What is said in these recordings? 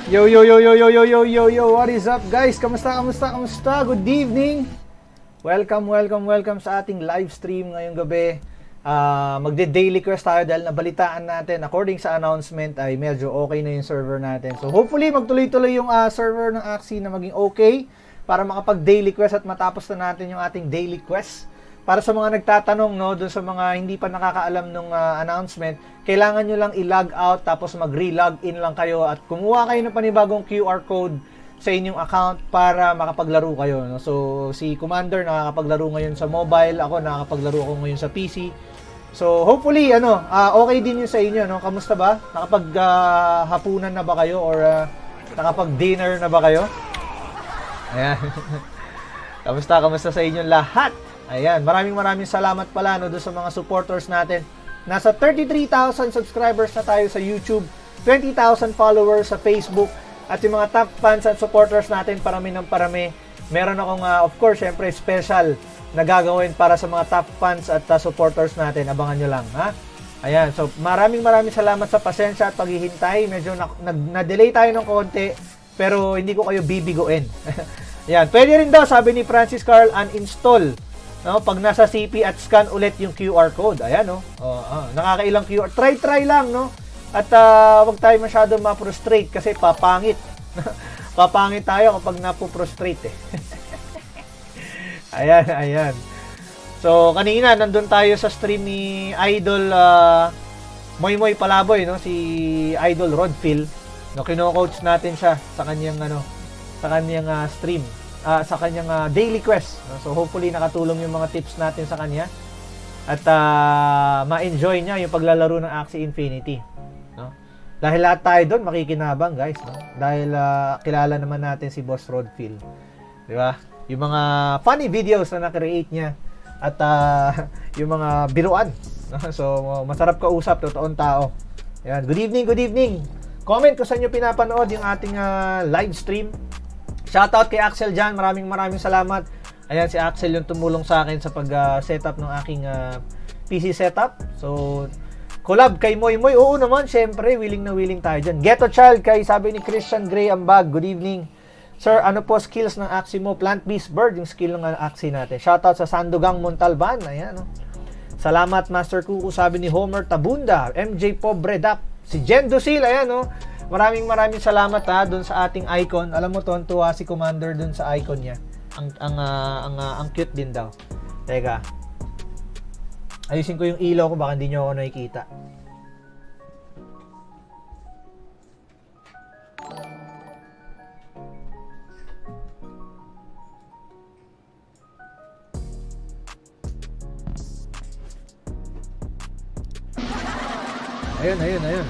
Yo, what is up guys? Kamusta? Good evening! Welcome sa ating live stream ngayong gabi. Magde-daily quest tayo dahil nabalitaan natin, according sa announcement, ay medyo okay na yung server natin. So hopefully magtuloy-tuloy yung server ng Axie na maging okay para makapag-daily quest at matapos na natin yung ating daily quest. Para sa mga nagtatanong, no, dun sa mga hindi pa nakakaalam nung announcement, kailangan nyo lang i-log out tapos mag-re-log in lang kayo at kumuha kayo ng panibagong QR code sa inyong account para makapaglaro kayo, no? So si Commander nakakapaglaro ngayon sa mobile, ako nakakapaglaro ako ngayon sa PC. So hopefully okay din yun sa inyo, no? Kamusta ba? Nakapag hapunan na ba kayo or nakapag-dinner na ba kayo? Ayan. Kamusta sa inyong lahat? Ayan, maraming salamat pala, no, doon sa mga supporters natin. Nasa 33,000 subscribers na tayo sa YouTube, 20,000 followers sa Facebook, at yung mga top fans at supporters natin, parami ng parami. Meron akong, of course, syempre, special na gagawin para sa mga top fans at supporters natin. Abangan nyo lang, ha? Ayan, so maraming salamat sa pasensya at paghihintay. Medyo na-delay tayo ng konti, pero hindi ko kayo bibiguin. Ayan, pwede rin daw, sabi ni Francis Carl, uninstall. No? Pag nasa CP at scan ulit yung QR code. Ayan, no? Nakakailang QR. Try lang, no? At wag tayo masyadong ma-frustrate kasi papangit. Papangit tayo kapag napo-frustrate, eh. Ayan. So, kanina, nandun tayo sa stream ni Idol Moy Palaboy, no? Si Idol Rodfield. No, kino-coach natin siya sa kanyang stream, sa kanyang daily quest, no? So, hopefully nakatulong yung mga tips natin sa kanya at ma-enjoy niya yung paglalaro ng Axie Infinity, no? Dahil lahat tayo doon makikinabang, guys, no? Dahil kilala naman natin si Boss Rodfield, di ba? Yung mga funny videos na na-create niya at yung mga biruan, no? So masarap kausap, totoong tao. Ayan, good evening. Comment kung saan nyo pinapanood yung ating live stream. Shoutout kay Axel dyan, maraming salamat. Ayan, si Axel yung tumulong sa akin sa pag-setup ng aking PC setup. So collab kay Moy. Oo naman, syempre, willing tayo dyan. Ghetto Child, kay sabi ni Christian Gray Ambag, good evening. Sir, ano po skills ng Axie mo? Plant-based bird, yung skill ng Axie natin. Shoutout sa Sandogang Montalban. Ayan, no? Salamat, Master Kuku, sabi ni Homer Tabunda. MJ Pobre Dap. Si Jen Dusil, ayan, no? Maraming salamat, ha, dun sa ating icon. Alam mo, tuwa si Commander dun sa icon niya. Ang cute din daw. Teka. Ayusin ko yung ilaw ko, baka hindi nyo ako nakikita. Ayun.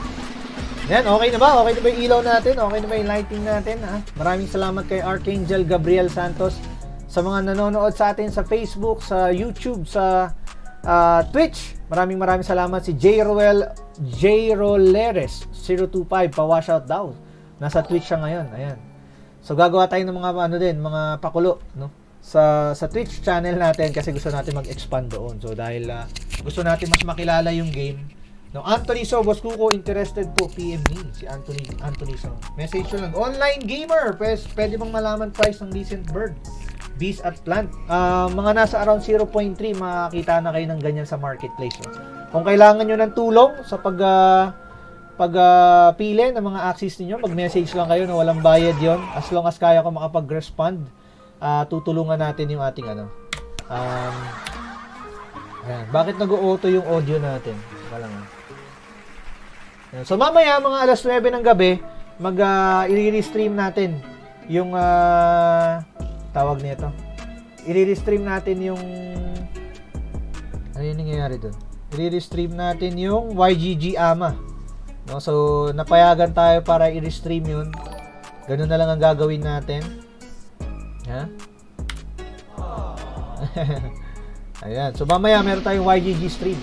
Yan, okay na ba? Okay na ba yung ilaw natin? Okay na ba yung lighting natin? Ha? Maraming salamat kay Archangel Gabriel Santos sa mga nanonood sa atin sa Facebook, sa YouTube, sa Twitch. Maraming salamat. Si J. Roleres 025, pa-wash out daw. Nasa Twitch siya ngayon. Ayan. So gagawa tayo ng mga mga pakulo, no? Sa Twitch channel natin kasi gusto natin mag-expand doon. So dahil gusto natin mas makilala yung game. No, Anthony So, boss Kuko, interested po, PM me. Si Anthony So. Message lang. Online gamer, pwede bang malaman price ng decent bird, beast at plant? Mga nasa around 0.3, makakita na kayo ng ganyan sa marketplace. No? Kung kailangan nyo ng tulong sa pagpili ng mga axes niyo, mag-message lang kayo na walang bayad yon. As long as kaya ko makapag-respond, tutulungan natin yung ating ayan. Bakit nag-auto yung audio natin? So mamaya mga alas 9 ng gabi i-restream natin yung tawag nito. I-restream natin yung ano yung nangyayari doon? I-restream natin yung YGG AMA. No, so napayagan tayo para i-restream yun. Ganun na lang ang gagawin natin. Ha? Ayan. So mamaya meron tayong YGG stream.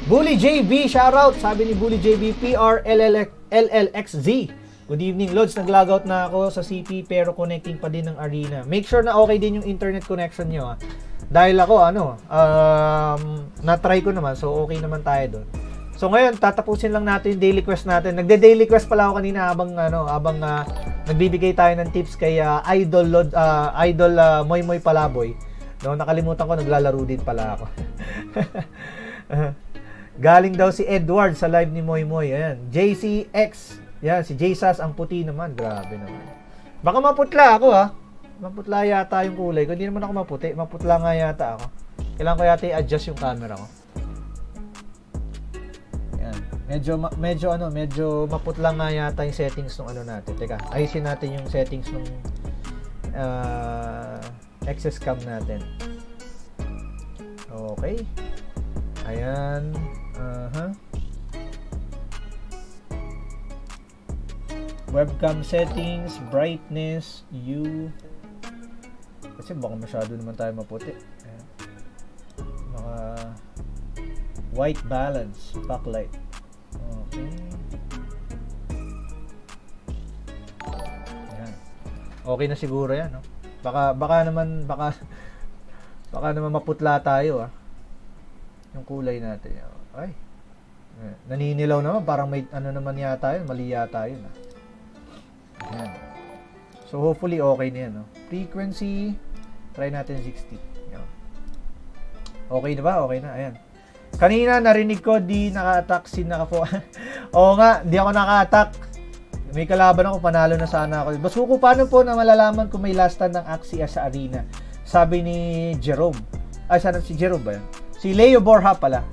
Bully JB, shoutout. Sabi ni Bully JB, PRLLXZ. Good evening, Lods. Nag-logout na ako sa CP pero connecting pa din ng arena. Make sure na okay din yung internet connection nyo. Dahil ako, na-try ko naman. So, okay naman tayo doon. So, ngayon, tatapusin lang natin yung daily quest natin. Nagde-daily quest pala ako kanina habang nagbibigay tayo ng tips kay Idol Moy Palaboy. No, nakalimutan ko, naglalaro din pala ako. Galing daw si Edward sa live ni Moy. Ayan. JCX. Yan, si Jesus ang puti naman. Grabe naman. Baka maputla ako, ha. Maputla yata yung kulay ko. Hindi naman ako maputi. Maputla nga yata ako. Kailangan ko yata i-adjust yung camera ko. Yan. Medyo maputla nga yata yung settings ng natin. Teka, ayusin natin yung settings ng excess cam natin. Okay. Ayan. Webcam settings, brightness, hue. Kasi baka masyado naman tayo maputi. Ayan. Baka white balance, backlight. Okay. Ayan. Okay na siguro yan, no? Baka naman maputla tayo, ah. Yung kulay natin. Ay. Naninilaw naman, parang may ano naman yata yun, mali yata yun, ah. Ayan. So hopefully okay na yan, no? Frequency, try natin 60. Ayan. Okay na ba? Okay na. Ayan. Kanina narinig ko di naka-attack si naka-fo. Oo nga, di ako naka-attack. May kalaban ako, panalo na sana ako. Basuko, paano po na malalaman kung may last stand ng Axie sa arena? Sabi ni Jerome. Ay, sana si Jerome ba yan? Si Leo Borja pala.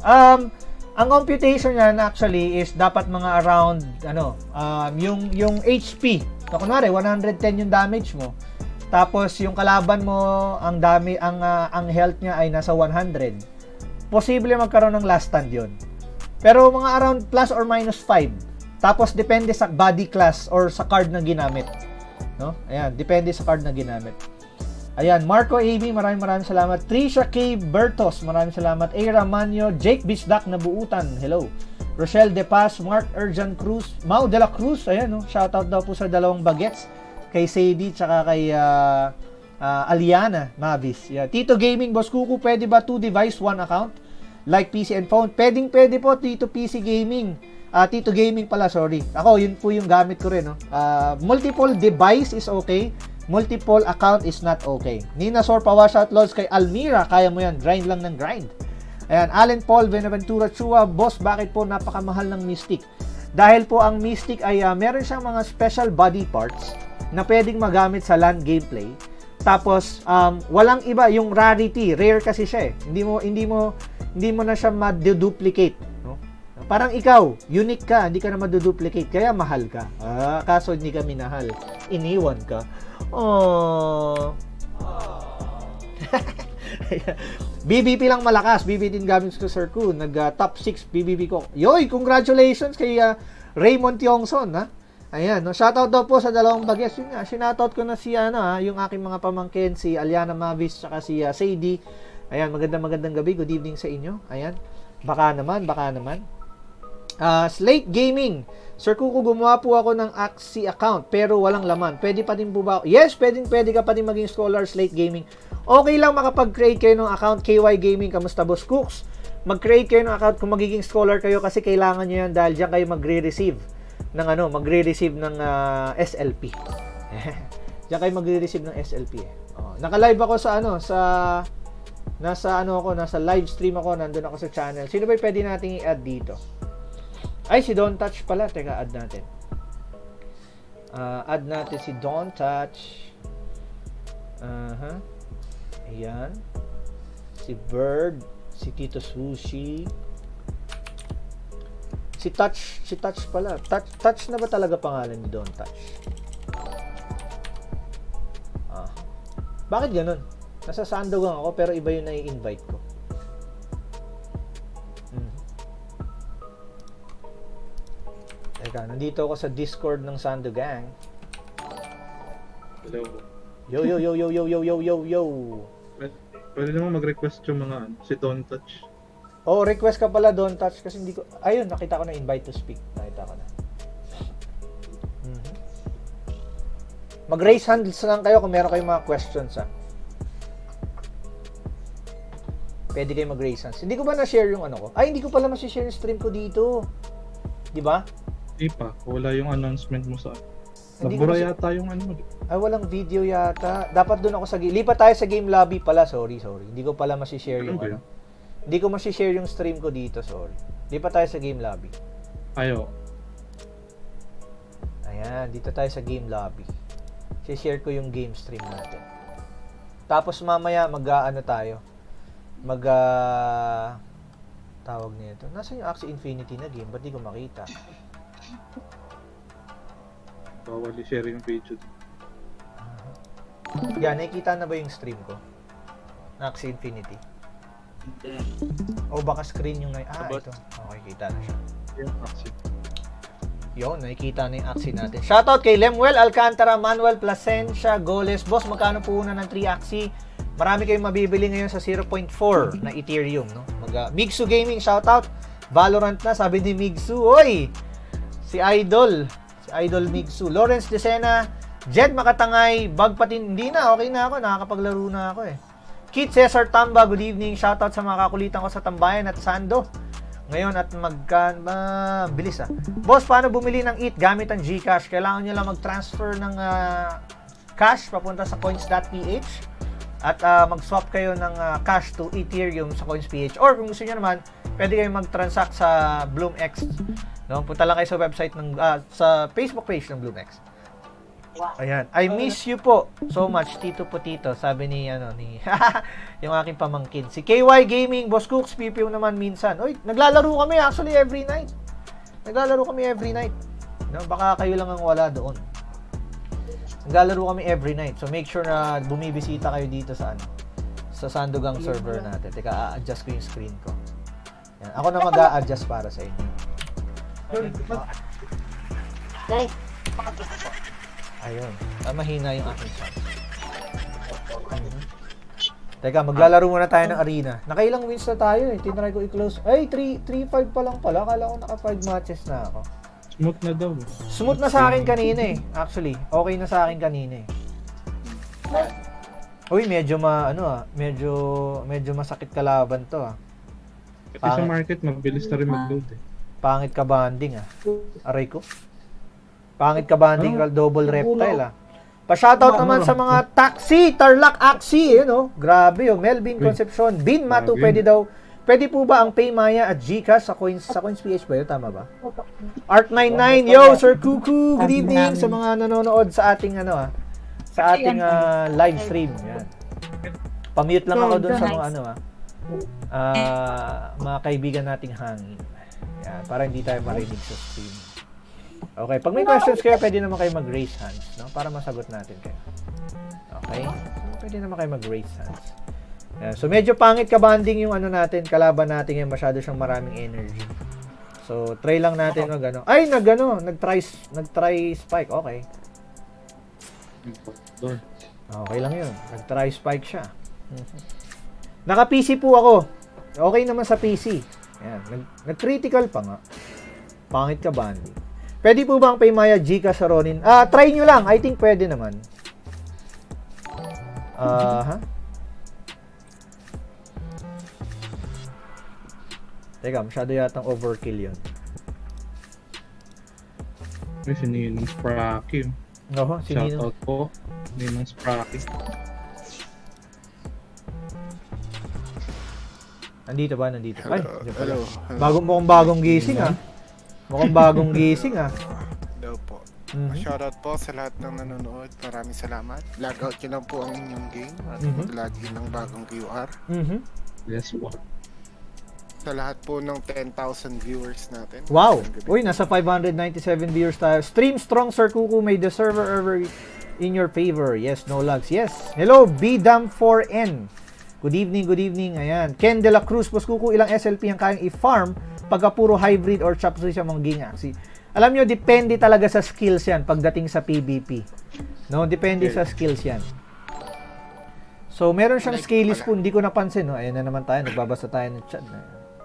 Ang computation niya actually is dapat mga around yung HP. So, kunwari 110 yung damage mo. Tapos yung kalaban mo ang health niya ay nasa 100. Posible magkaroon ng last stand 'yon. Pero mga around plus or minus 5. Tapos depende sa body class or sa card na ginamit. No? Ayan, depende sa card na ginamit. Ayan, Marco AB, maraming salamat. Trisha K. Bertos, maraming salamat. A. Ramanyo, Jake Bisdak na buutan, hello. Rochelle De Paz, Mark Urjan Cruz, Mau de la Cruz, ayan, no? Shoutout daw po sa dalawang bagets, kay Sadie, tsaka kay Aliana Mavis. Yeah. Tito Gaming, Boss Kuku, pwede ba 2 device, 1 account? Like PC and phone? Pwede po, Tito PC Gaming. Tito Gaming pala, sorry. Ako, yun po yung gamit ko rin, no? Multiple device is okay. Multiple account is not okay. Nina Sor Pawash Outlaws kay Almira, kaya mo yan, grind lang ng grind. Ayan, Allen Paul Benaventura Chua, boss, bakit po napakamahal ng Mystic? Dahil po ang Mystic ay meron siyang mga special body parts na pwedeng magamit sa LAN gameplay. Tapos walang iba, yung rarity, rare kasi siya eh. Hindi mo na siya ma-duplicate, no? Parang ikaw, unique ka, hindi ka na ma-duplicate, kaya mahal ka. Kaso hindi ka minahal, iniwan ka. Oh. BBP lang malakas. BBP din gamit ko, Sir Ku. Top 6 BBP ko. Yoy, congratulations kay Raymond Tiongson, ha? Ayan, no? Shoutout daw po sa dalawang bagets. Yun nga, sinoutout ko na si yung aking mga pamangkin, si Aliana Mavis saka si Sadie. Ayan, magandang gabi. Good evening sa inyo. Ayan. Baka naman. Slate Gaming. Sir Kuku, gumawa po ako ng Axie account pero walang laman. Pwede pa din po ba? Yes, pwede ka pa din maging scholar, Slate Gaming. Okay lang makapag-create kayo ng account. KY Gaming, kamusta, Boss Cooks? Mag-create kayo ng account kung magiging scholar kayo kasi kailangan nyo yan dahil diyan kayo magre-receive ng SLP. Diyan kayo magre-receive ng SLP. Naka-live ako sa nasa live stream ako, nandun ako sa channel. Sino ba pwede nating i-add dito? Ay, si Don't Touch pala. Teka, add natin. Add natin si Don't Touch. Ayan. Si Bird. Si Tito Sushi. Si Touch pala. Touch na ba talaga pangalan ni Don't Touch? Bakit ganun? Nasa Sandogang ako pero iba yung nai-invite ko. Teka, nandito ako sa Discord ng Sando Gang. Hello. Yo. Pwede naman mag-request yung mga si Don't Touch. Oh, request ka pala, Don't Touch, kasi hindi ko... Ayun, nakita ko na invite to speak. Nakita ko na. Mag-raise hands lang kayo kung meron kayong mga questions, ha. Pwede kayo mag-raise hands. Hindi ko ba na-share yung ano ko? Ay, hindi ko pala ma-share yung stream ko dito. Di ba? Hindi pa. Wala yung announcement mo sa... Hindi Nagbura ko yata yung ano mo. Ay, walang video yata. Dapat doon ako sa... Lipat tayo sa game lobby pala. Sorry. Hindi ko pala ma-share yung Okay. ano. Hindi ko ma-share yung stream ko dito. Sorry. Lipat tayo sa game lobby. Ayo. Ayan. Dito tayo sa game lobby. share ko yung game stream natin. Tapos mamaya mag-ano tayo. Tawag nito. Nasaan yung Axie Infinity na game? Ba't di ko makita? Bawal i-share yung video. Yan, nakikita na ba yung stream ko? Axie Infinity. O baka screen yung ito. Okay, kita na siya. Yung Axie. Yun, nakikita na yung Axie natin. Shoutout kay Lemuel Alcantara, Manuel Plasencia, Goles. Boss, magkano po una ng 3 Axie? Marami kayong mabibili ngayon sa 0.4 na Ethereum, no? Migsu Gaming, shoutout. Valorant na, sabi ni Migsu. Oy! Si Idol Migsu. Lawrence Decena, Jed Makatangay, Bagpatin. Hindi na, okay na ako. Nakakapaglaro na ako eh. Kit Cesar Tamba, good evening. Shoutout sa mga kakulitan ko sa Tambayan at Sando. Ngayon at bilis ah. Boss, paano bumili ng ETH gamit ang GCash? Kailangan nyo lang mag-transfer ng cash papunta sa coins.ph at mag-swap kayo ng cash to Ethereum sa coins.ph. Or kung gusto nyo naman, pwede kayong mag-transact sa BloomX. No? Punta lang kayo sa website ng sa Facebook page ng BloomX. Ayan. I miss you po so much, Tito Potito, sabi ni yung aking pamangkin. Si KY Gaming, Boss Cooks, PPO naman minsan. Oy, naglalaro kami actually every night. No, baka kayo lang ang wala doon. Naglalaro kami every night. So make sure na bumibisita kayo dito sa sa Sandogang server natin. Teka, a-adjust ko yung screen ko. Yan. Ako na mag-a-adjust para sa inyo. Ayun. Mahina yung aking sound. Teka, maglalaro muna tayo ng arena. Nakailang wins na tayo eh. Tinry ko i-close. Ay, 3-5 pa lang pala. Akala ko naka 5 matches na ako. Smooth na daw. Smooth na sa akin kanina eh. Actually, okay na sa akin kanina eh. Uy, medyo masakit kalaban to ah. Kasi sa market, mabilis na rin mag-load eh. Pangit ka banding ah. Aray ko. Pangit ka banding double reptile ah. Pa-shoutout naman sa mga taxi, Tarlac Axie, Grabe oh. Melvin Concepcion, Bin Matu, pwede po ba ang Paymaya at GCash sa coins.ph ba yun? Tama ba? Art99, yo, Sir Kuku, good evening sa mga nanonood sa ating live stream. Yan. Pa-mute lang ako dun sa mga mga kaibigan nating hangin. Yan, para hindi tayo marinig sa stream. Okay, pag may questions kayo, pwede naman kayo mag-raise hands, no? Para masagot natin kayo. Okay? Pwede naman kayo mag-raise hands. Yan. So, medyo pangit ka-banding yung natin, kalaban natin yung masyado siyang maraming energy. So, try lang natin Ay, nag-try spike. Okay. Okay lang yun. Nag-try spike siya. Naka-PC po ako. Okay naman sa PC. Yan. Nag-critical pa nga. Pangit ka-banding. Pwede po ba ang Paymaya GCash sa Ronin? Try nyo lang. I think pwede naman. Teka, masyado yatang overkill yun. Si Ninong Spracky. Oho, si Ninong. Shoutout po. Ninong Spracky. Nandito ba? Nandito. Ay, hello. Mukhang bagong gising ah. Mukhang bagong gising ah. Hello po. Shoutout po sa lahat ng nanonood. Maraming salamat. Logout nyo lang po ang inyong game at mag-login ng bagong QR. Yes po. Sa lahat po ng 10,000 viewers natin. Wow! Uy, nasa 597 viewers tayo. Stream strong, Sir Kuku. May the server ever in your favor. Yes, no lags. Yes. Hello, BDAM4N. Good evening. Ayan. Ken De La Cruz, Boss Kuku, ilang SLP ang kayang i-farm pagka puro hybrid or chop suey siya mga ging Axie? Alam nyo, depende talaga sa skills yan pagdating sa PvP. No, depende sa skills yan. So, meron siyang scaly spoon. Hindi ko napansin. No? Ayan na naman tayo. Nagbabasa tayo ng chat.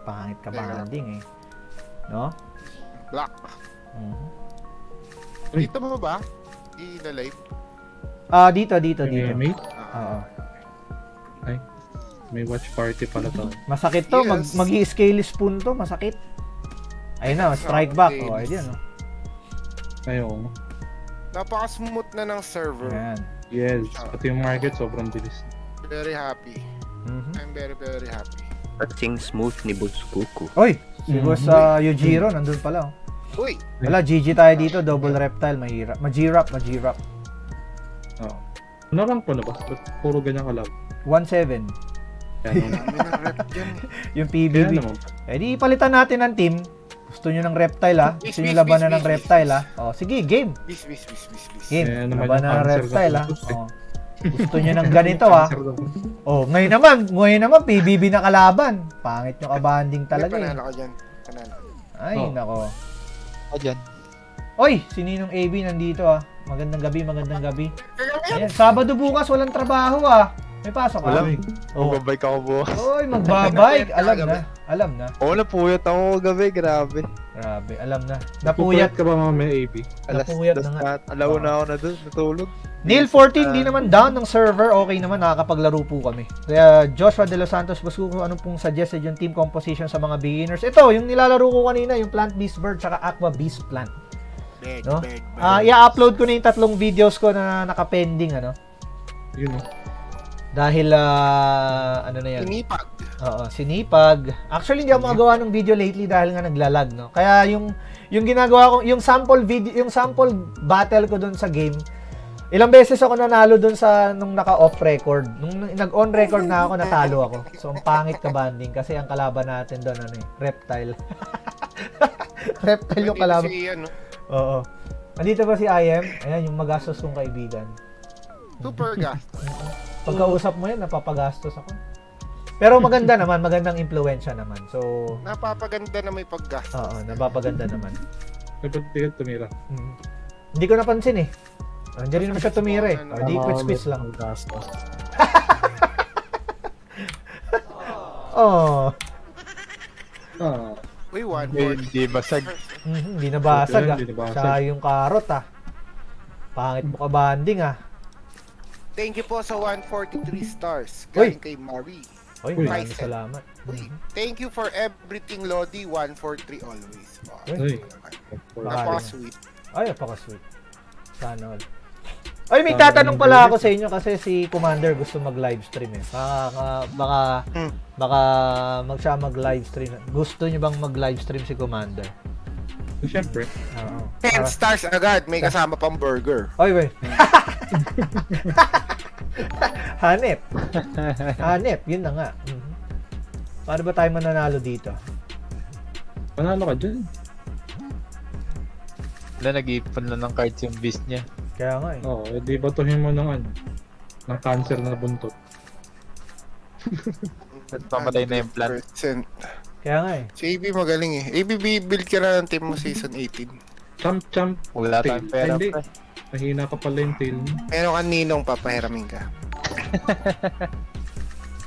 Pangit ka banding eh. No? Black. Dito mo ba? I-live? Dito. Mate? Oo. Ay, may watch party pala to. Masakit to. Yes. Mag-i-scaly spoon to. Masakit. Ayun na, strike back. Oh, ayun. No? Ayun. Napaka-smooth na ng server. Ayan. Yes, pati yung market sobrang bilis. Very happy. I'm very, very happy. Kasing smooth ni Boss Kuku. Oy! Si Boss Yujiro, nandun pala. Oh. Uy! Wala, GG tayo dito. Double reptile. Mahirap. Mag-G-Rap. Oo. Ano lang pala ba? Ba't puro ganyan ka lang? 1-7. Kaya naman. Dami ng rep dyan. Yung Kaya PvP. naman. Eh di palitan natin ng team. Gusto nyo ng reptile ha? Gusto nyo labanan ng reptile ha? Oh, sige, game. Bis. Game. Eh, naman Labanan yung ng cancer reptile na ha? putos, eh. Oh. Gusto niya ng ganito ah. Cancer daw. Oh, ngayon naman PBB na kalaban. Pangit yung kabanding talaga eh. Panalo ka dyan. Panalo. Ay, Oh. nako. Dyan. Oy, sininong AB nandito ah. Magandang gabi. Ayan, Sabado bukas walang trabaho ah. May pasok ah. Wala. Oh. Magbabike ako bukas. Oy, magbabike. Alam na. Oo, napuyat ako gabi. Grabe. Grabe, alam na. Napuyat Napuyat. ka ba mamaya, AB? Napuyat na nga. Alaw na ako na doon. Natulog. Neil 14, di naman down ng server. Okay naman, nakakapaglaro po kami. Kaya Joshua De Los Santos, basta kung ano pong suggested yung team composition sa mga beginners. Ito, yung nilalaro ko kanina, yung Plant Beast Bird, saka Aqua Beast Plant. Beg, No? beg, beg. I-upload ko na yung 3 videos ko na naka-pending, ano? Yun oh. Dahil, ano na yan? Sinipag. Oo, sinipag. Actually, hindi ako magawa ng video lately dahil nga naglalag, no? Kaya yung ginagawa ko, yung sample video, yung sample battle ko doon sa game, ilang beses ako nanalo doon sa nung naka-off record. Nung nag-on record na ako, natalo ako. So, ang pangit ka banding kasi ang kalaban natin doon, ano eh, reptile. Reptile yung kalaban. Si, ano, Oo. Andito ba si IM? Ayan, yung magastos kong kaibigan. super gas. Pagkausap mo yan, napapagastos ako. Pero maganda naman, magandang impluwensya naman. So, Napapaganda na may paggas. oo, napapaganda naman. Dapat di ka tumira. Hindi ko napansin eh. Andiyan rin naman siya tumira eh. Di quiz lang. Oh. Ah. Uy, 1 Hindi basag. Hindi nabasag ah. Hindi nabasag. Siya yung karot ah. Pangit mo ka banding ah. Thank you po sa 143 stars. Uy. Galing kay Marie. Oy, Uy. maraming salamat. Uy, thank you for everything, Lodi. 143 always. Wow. Uy. Napaka-sweet. Ay, napaka-sweet. Sana all. Ay, may tatanong pala ako sa inyo kasi si Commander gusto mag-live stream eh. Baka siya mag-live stream. Gusto niyo bang mag-live stream si Commander? Siyempre. Oo. 10 stars agad. May kasama pang burger. Oy, wait. Hanep, yun na nga. Paano ba tayo mananalo dito? Panalo ka dyan. Wala, nag-iipon lang ng cards yung beast niya. Kaya nga eh. Oo, di batuhin mo ng ano, ng cancer na buntot. At pamatay na yung plant. 100%. Kaya nga eh. Si AB magaling eh. AB, build ka na ng team mo season 18. Champ. Wala tayong pera, Hindi. pre. Mahina ka pala yung tail mo. Meron ka ninong papahiramin ka.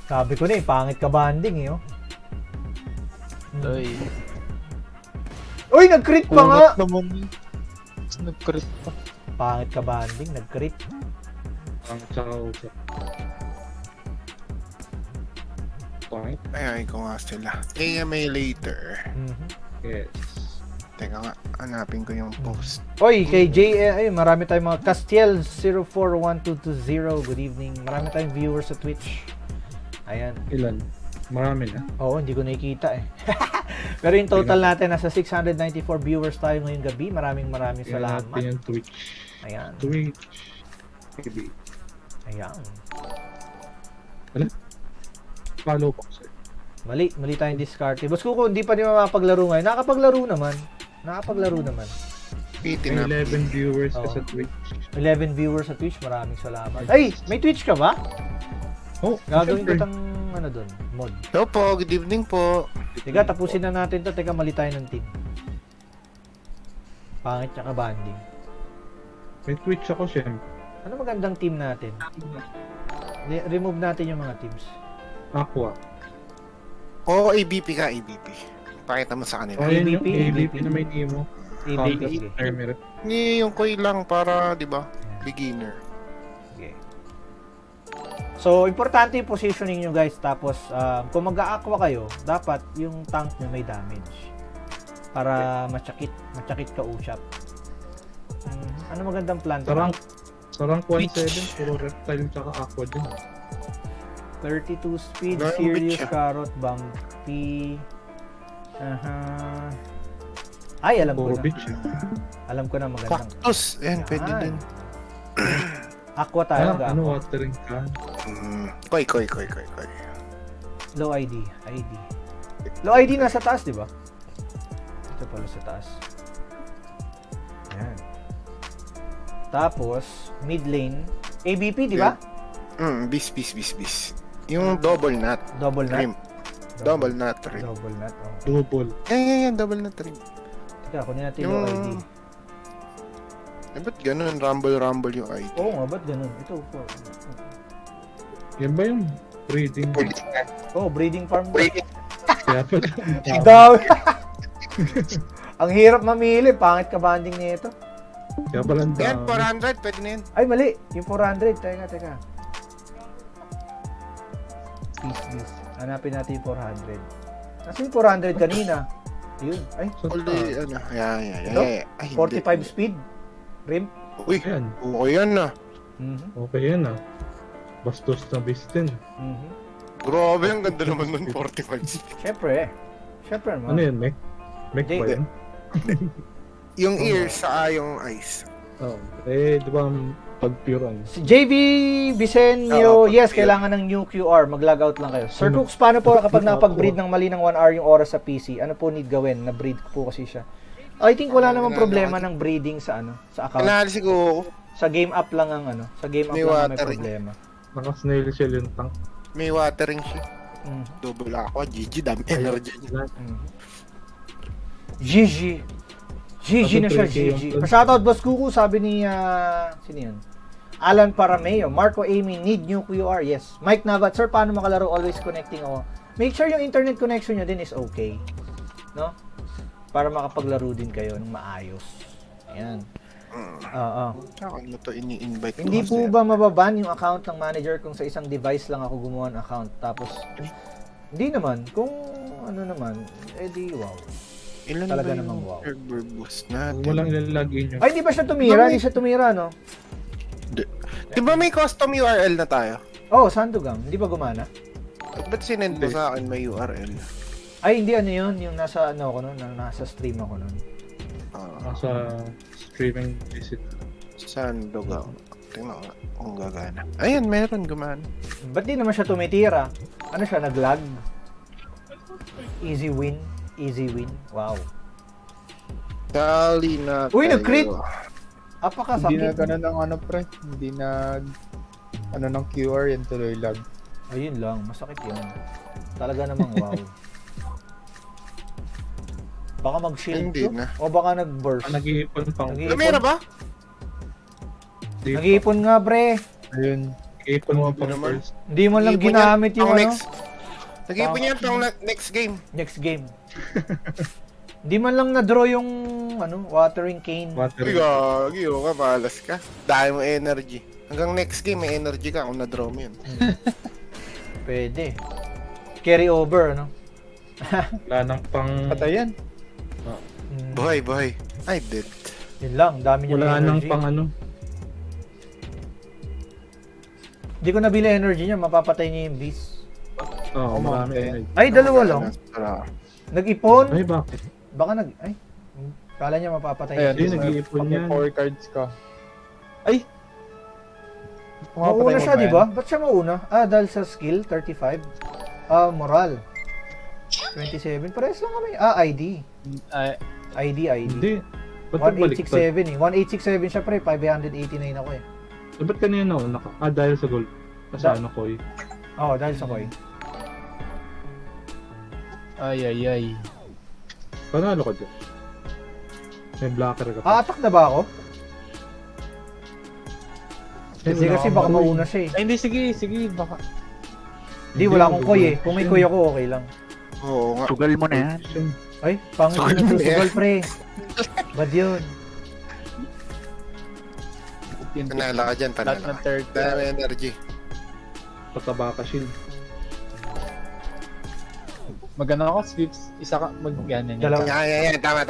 Sabi ko na eh, pangit ka banding eh. Oh. Uy. Uy, nag-crit pa nga! Unat naman. Nag-crit pa. Pangit ka banding, nag-crit. Ang tsaka usap. Pangit. Ay, ko nga sila. AMA later. Yes. Teka nga, hanapin ko yung post. Oy, kay ay, marami tayong mga Castiel 041220. Good evening. Marami tayong viewers sa Twitch. Ayan. Ilan? Marami na. Oo, hindi ko nakikita eh. Pero yung total natin, nasa 694 viewers tayo ngayong gabi. Maraming Tingnan salamat. natin yung Twitch. Ayan. Twitch. Maybe. Ayan. Follow po, sir. Mali tayong discard. Boss Kuko, hindi pa niyo mapaglaro ngayon. Nakapaglaro naman. Piti May na. 11 viewers ka Oo. sa Twitch. 11 viewers sa Twitch. Maraming salamat. Ay, may Twitch ka ba? Oh, Gagawin syempre. kitang ano doon, mod. Hello po, good evening po. Teka, tapusin na natin to. Teka, mali tayo ng team. Pangit niya ka banding. May Twitch ako, syempre. Ano magandang team natin? Remove natin yung mga teams. Aqua. Oo, ABP ka, ABP. Pakita mo sa kanila. Oh, yun yung ABP. ABP na may Nemo. ABP. Counter Terminate. Hindi, yung koy lang para, di ba, beginner. Okay. So, importante yung positioning nyo guys. Tapos, kung mag-a-aqua kayo, dapat yung tank nyo may damage. Para machakit ka usap. Ano magandang plan? Sa rank 1-7, puro reptile tsaka aqua din. 32 speed, Learn serious which, carrot, bumpy. Ay, alam ko Puro na. bitch. Alam ko na magandang. Cactus, yan, pwede Yan. din. Aqua tayo. Ano mag-aqua. watering can? Koy. Low ID. Low ID nasa taas, di ba? Ito pala sa taas. Ayan. Tapos, mid lane. ABP, di ba? Bis. Yung double nut. Double nut? Trim. Double nut trim. Double nut, oh. Double. Yan, double nut trim. Teka, kunin natin yung ID. Ba't ganun? Rumble yung ID. Oo nga, ba't ganun? Ito, Yan ba yung breeding? breeding farm. Kaya pala. Daw. Ang hirap mamili, pangit ka banding nito. Kaya pala ang Yan, dami. 400. Pwede na yan. Ay, mali. Yung 400. Teka. Peace. Hanapin natin yung 400. Nasa yung 400 kanina? Yun. Ay, Only, ano. Ito? Ay, 45 speed. Rim. Uy, Ayan. okay yan na. Mhm. Okay yan ah. Bastos na bistin. Mhm. Grabe, ang ganda naman nun, 45. Syempre naman. Ano yan, Mek? Mek Hindi. ba yan? Yung ears sa yung eyes. Oh. Di ba pag-purean? Si JV Vicenio, Oo, yes, yun. kailangan ng new QR. Mag-log out lang kayo. Sir Cooks, paano po kapag nakapag-breed ng mali ng 1 hour yung oras sa PC? Ano po need gawin? Na-breed po kasi siya. I think wala namang problema ng breeding sa sa account. Analysis ko, Sa game up lang ang sa game up May lang ang may watering. problema. Naka-snail shell yung tank. may watering siya. Mhm. Double ako, GG, dami energy. Mhm. GG. GG na siya, GG. Pa-shoutout Boss Kuku, sabi ni, sino yun? Alan Parameo, Marco Amy, need new QR, yes. Mike Navat, sir, paano makalaro? Always connecting ako. Make sure yung internet connection nyo din is okay. No? Para makapaglaro din kayo ng maayos. Ayan. Oo. Ano to, ini-invite ko Hindi kasi. po ba mababan yung account ng manager kung sa isang device lang ako gumawa ng account? Tapos, hindi naman. Kung ano naman, edi wow. Ilan Talaga ba namang yung wow. server boost natin? Walang ilalagay nyo. Ay, hindi ba siya tumira? Hindi siya tumira, no? Di ba may custom URL na tayo? Oh, Sandugam. Hindi ba gumana? Ba't sinend mo sa akin may URL? Ay, hindi ano yun. Yung nasa ano ako nun. Nasa stream ako nun. Nasa streaming visit. Sandogaw. Tingnan ko nga kung gagana. Ayan, meron gumana. Ba't di naman siya tumitira? Ano siya, nag-lag? Easy win. Easy win. Wow. Dali na Uy, tayo. nag-crit! Hindi na Apakasakit. ganun ang ano pre. Hindi na ano ng QR yan tuloy lag. Ayun lang. Masakit yun. Talaga namang wow. Baka mag-shield Hindi to? na. O baka nag-burst? Nag-iipon pang. Lumira ba? Nag-iipon nga, pre. Ayun. Nag-iipon mo pang naman. first. Hindi mo lang Nag-iipon ginamit yan yung pang ano. next. Nag-iipon yan pang next game. Next game. Hindi man lang na-draw yung watering cane. Water. Uy, gagi, ka, malas ka. Dahil mo energy. Hanggang next game, may energy ka kung na-draw mo yun. Pwede. Carry over, ano? Wala nang pang. Patayan. Buhay. I did. Yun lang, dami niya Wala nang energy. pang ano. Hindi ko nabili energy niya, mapapatay niya yung beast. Oo, marami. Ay, dalawa lang. Nag-ipon? Ay, bakit? Baka kala niya mapapatay Ayan, Hindi, yung beast. nag-iipon Pag may yan. 4 cards ka. Ay! Mauna siya, di ba? Ba't siya mauna? Dahil sa skill, 35. Moral. 27. Parehas lang kami. ID. ID. Hindi. Ba't baliktad? 1867 eh. 1867 siya pre, 589 ako eh. Ba't kanina ako? Dahil sa gold. Sa ano ko eh. Oo, dahil sa coin. Ay. Panalo ka dyan. May blocker ka pa. Attack na ba ako? Kasi baka mauna siya eh. Ay, hindi, sige, baka. Hindi, wala akong koy eh. Kung may koy ako, okay lang. Oo nga. Sugal mo na yan. Ay, pangit Sugal na mo susugal yan. pre. Bad yun. Panala ka dyan, Lahat panala ng ka. third. Dami energy. Pataba ka shield. Maganda ako, sweeps. Isa ka, mag-ganan Dalawa. Yan. Tama.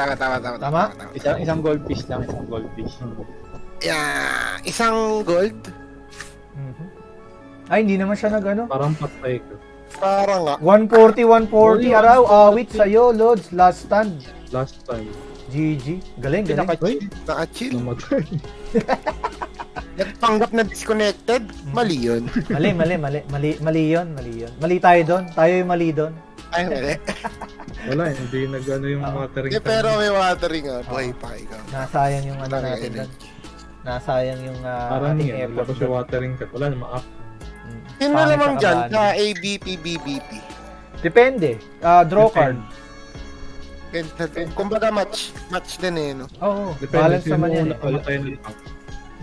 Tama? Isang goldfish lang, isang goldfish. Yeah. Isang gold. Mhm. Ay, hindi naman siya nag-ano. Parang patay ka. Parang nga. 140 araw. Awit sa'yo, Lods. Last stand. Last time. GG. Galing. Naka-chill. Namatay. Nagpanggap na disconnected. Mali yun. Mali yun. Mali tayo doon. Tayo yung mali doon. Ay, mali. Wala, hindi nag-ano yung watering. Pero may watering nga. Buhay pa ikaw. Nasayang yung ano Dami natin doon. energy. Nasayang yung Parang ating yan, effort labas yung doon. watering ka. Wala na ma-up. Yun na Pangit lamang sa dyan, kabanding. sa ABP, BBP. Depende. Draw card. Kumbaga match din eh, no? Oo, Depende balance sino naman yan una eh. pumatay ng tank.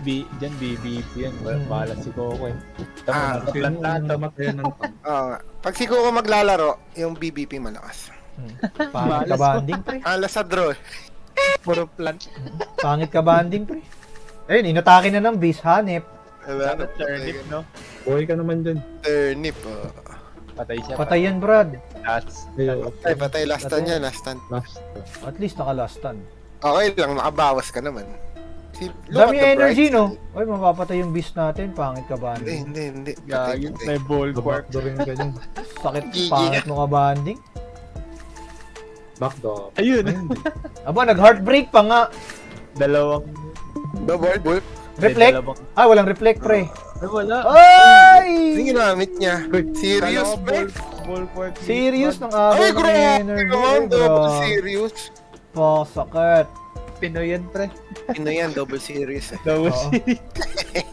Diyan BBP yan. Bahala si Coco eh. Ah, Sino una pumatay ng tank. Oo nga. Pag si Coco maglalaro, yung BBP malakas. Pangit ka banding, pre. Alas sa draw. Puro plant. Pangit ka banding, pre. Ayun, inatake na ng beast, hanip. Sana turnip, no? Buhay ka naman dyan. Turnip. Patay siya. Patay yan, Brad. That's Patay. Last stand yan, last stand. Last. At least nakalastan. Okay lang, nakabawas ka naman. Dami energy, no? Ay, mapapatay yung beast natin. Pangit ka banding. Hindi. Gagi. May ballpark. Backdoor rin ka dyan. Sakit, GG. pangit mo ka banding. Backdoor. Ayun. Aba, nag-heartbreak pa nga. Dalawang... Double. Reflect? Dalawang... Ah, walang reflect, pre. Ay, wala. Ay! Yung ginamit niya. Serious, Dalawang ba? ballpark. Serious ng Ay, agaw ng grabe energy. naman. Ay, Double grabe. serious. Po, sakit. Pinoy yan, pre. Ano yan, double serious eh. Double Oo. series.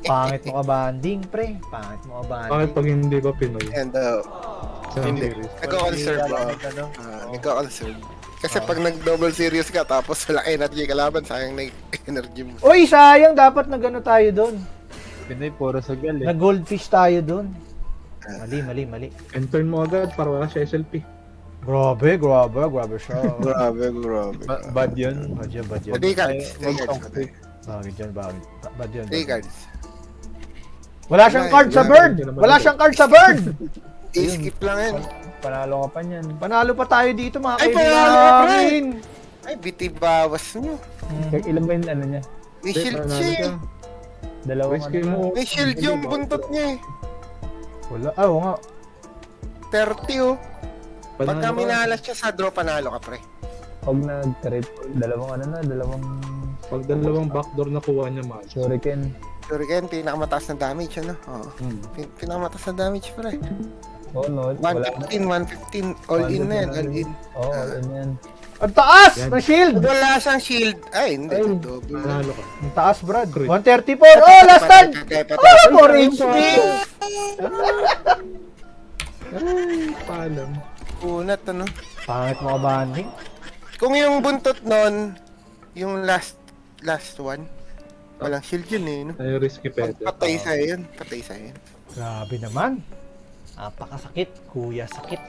Pangit mo ka banding, pre. Pangit mo ka Bakit banding. pag hindi ba Pinoy? And Sa hindi. series. Nagko-conserve ako. Ano? Nagko-conserve. Kasi pag nag-double serious ka, tapos wala energy kalaban, sayang na yung energy mo. Uy, sayang. Dapat nag-ano tayo doon. Pinoy, puro sagal eh. Nag-goldfish tayo doon. Mali. Enter mo agad para wala siya SLP. Grabe siya. Grabe. Bad yun. Bad yan. Three cards. Bagay dyan. Bad yan. Three cards. Wala siyang card sa bird. I-skip lang yan. Panalo ka pa niyan. Panalo pa tayo dito, mga Ay, panalo ka, pre! kaibigan. Ay, bitibawas nyo. Ilan ba yung ano niya? May shield siya eh. Dalawang Risky ano. mo. May shield yung buntot niya eh. Wala. Oo nga. 30 oh. Pagka Panalo ka. minalas siya sa draw, panalo ka pre. Pag nag-trip, dalawang Pag dalawang backdoor na kuha niya, match. shuriken. Shuriken, pinakamataas na damage ano. Oo. Pinakamataas na damage pre. Oh no, wala na. 115, all in na yan, all in. Oo, all in yan. Ang taas Yan. ng shield. Pag wala siyang shield, ay hindi, Ay. double. Panalo ka. Ang taas, Brad. Crit. 134. Oh, last stand. Oh, 4 HP. Paalam. Unat ano. Pangit mo ka banding. Kung yung buntot nun, yung last one, walang shield yun eh. No? Ay, risky pwede. Patay sa'yo yun. Grabe naman. Napakasakit. Kuya, sakit.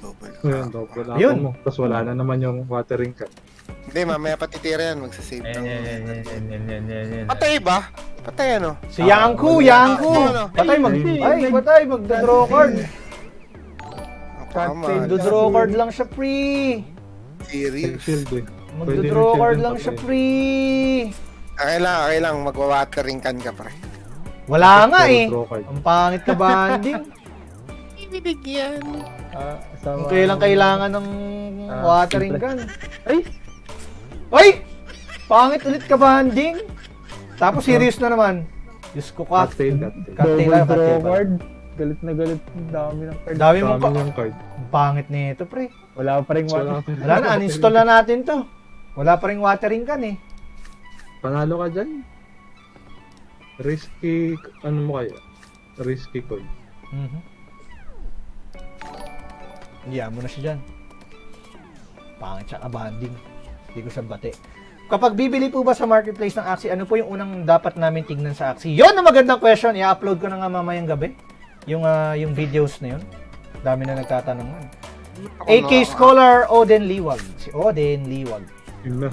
Double. Ngayon, double na Yun. mo. Tapos wala na naman yung watering ka. Hindi, mamaya patitira yan, magsasave ng... Yan. Patay ba? Patay ano? Si Yangku. Patay magda-draw card. Tama. Magda-draw card lang siya, pre. Serious. Shield eh. Magda-draw card lang siya, pre. Okay lang, magwa-watering can ka pre. Wala nga eh. Draw card. Ang pangit ka banding. Ibibigyan. Kung kailangan ng watering gun. Ay! Ay! Pangit ulit ka banding. Tapos serious na naman. Diyos ko ka. Cocktail. Cocktail. Draw card. Galit na galit. Dami ng card. Dami mong Dami yung card. Ang pangit nito, pre. Wala pa rin Wala one. Wala na, uninstall na natin to. Wala pa ring watering can eh. Panalo ka dyan. Risky, ano mo kaya? Risky card. Iyan mo na siya dyan. Pangit siya kabanding. Hindi ko siya bate. Kapag bibili po ba sa marketplace ng Axie, ano po yung unang dapat namin tignan sa Axie? Yun ang magandang question. I-upload ko na nga mamayang gabi. Yung videos na yun. Dami na nagtatanong nun. AK Scholar Oden Liwag. Si Oden Liwag. Yun na.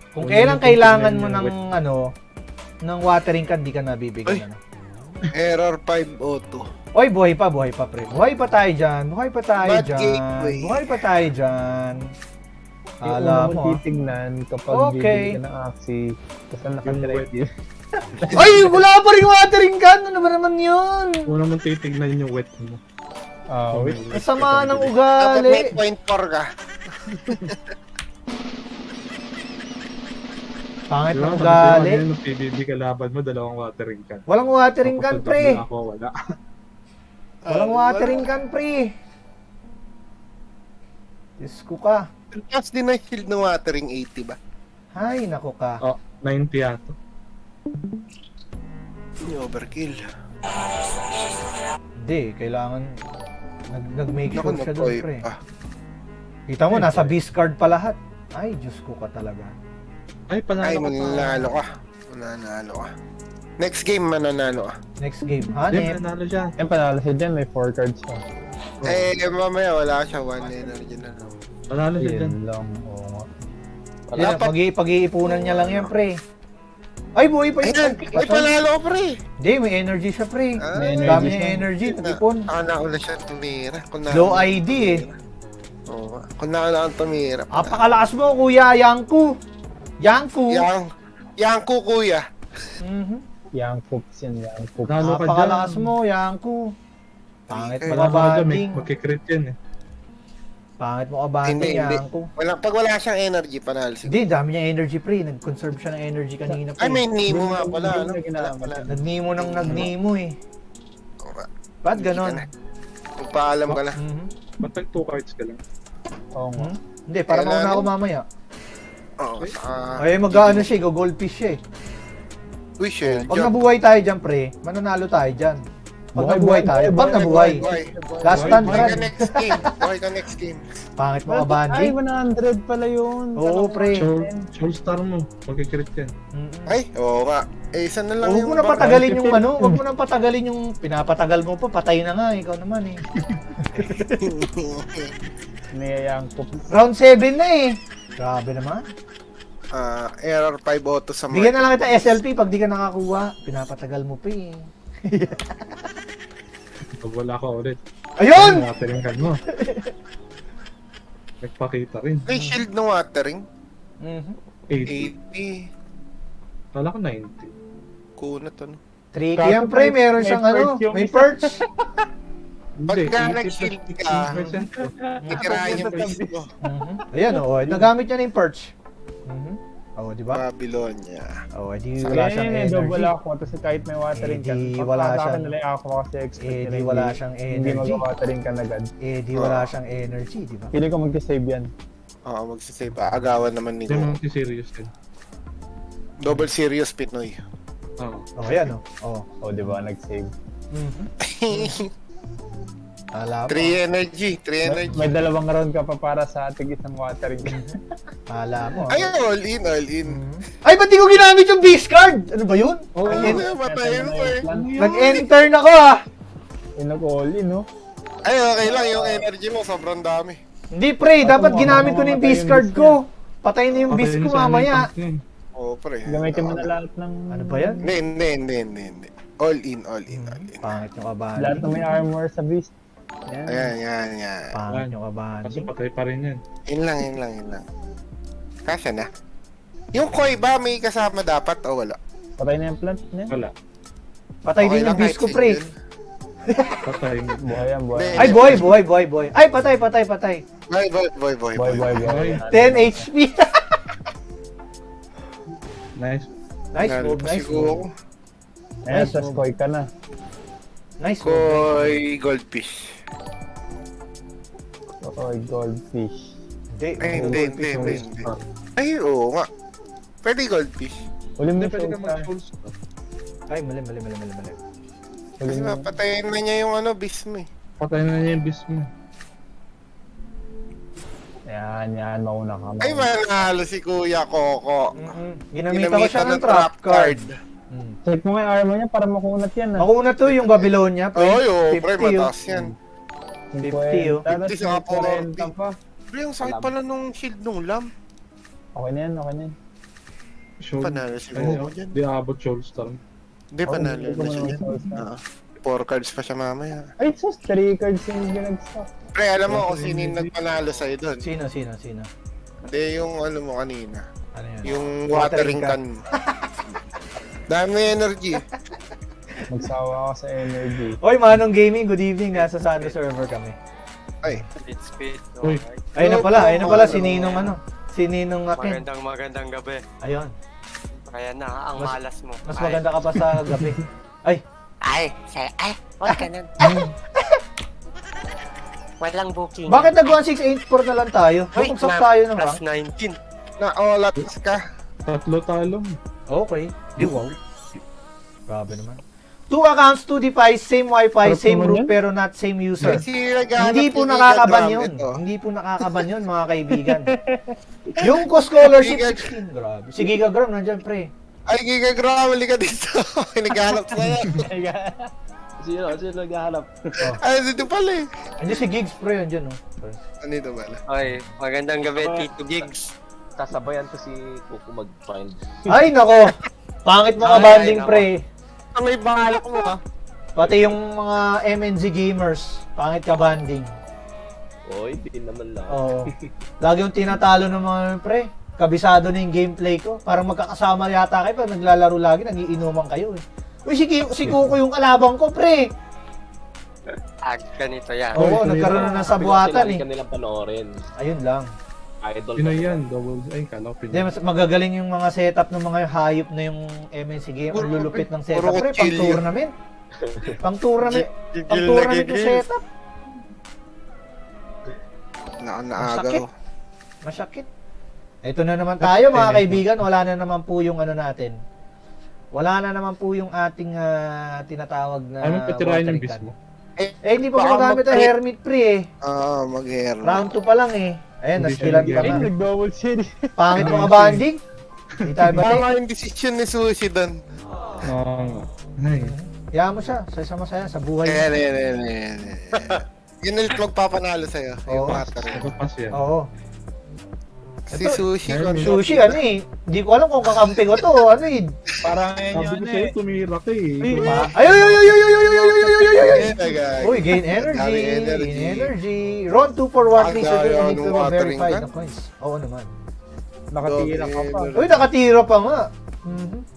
Kung kailan kailangan mo ng ng watering can, di ka nabibigyan. Error 502. Oy, buhay pa pre. Buhay pa tayo dyan. Bad gateway. Buhay pa tayo dyan. Yung Alam una mo. mong titignan kapag Okay. bibili ka ng Axie, tapos ang nakadirect yun. Ay, wala pa rin watering can. Ano ba naman yun? Una mong titignan yung wet mo. Wait. Kasama ng Dapat ugali. may point 4 ka. Pangit Diba? ng ugali. Nung PBB kalaban mo, dalawang watering can. Walang watering can, Kapag pre. ako, wala. Walang watering can, pre. Diyos ko ka. Tapos din ang shield ng watering 80 ba? Ay, nako ka. Oh, 90 yato. Yung overkill. Hindi, kailangan nag-make Naku, sure siya doon, nag-oy pre. pa. Kita mo, nasa beast card pa lahat. Ay, Diyos ko ka talaga. Ay, panalo Ay, ka pa. mananalo ka. Mananalo ka. Next game, mananalo ka. Next game. Hindi, Hanep. panalo siya. Yan, panalo siya dyan. May 4 cards siya. Mamaya wala siya. 1 energy na lang. Panalo siya dyan. Yun lang. Oo nga. Wala pa. Pag-iipunan niya lang yan, pre. Ay, buhay pa Ayan, ay panalo ka, pre. Hindi, may energy siya, pre. Ay, May Dami energy niya siya. energy, nag-ipon. Ako na ulit siya tumira. Low ID eh. Oo. Kung na ako tumira. Apakalakas mo, Kuya Yanku. Yanku. Yang kuya. Mhm. Yang Cooks yan. Yang Cooks. Panalo ka dyan. Apakalakas mo, Yanku. Pangit mo ka Panalo ka dyan, banding. magkikrit yan eh. Pangit mo ka banding, Hindi. Yanku. Pag wala siyang energy, panalo siya. Hindi, dami niya energy, pre. Nag-conserve siya ng energy kanina, pre. Ay, may Nemo nga pala. Ano? Hindi na ginamit Pala. yan. Nagnimo ng nagnimo eh. Oo nga. Ba't ganon? Magpaalam ka na. Mhm. Ba't nag 2 cards ka lang? Oo nga. Hmm? Hindi, para Kailangan- mauna ako mamaya. Oo. Ay, mag-ano siya, go-goldfish siya eh. Uy, shield. Pag nabuhay tayo dyan, pre, mananalo tayo dyan. Pag Buhay, nabuhay buhay, tayo, buhay, pag nabuhay. Last stand, Buhay ka Brad. next game. Buhay ka next game. Pangit mo ka Ay, banding. 100 pala yun. Oo, pre. Soul star mo, magkikrit yan. Mm-mm. Ay, oo nga. Eh, isa na lang Huwag yung mo na bar- patagalin yung ano, huwag mo na patagalin yung pinapatagal mo pa, patay na nga, ikaw naman eh. May Yang Cooks. Round 7 na eh. Grabe naman. Error 5 auto sa Bigyan na lang kita SLP pag di ka nakakuha. Pinapatagal mo pa eh. Pag wala ka ulit. Ayun! Watering ka mo. Nagpakita rin. May shield ng watering. Mhm. 80. 80. Kala ko 90. Kunat ano. Tricky yan pre, meron siyang may ano, perch yung may isa. perch. Pagka 80 nag-shield plus ka, 16%. itirahin yung base mo. Mhm. Ayan oh, nagamit niya na yung perch. Mhm. Oh, di ba? Babylonia. Oh, di Sa- wala siyang Ayan, double energy. ako. Tapos kahit may watering ka. di wala Pagkasa siyang- akin nila ako kasi expect eh, nila di hindi- wala siyang Hindi energy. mag-watering ka na agad. Di wala siyang energy, di ba? Pili ko mag-save yan. Oo, magsisave. Agawan naman ni Hindi Go. mo serious din. Double serious Pinoy. Oo. Oh, ayan oh. Oh. O, di ba? Nag-save. Mhm. Alam mo. 3 energy. 3 energy. May dalawang round ka pa para sa ating isang watering. Alam mo. Ay, all in, all in. Mhm. Ay, ba't di ko ginamit yung base card? Ano ba yun? Oh, Ay, matayin mo eh. Nag-enter na ko ah. Nag-all in, no? Ay, okay lang. Yung energy mo, sobrang dami. Hindi pre, dapat ginamit ko na yung base card ko. Patay na yung base ko mamaya. Oo, pre. Gamitin mo na lahat ng... Ano ba yan? Hindi. All in, all in, all in. Pangit yung kabahali. Lahat na may armor sa beast. Yan. Yan. Pangit yung kabahali. Kasi patay pa rin yan. Yun lang. Kasya na. Yung koi ba, may kasama dapat o wala? Patay na yung plant niya. Wala. Patay Okay din lang yung base kahit ko pre. single. Patay. Buhay yan, buhay. Hindi. Ay boy. Ay patay. Boy. Buhay. 10 HP. Nice. Nice move, nice move. Ayan, Nice tas move. koi ka na. Nice move. Koi goldfish. Koi goldfish. Ay, hindi. Ay, oo nga. Pwede goldfish. Uli mo Hindi, yung pwede ka soul star. mag-soul star. Ay, mali. Uli Kasi mo. mapatayin na niya yung beast mo eh. Patay na niya yung beast mo. Yan, mauna ka. Ay, manalo si Kuya Coco. Ginamitan ko siya ng trap card. Check mo nga yung armor niya para makunat yan. Ako una to yung Babylonia. Oo, yung pre, 50 yun. mataas yan. 50, oh. 50 sa kapwa. 40 pa. Pre, ang sakit pala nung shield nung lam. Okay na yan. Soul. Panalo si Ano Coco yun? dyan. Di abot soul star. Hindi, panalo hindi ko na siya naman dyan. soul star. 4 cards pa siya mamaya. Ay, sus, 3 cards yung binagsak. Pre, alam mo kung sino yung nagpanalo sa'yo doon. Sino? Hindi, yung ano mo kanina. Ano yan? Yung watering can mo. Dami energy. Magsawa ako sa energy. Oy, Manong Gaming, good evening. Nasa Sando server kami. Ay, Uy. Ayun na pala, si Ninong ano. Si Ninong Akin. Magandang gabi. Ayun. Kaya na, ang malas mo. Mas maganda ka pa sa gabi. Ay, Huwag ka nun. Walang booking. bakit nag-1684 na lang tayo? Bukagsak tayo ng Plus rank. 19. na-olats ka. 3 talong. Okay. Di wow. Grabe naman. 2 accounts, 2 device, same wifi, Sarap same naman root, yan. pero not same user. Hindi po yung nakakaban Giga yun. Drum ito. Hindi po nakakaban yun, mga kaibigan. Yung co-scholarship, 16. Grabe. Si Gigagram, nandyan, pre. Ay, Gigagram, huli ka dito. Naghahanap sa'yo. Sino naghahanap? Ay, dito pala eh. Andiyan si Gigs, pre. Andiyan, oh. Ano ito pala? Ay, magandang gabi, Tito Gigs. Kasabayan ko si Kuko mag-find. Ay, nako. Pangit mga Ay, banding, nako. pre. May bangalak mo ah. Pati yung mga MNZ gamers, pangit ka banding. Oy, di naman lang. Oo. Lagi yung tinatalo ng mga pre. Kabisado na yung gameplay ko. Parang magkakasama yata kayo pag naglalaro lagi, nagiinuman kayo eh. Uy, si Kuko yung kalabang ko, pre. Ganito yan. Oo, nagkaroon na ng sabuatan Lagi eh. ka nilang panoorin. Ayun lang. Idol Pinoy ka. yan, double, ay, kala ko Hindi, Pinoy. mas magagaling yung mga setup ng mga hayop na yung MNC game. Ang lulupit ng setup, puro pre. Pang kutsilyo. tournament. Pang tournament. Gigil Pang na tournament yung gigil. setup. Naaga Masakit. ko. Masakit. Ito na naman tayo mga kaibigan. Wala na naman po yung ano natin. Wala na naman po yung ating tinatawag na Ano patirahin yung water bis mo? can. Eh, hindi pa Baka ginagamit ang mag- hermit pre eh. Mag-hair. Round 2 pa lang eh. Ayan, Hindi naskilan siya pa nga. Nag-double shield. Pangit mga banding. Hindi tayo ba Tama yung decision ni Sushi doon. Ay, Hayaan mo siya. Sa masaya sa buhay. Ayan. Yun ulit magpapanalo sa'yo. Yung Oo. water. nakapas yan. Oo. Si Sushi. Sushi ano eh. Hindi ko alam kung kakampi ko to. Ano eh. Parang yan Sabi ko sa'yo, tumira ka eh. Ay, ay, ay, ay, ay, ay, ay, ay, ay, ay, ay, ay. Ayan, Uy, gain energy. Dami Gain energy. Round 2 for 1 piece. Ang You dami need to ng watering verify can. the coins. Oo naman. nakatira ka pa. Uy, nakatira pa nga.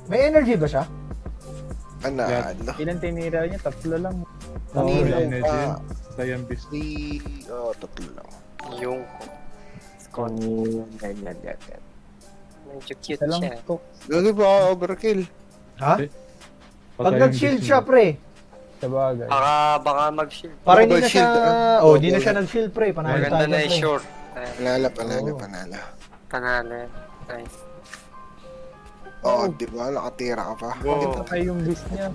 May energy ba siya? Panalo. Ilan tinira niya? Tatlo lang. Oo, Kanina energy pa. yan. Sayang bis. Tatlo lang. Yung Ganyan. medyo cute Isa lang siya. to. Lagi ba overkill? Ha? Pag Patay yung nag-shield bis siya, mo. pre. Sa bagay. Baka mag-shield. Para hindi na Double siya... shield, Oh, di na Double. siya nag-shield, pre. Panalo Maganda tayo, na pre. yung short. Panalo. Oo. Panalo yan. Nice. Di ba? Nakatira ka pa. Wow. Patay yung list niya.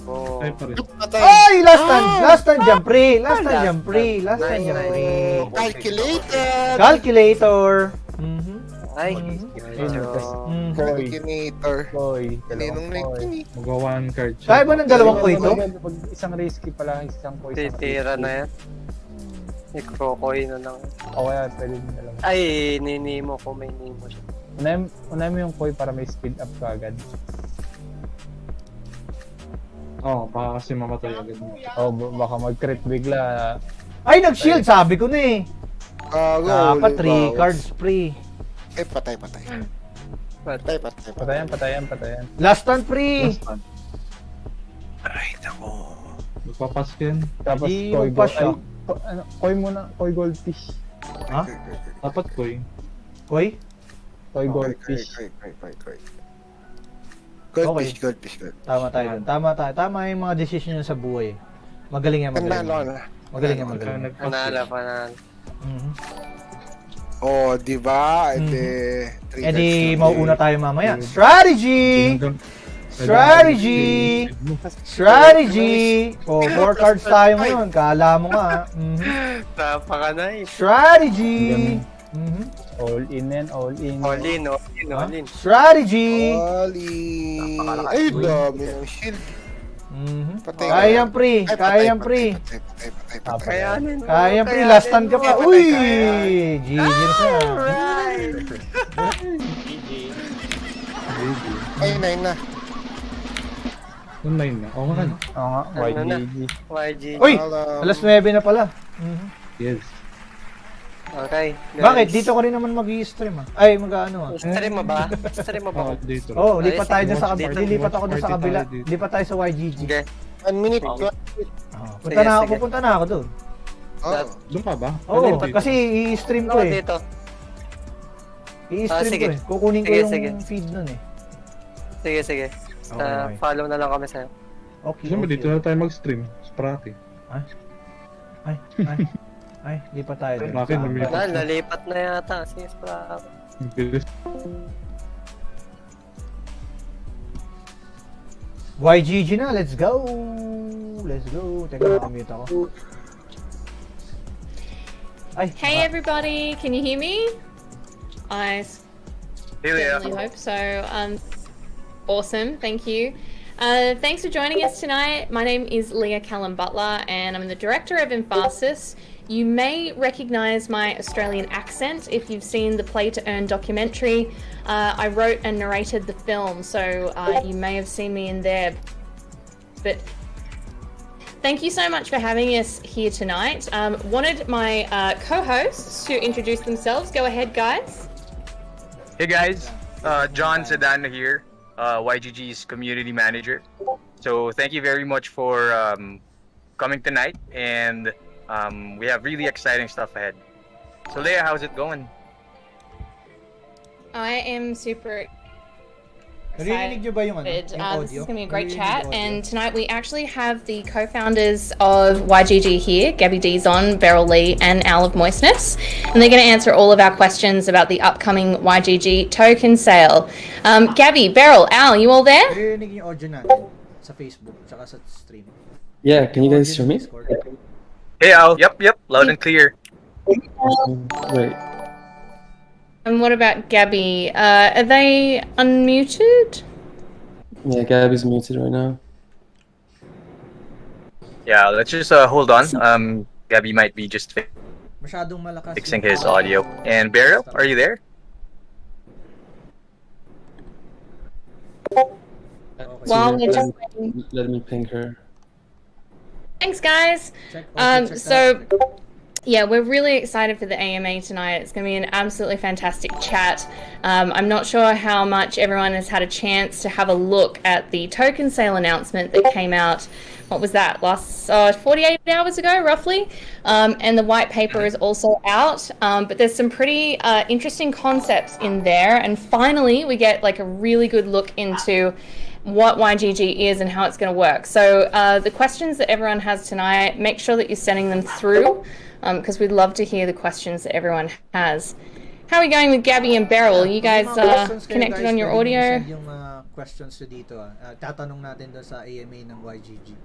Oh. Ay, pa rin. Patay. Ay, last time. Last time jump, pre. Last time jump, pre. Last time Nice, jump, pre. Calculated! Calculator. Mhm. Ay, Medyo. Mhm. Calculator. Koy. Kaninong Dalawang koy. nagtini? Mag one card siya. Kaya ba ng dalawang ko ito? Pag isang risky pa lang, isang koy. isang titira risky. na yan. Ikrokoy na lang. O kaya pwede din dalawa. Ay, ninimo ko. May nimo siya. Unahin mo yung koy para may speed up ka agad. Oo, baka kasi mamatay agad. O baka mag-crit bigla. Ay, nag-shield. Sabi ko na eh. Dapat 3 cards. cards, pre. Eh, patay. Patayan. Last time, pre. Ay, nako. Magpapas ka yan. Tapos Hindi koy magpa gold. siya. Koy muna. Koy goldfish. Ha? Dapat ko eh. Koy? Koy goldfish. Goldfish. Tama tayo dun. Tama yung mga decision niya sa buhay. Magaling yan, Panalo ka magaling. na. Magaling yan, Pagka magaling. nagpas Panalo, yan. panalo. Mhm. Di ba? Eh di, mauuna tayo mamaya. Strategy! Strategy! Strategy! Oh, 4 cards tayo ngayon. Kala mo nga. Mhm. Napaka-nice. Strategy! Mhm. All in and all in. All in. Strategy! Oli. Ay, dami ng shield. Mhm. Patay. Kaya yan, pre. Ay, Kaya yan, pre. Patay. Kayanin mo. Kaya yan, pre. kayanin Last stand ka mo. pa. Uy! GG na siya. Alright. Ay, 9 na. Online na. Oo nga. Oo nga, Ano na? YGG. YGG. Uy! Alam. Alas 9 na pala. Mhm. Yes. Okay. Bakit? Dito ko rin naman mag-i-stream ah. Ay, mag-ano ah. Stream mo ba? Stream mo ba? Oo, dito. Oh, lipat tayo dun sa Watch kabila. dito. Lilipat ako dun sa Watch kabila. party tayo dito. Lipat tayo sa YGG. Sige. 1 minute. Okay. Oh, punta na ako, Sige. pupunta na ako doon. Doon ka ba? Oo, Dito. kasi i-stream ko Ako eh. dito. I-stream sige. ko eh. Kukunin ko Sige, yung sige. feed nun eh. Sige. Okay. Follow na lang kami sa'yo. Okay. Gusto mo dito na tayo mag-stream. Sprati. Ay, lipat tayo doon. Bakit? Lumipat. Dahil nalipat na yata. Sige, para. Ang bilis. YGG na, let's go! Let's go. Teka, nakamute ako. Ay, Hey everybody, can you hear me? I certainly hope so. Awesome, thank you. Thanks for joining us tonight. My name is Leah Callum Butler and I'm the director of Infarcis. You may recognise my Australian accent if you've seen the Play to Earn documentary. I wrote and narrated the film, so you may have seen me in there. But thank you so much for having us here tonight. Wanted my co-hosts to introduce themselves. Go ahead, guys. Hey guys, John Sedano here, YGG's community manager. So thank you very much for coming tonight, and we have really exciting stuff ahead. So Leah, how's it going? I am super Naririnig nyo ba yung excited. yung audio? This is going to be a great Naririnig chat, yung audio? and tonight we actually have the co-founders of YGG here, Gabby Dizon, Beryl Lee, and Al of Moistness, and they're going to answer all of our questions about the upcoming YGG token sale. Gabby, Beryl, Al, you all there? Naririnig yung audio natin sa Facebook, tsaka sa stream. Yeah, can you guys Audio hear sa me? Discord. Hey Al, yep, loud and clear. Wait. And what about Gabby? Are they unmuted? Yeah, Gabby's muted right now. Yeah, let's just hold on. Gabby might be just Masyadong malakas fixing yung his audio. And Beryl, are you there? While So we're just waiting. let me ping her. Thanks, guys. Check that So, out. yeah, we're really excited for the AMA tonight. It's going to be an absolutely fantastic chat. I'm not sure how much everyone has had a chance to have a look at the token sale announcement that came out. What was that? Last 48 hours ago, roughly. And the white paper is also out. But there's some pretty interesting concepts in there. And finally, we get like a really good look into what YGG is and how it's going to work. So the questions that everyone has tonight, make sure that you're sending them through. Because we'd love to hear the questions that everyone has. How are we going with Gabby and Beryl? You guys Kung may mga questions kayo, connected guys, on your pwede nyo audio? send yung questions nyo dito. Tatanong natin doon sa AMA ng YGG.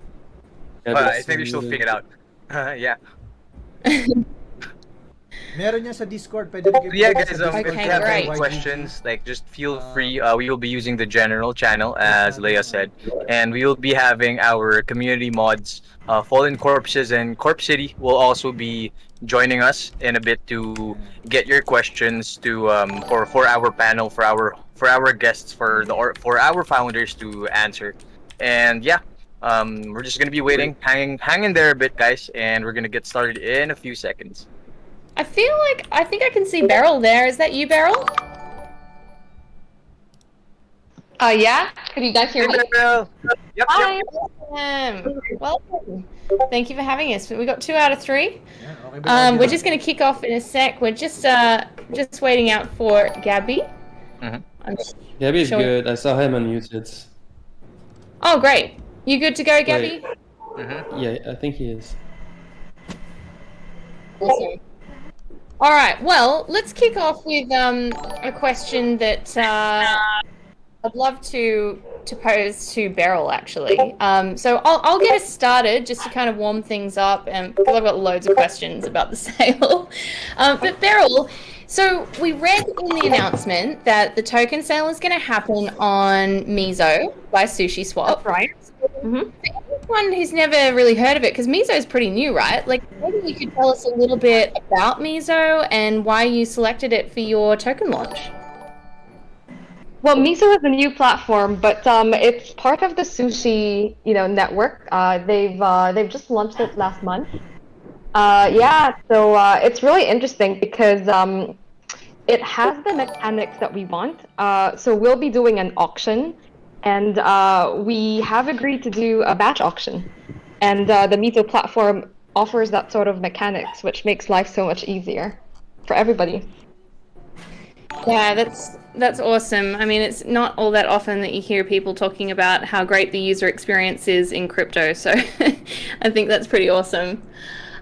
I think we should figure it out. Yeah. Meron niya sa Discord. Pwede rin kayo Yeah, pumunta guys, sa if Discord you have any YGG. questions, like just feel free. We will be using the general channel, as Leia said, and we will be having our community mods, Fallen Corpses and Corpse City will also be joining us in a bit to get your questions to for our panel, for our guests, for our founders to answer. And yeah, we're just gonna be waiting, hang in there a bit, guys, and we're gonna get started in a few seconds. I think I can see Beryl there. Is that you, Beryl? Yeah. Could you guys hear me? Yep. Hi. Welcome. Thank you for having us. We got 2 out of 3. Yeah, okay ba yung audio We're just going to kick off in a sec. We're just waiting out for Gabby. Mhm. Gabby's Sure. good. I saw him unmuted. Oh, great. You good to go, Gabby? Yeah, I think he is. Awesome. All right. Well, let's kick off with a question that I'd love to pose to Beryl, actually. So I'll get us started just to kind of warm things up, and because I've got loads of questions about the sale. But Beryl, so we read in the announcement that the token sale is going to happen on Mizo by Sushi Swap. That's right. For anyone who's never really heard of it, because Mizo is pretty new, right? Like, maybe you could tell us a little bit about Mizo and why you selected it for your token launch. Well, Miso is a new platform, but it's part of the sushi, network. They've just launched it last month. So it's really interesting because it has the mechanics that we want. So we'll be doing an auction, and we have agreed to do a batch auction. And the Miso platform offers that sort of mechanics, which makes life so much easier for everybody. Yeah, that's awesome. I mean, it's not all that often that you hear people talking about how great the user experience is in crypto, so I think that's pretty awesome.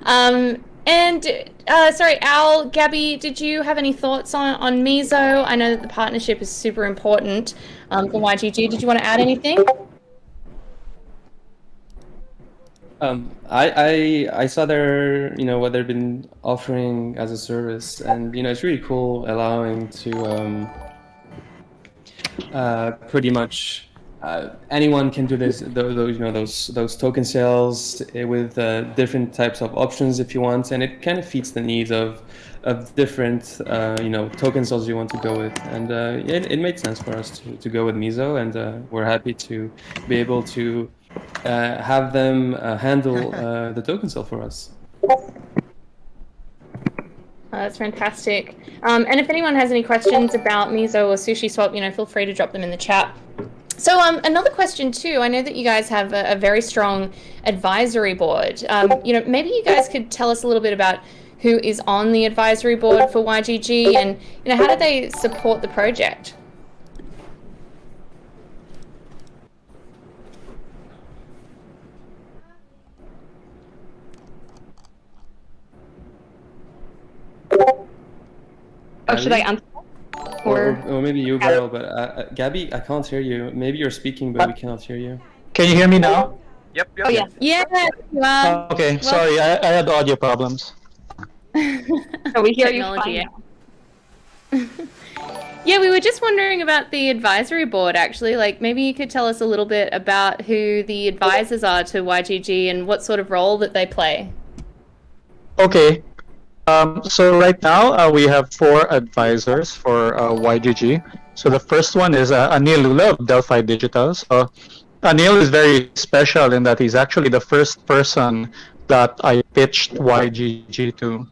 Sorry, Al, Gabby, did you have any thoughts on Mizo? I know that the partnership is super important for YGG. Did you want to add anything? I saw their what they've been offering as a service, and it's really cool, allowing to pretty much anyone can do this. Those token sales with different types of options if you want, and it kind of fits the needs of different token sales you want to go with, and it made sense for us to go with Mizo, and we're happy to be able to have them handle the token sale for us. That's fantastic. And if anyone has any questions about Mizo or Sushi Swap, feel free to drop them in the chat. So another question too, I know that you guys have a very strong advisory board. Maybe you guys could tell us a little bit about who is on the advisory board for YGG, and how do they support the project? Oh, should I answer? Or maybe you, girl, but Gabby, I can't hear you. Maybe you're speaking, but we cannot hear you. Can you hear me now? Yep. Oh yeah. Yeah. Okay, sorry, I had audio problems. So we hear you Technology, fine. Yeah, we were just wondering about the advisory board, actually. Like, maybe you could tell us a little bit about who the advisors are to YGG and what sort of role that they play. Okay. So right now we have 4 advisors for YGG. So the first one is Anil Lula of Delphi Digital. So Anil is very special in that he's actually the first person that I pitched YGG to.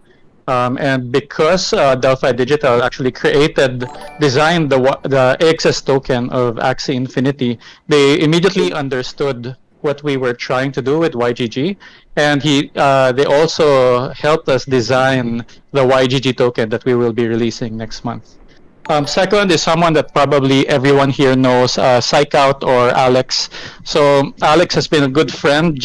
And because Delphi Digital actually designed the AXS token of Axie Infinity, they immediately understood what we were trying to do with YGG, and they also helped us design the YGG token that we will be releasing next month. Second is someone that probably everyone here knows, Psychout or Alex. So Alex has been a good friend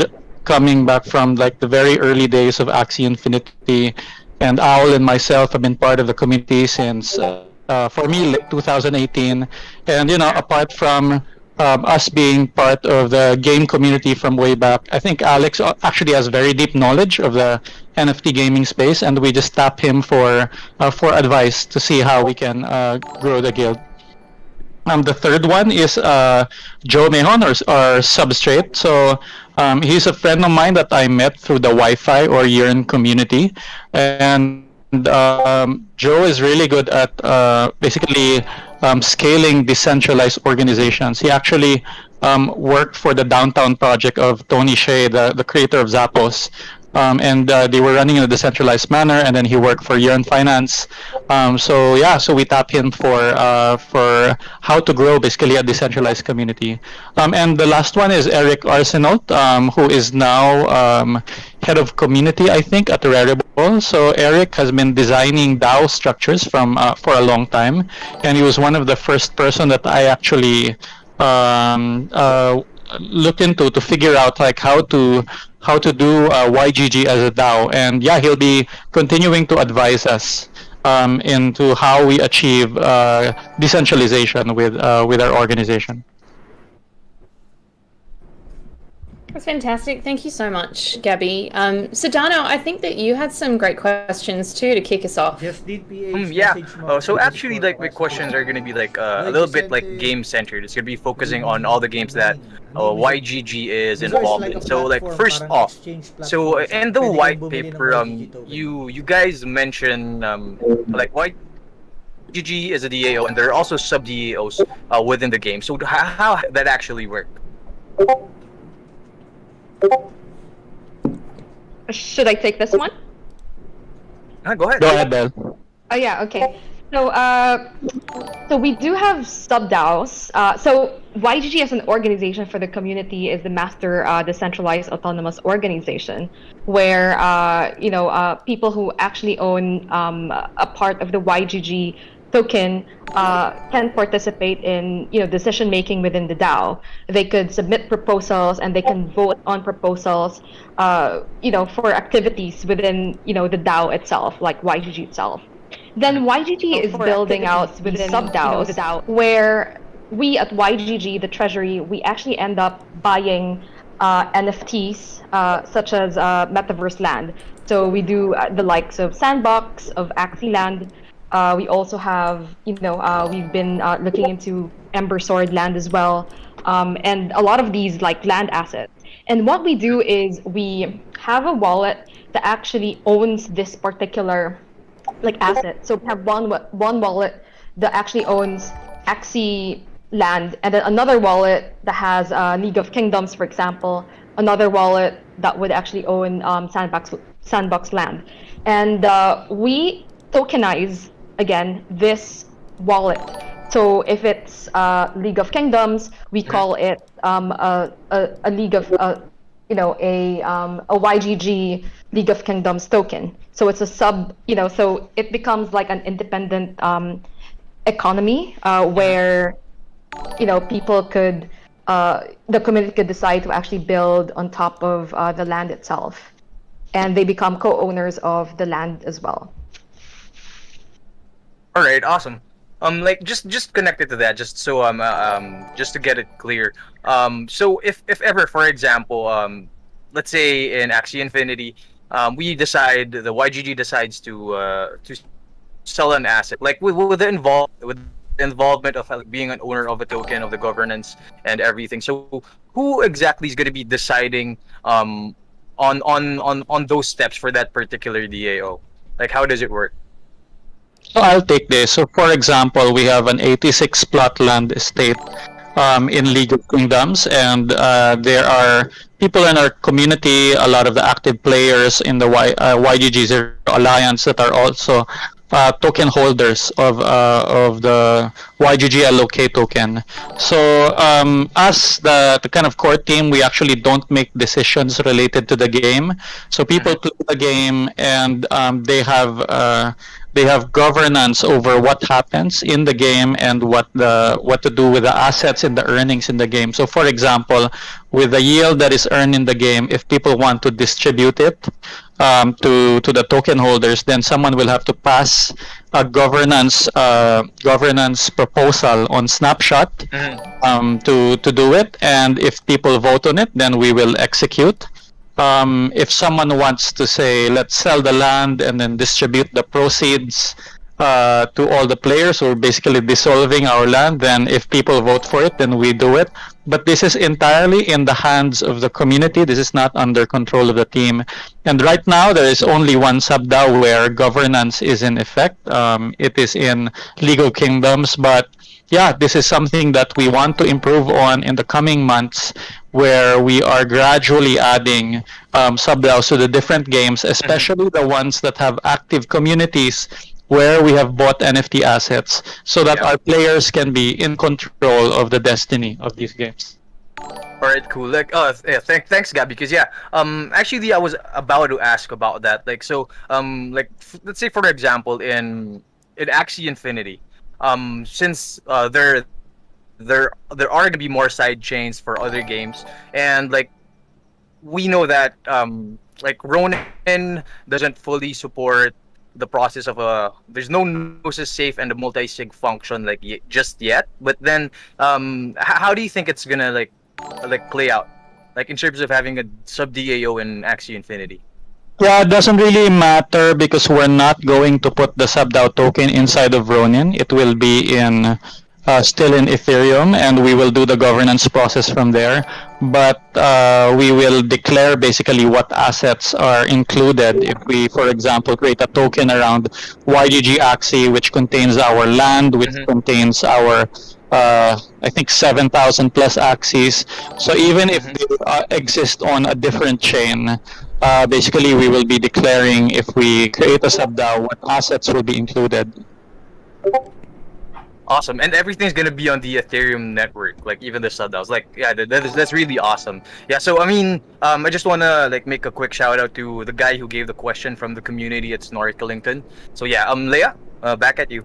coming back from like the very early days of Axie Infinity, and Owl and myself have been part of the community since, for me, like 2018. And apart from us being part of the game community from way back, I think Alex actually has very deep knowledge of the NFT gaming space, and we just tap him for advice to see how we can grow the guild. The third one is Joe Mahon, or Substrate. So he's a friend of mine that I met through the Wi-Fi or Yearn community, and Joe is really good at basically scaling decentralized organizations. He actually worked for the Downtown project of Tony Hsieh, the creator of Zappos. And they were running in a decentralized manner, and then he worked for Yearn Finance. So we tap him for how to grow basically a decentralized community. And the last one is Eric Arsenault, who is now head of community, I think, at Rarible. So Eric has been designing DAO structures for a long time, and he was one of the first person that I actually looked into to figure out like how to do YGG as a DAO. And yeah, he'll be continuing to advise us into how we achieve decentralization with our organization. That's fantastic. Thank you so much, Gabby. Sedano, I think that you had some great questions too to kick us off. Just did PH Yeah. message mo So to actually, Discord like my us. questions are gonna be like a Like little you bit said, like game centered. It's gonna be focusing on all the games that YGG is Mizo is involved like in. a So like platform, first parang off, exchange so platform. in the Pwede kang white bumili ng paper, YGG token. you guys mention like YGG is a DAO, and there are also sub DAOs within the game. So how that actually work? Should I take this one? Go ahead. Go ahead, Belle. Oh yeah, okay. So we do have sub DAOs. So YGG as an organization for the community is the master decentralized autonomous organization, where people who actually own a part of the YGG token can participate in decision making within the DAO. They could submit proposals and they can vote on proposals for activities within the DAO itself, like YGG itself. Then YGG is building out within sub DAOs, where we at YGG, the treasury, we actually end up buying NFTs, such as Metaverse Land. So we do the likes of Sandbox, of Axie Land. We also have, we've been looking into Ember Sword Land as well, and a lot of these like land assets. And what we do is we have a wallet that actually owns this particular like asset. So we have one wallet that actually owns Axie Land, and then another wallet that has League of Kingdoms, for example. Another wallet that would actually own Sandbox Land, and we tokenize again this wallet. So if it's League of Kingdoms, we call it a League of a YGG League of Kingdoms token. So it's a so it becomes like an independent economy where people could the community could decide to actually build on top of the land itself, and they become co-owners of the land as well. All right, awesome. Like just connected to that, just so just to get it clear. So if ever, for example, let's say in Axie Infinity, the YGG decides to sell an asset, like with the involvement of being an owner of a token, of the governance and everything. So who exactly is going to be deciding on those steps for that particular DAO? Like, how does it work? So I'll take this. So for example, we have an 86 plot land estate in League of Kingdoms, and there are people in our community, a lot of the active players in the YGG Zero Alliance that are also token holders of the YGG LOK token. So as the kind of core team, we actually don't make decisions related to the game. So people play the game, and they have governance over what happens in the game and what to do with the assets and the earnings in the game. So for example, with the yield that is earned in the game, if people want to distribute it to the token holders, then someone will have to pass a governance proposal on Snapshot to do it. And if people vote on it, then we will execute. If someone wants to say, let's sell the land and then distribute the proceeds to all the players, or basically dissolving our land, then if people vote for it, then we do it. But this is entirely in the hands of the community. This is not under control of the team. And right now, there is only one sub-DAO where governance is in effect. It is in League of Kingdoms, but yeah, this is something that we want to improve on in the coming months, where we are gradually adding sub-DAOs to the different games, especially the ones that have active communities where we have bought NFT assets, so that our players can be in control of the destiny of these games. All right, cool. Like, thanks, Gab. Because actually, I was about to ask about that. Like, so, let's say for example, in Axie Infinity, since there are gonna be more side chains for other games, and like we know that like Ronin doesn't fully support the process of there's no Gnosis safe and the multi-sig function like just yet. But then how do you think it's gonna like play out, like in terms of having a sub DAO in Axie Infinity? Yeah, it doesn't really matter because we're not going to put the sub-DAO token inside of Ronin. It will be still in Ethereum, and we will do the governance process from there. But we will declare basically what assets are included. If we, for example, create a token around YGG Axie, which contains our land, which contains our I think 7,000 plus Axies. So even if they exist on a different chain, basically we will be declaring, if we create a sub-DAO, what assets will be included. Awesome, and everything's gonna be on the Ethereum network, like even the sub-DAOs. Like, yeah, that's really awesome. Yeah, so I mean, I just wanna like make a quick shout out to the guy who gave the question from the community at Snorkelington. So yeah, Leia, back at you.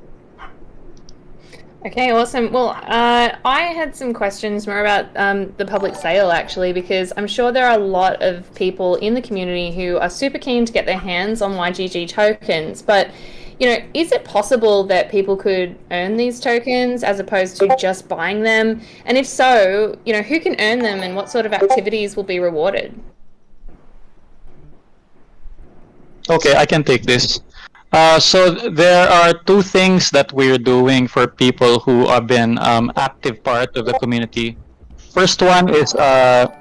Okay, awesome. Well, I had some questions more about the public sale, actually, because I'm sure there are a lot of people in the community who are super keen to get their hands on YGG tokens, but is it possible that people could earn these tokens as opposed to just buying them? And if so, who can earn them and what sort of activities will be rewarded? Okay, I can take this. So there are two things that we're doing for people who have been active part of the community. First one is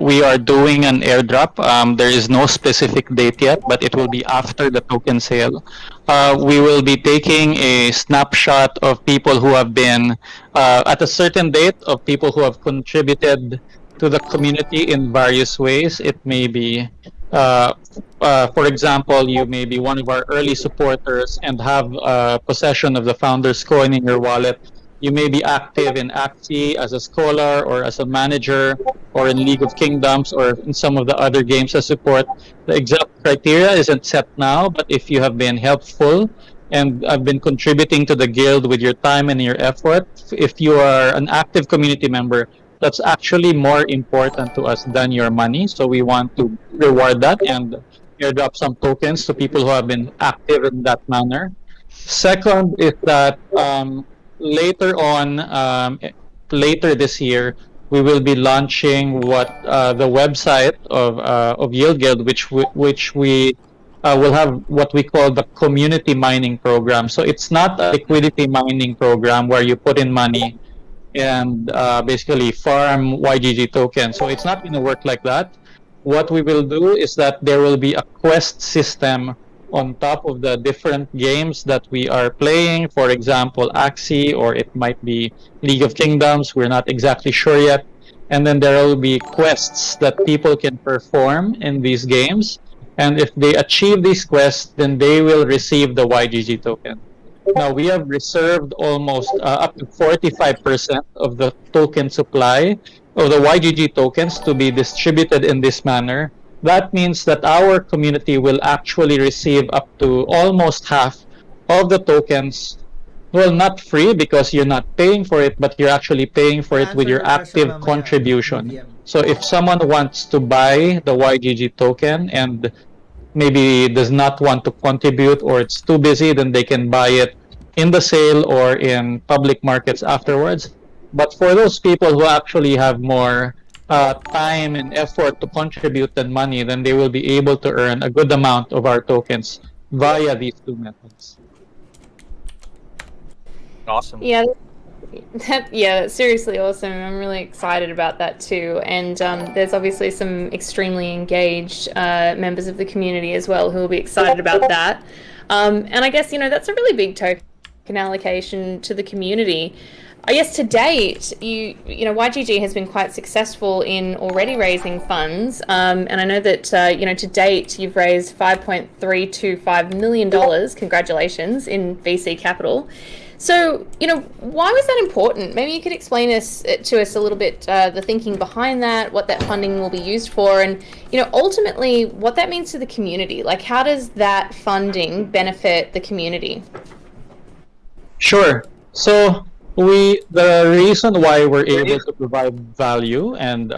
we are doing an airdrop. There is no specific date yet, but it will be after the token sale. We will be taking a snapshot of people who have been at a certain date, of people who have contributed to the community in various ways. It may be, for example, you may be one of our early supporters and have possession of the founder's coin in your wallet. You may be active in Axie as a scholar or as a manager or in League of Kingdoms or in some of the other games as support. The exact criteria isn't set now, but if you have been helpful and have been contributing to the guild with your time and your effort, if you are an active community member, that's actually more important to us than your money. So we want to reward that and airdrop some tokens to people who have been active in that manner. Second is that later on, later this year, we will be launching the website of Yield Guild, which we will have what we call the community mining program. So it's not a liquidity mining program where you put in money and basically farm YGG tokens. So it's not going to work like that. What we will do is that there will be a quest system on top of the different games that we are playing. For example, Axie, or it might be League of Kingdoms. We're not exactly sure yet. And then there will be quests that people can perform in these games. And if they achieve these quests, then they will receive the YGG token. Now, we have reserved almost up to 45% of the token supply of the YGG tokens to be distributed in this manner. That means that our community will actually receive up to almost half of the tokens. Well, not free because you're not paying for it, but you're actually paying for it with your active contribution. So if someone wants to buy the YGG token and maybe does not want to contribute or it's too busy, then they can buy it in the sale or in public markets afterwards. But for those people who actually have more time and effort to contribute than money, then they will be able to earn a good amount of our tokens via these two methods. Awesome. Yeah, that's seriously awesome. I'm really excited about that too. And there's obviously some extremely engaged members of the community as well who will be excited about that. And I guess, that's a really big token allocation to the community. I guess to date, YGG has been quite successful in already raising funds, and I know that to date you've raised $5.325 million. Congratulations in VC capital. So why was that important? Maybe you could explain to us a little bit the thinking behind that, what that funding will be used for, and ultimately what that means to the community. Like, how does that funding benefit the community? Sure. So the reason why we're able to provide value and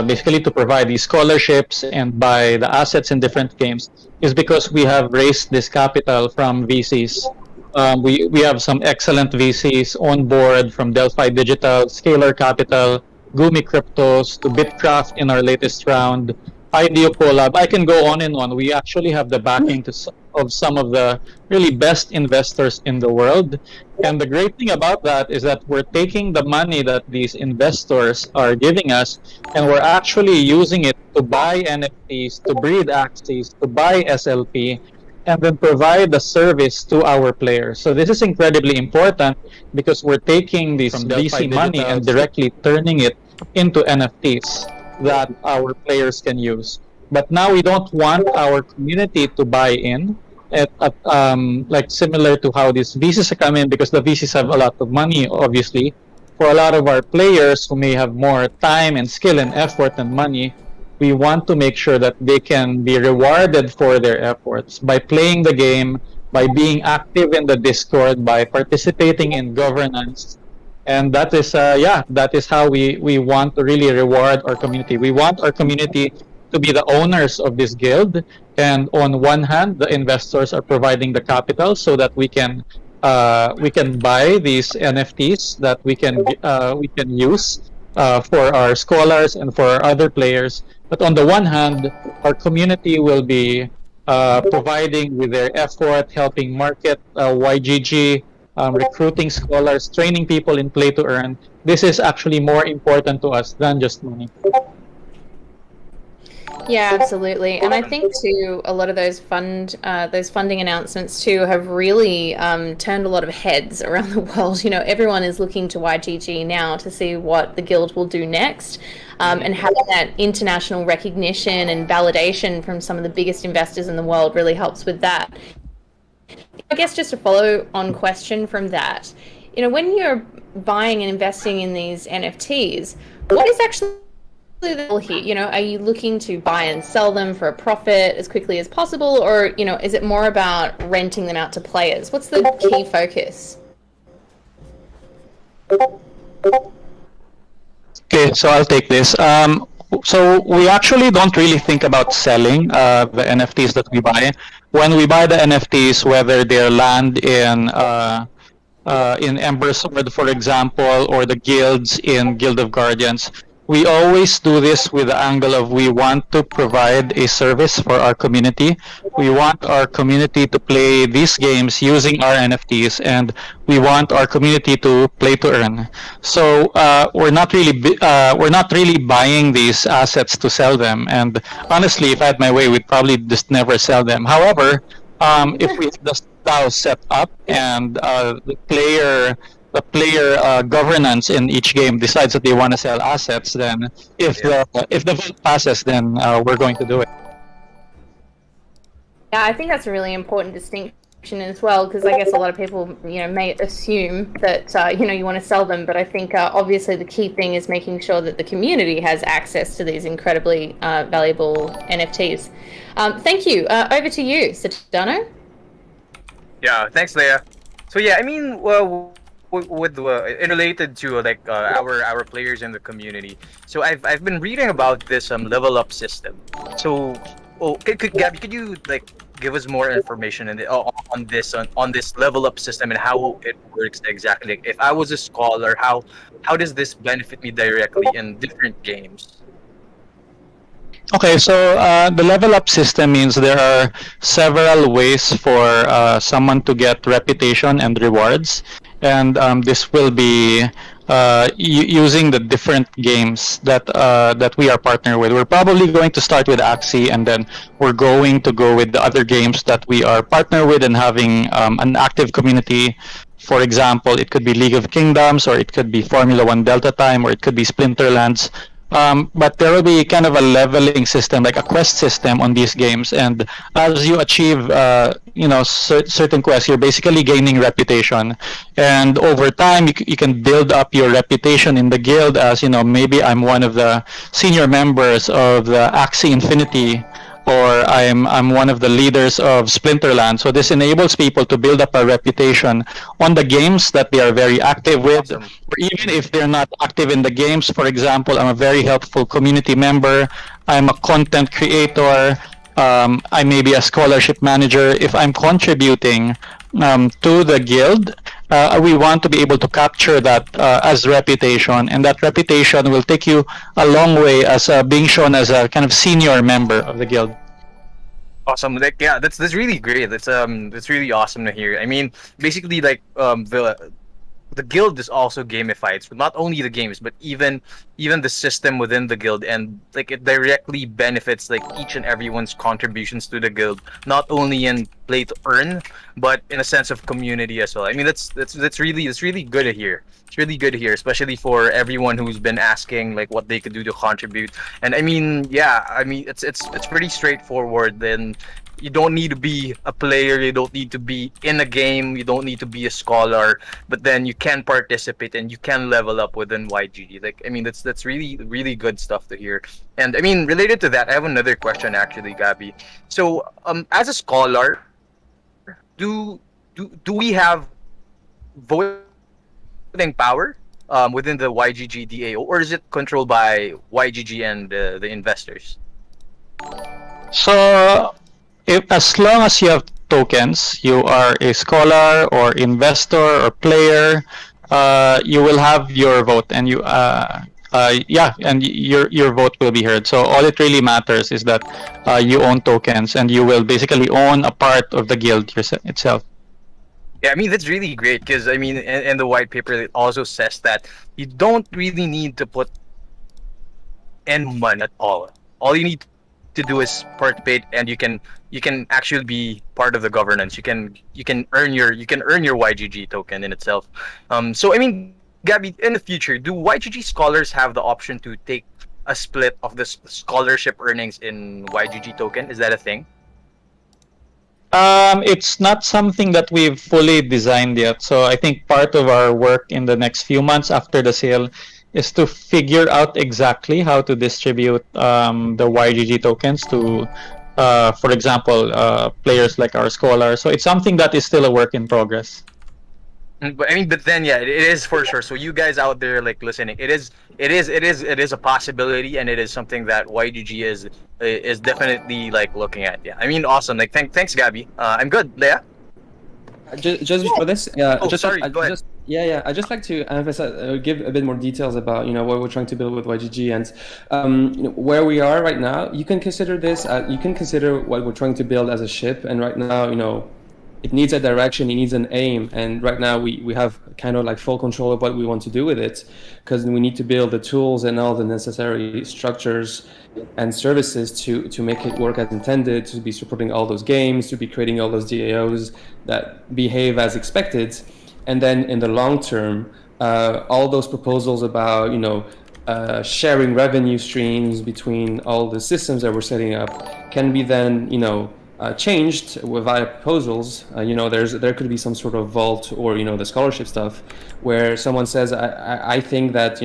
basically to provide these scholarships and buy the assets in different games is because we have raised this capital from VCs. We have some excellent VCs on board, from Delphi Digital, Scalar Capital, Gumi Cryptos, to Bitcraft in our latest round, IDEO Collab. I can go on and on. We actually have the backing of some of the really best investors in the world. And the great thing about that is that we're taking the money that these investors are giving us and we're actually using it to buy NFTs, to breed Axies, to buy SLP, and then provide the service to our players. So this is incredibly important because we're taking this VC money and directly turning it into NFTs that our players can use. But now we don't want our community to buy in, like similar to how these VCs are coming, because the VCs have a lot of money, obviously. For a lot of our players who may have more time and skill and effort and money, we want to make sure that they can be rewarded for their efforts by playing the game, by being active in the Discord, by participating in governance. And that is how we want to really reward our community. We want our community to be the owners of this guild. And on one hand, the investors are providing the capital so that we can buy these NFTs that we can use for our scholars and for our other players. But on the one hand, our community will be providing with their effort, helping market YGG, recruiting scholars, training people in play to earn. This is actually more important to us than just money. Yeah, absolutely. And I think too, a lot of those funding announcements too have really turned a lot of heads around the world. You know, everyone is looking to YGG now to see what the guild will do next, and having that international recognition and validation from some of the biggest investors in the world really helps with that. I guess just a follow-on question from that, you know, when you're buying and investing in these NFTs, what is actually the goal here? You know, are you looking to buy and sell them for a profit as quickly as possible, or, you know, is it more about renting them out to players? What's the key focus? Okay, so I'll take this. So we actually don't really think about selling the NFTs that we buy. When we buy the NFTs, whether they're land in Ember Sword, for example, or the guilds in Guild of Guardians, we always do this with the angle of we want to provide a service for our community. We want our community to play these games using our NFTs, and we want our community to play to earn. So we're not really buying these assets to sell them. And honestly, if I had my way, we'd probably just never sell them. However, if we have the DAO set up and the player governance in each game decides that they want to sell assets, then if the vote passes, then we're going to do it. Yeah, I think that's a really important distinction as well, because I guess a lot of people, you know, may assume that you know, you want to sell them, but I think obviously the key thing is making sure that the community has access to these incredibly valuable NFTs. Thank you. Over to you, Citadano. Yeah, thanks, Leia. So yeah, I mean, with in related to like our players in the community. So I've been reading about this level up system. So Gabby, could you like give us more information on this level up system and how it works exactly? Like, if I was a scholar, how does this benefit me directly in different games? Okay, so the level up system means there are several ways for someone to get reputation and rewards, and this will be using the different games that we are partnered with. We're probably going to start with Axie, and then we're going to go with the other games that we are partnered with and having an active community. For example, it could be League of Kingdoms, or it could be Formula 1 Delta Time, or it could be Splinterlands. But there will be kind of a leveling system, like a quest system on these games, and as you achieve certain quests, you're basically gaining reputation, and over time you can build up your reputation in the guild as, you know, maybe I'm one of the senior members of the Axie Infinity, or I'm one of the leaders of Splinterland. So this enables people to build up a reputation on the games that they are very active with. Awesome. Or even if they're not active in the games, for example, I'm a very helpful community member, I'm a content creator, I may be a scholarship manager. If I'm contributing to the guild, we want to be able to capture that as reputation, and that reputation will take you a long way as being shown as a kind of senior member of the guild. Awesome. Like, yeah, that's really great. That's really awesome to hear. I mean, basically, like the guild is also gamified. So not only the games, but even the system within the guild, and like it directly benefits like each and everyone's contributions to the guild, not only in play to earn, but in a sense of community as well. I mean, that's really good to hear. It's really good to hear, especially for everyone who's been asking like what they could do to contribute. And I mean, yeah, I mean it's pretty straightforward. Then you don't need to be a player, you don't need to be in a game, you don't need to be a scholar, but then you can participate and you can level up within YGG. Like, I mean, that's really good stuff to hear. And I mean, related to that, I have another question actually, Gabby. So as a scholar, do we have voting power within the YGG DAO, or is it controlled by YGG and the investors? So, if as long as you have tokens, you are a scholar or investor or player, you will have your vote, and your vote will be heard. So all it really matters is that you own tokens, and you will basically own a part of the guild itself. Yeah, I mean that's really great because I mean, in the white paper it also says that you don't really need to put in money at all. All you need to do is participate, and you can actually be part of the governance. You can earn your YGG token in itself. So I mean, Gabby, in the future, do YGG scholars have the option to take a split of the scholarship earnings in YGG token? Is that a thing? It's not something that we've fully designed yet. So I think part of our work in the next few months after the sale is to figure out exactly how to distribute the YGG tokens to, for example, players like our scholar. So it's something that is still a work in progress. But I mean, but then yeah, it is for sure. So you guys out there like listening, it is a possibility, and it is something that YGG is definitely like looking at. Yeah, I mean, awesome. Like thanks, Gabby. I'm good, Leia. Just before this, Oh, sorry. Go ahead. I'd just like to emphasize, give a bit more details about what we're trying to build with YGG and where we are right now. You can consider this. You can consider what we're trying to build as a ship, and right now, it needs a direction, it needs an aim, and right now we have kind of like full control of what we want to do with it, because we need to build the tools and all the necessary structures and services to make it work as intended, to be supporting all those games, to be creating all those DAOs that behave as expected. And then in the long term, all those proposals about sharing revenue streams between all the systems that we're setting up can be then changed via proposals. There could be some sort of vault or the scholarship stuff where someone says I think that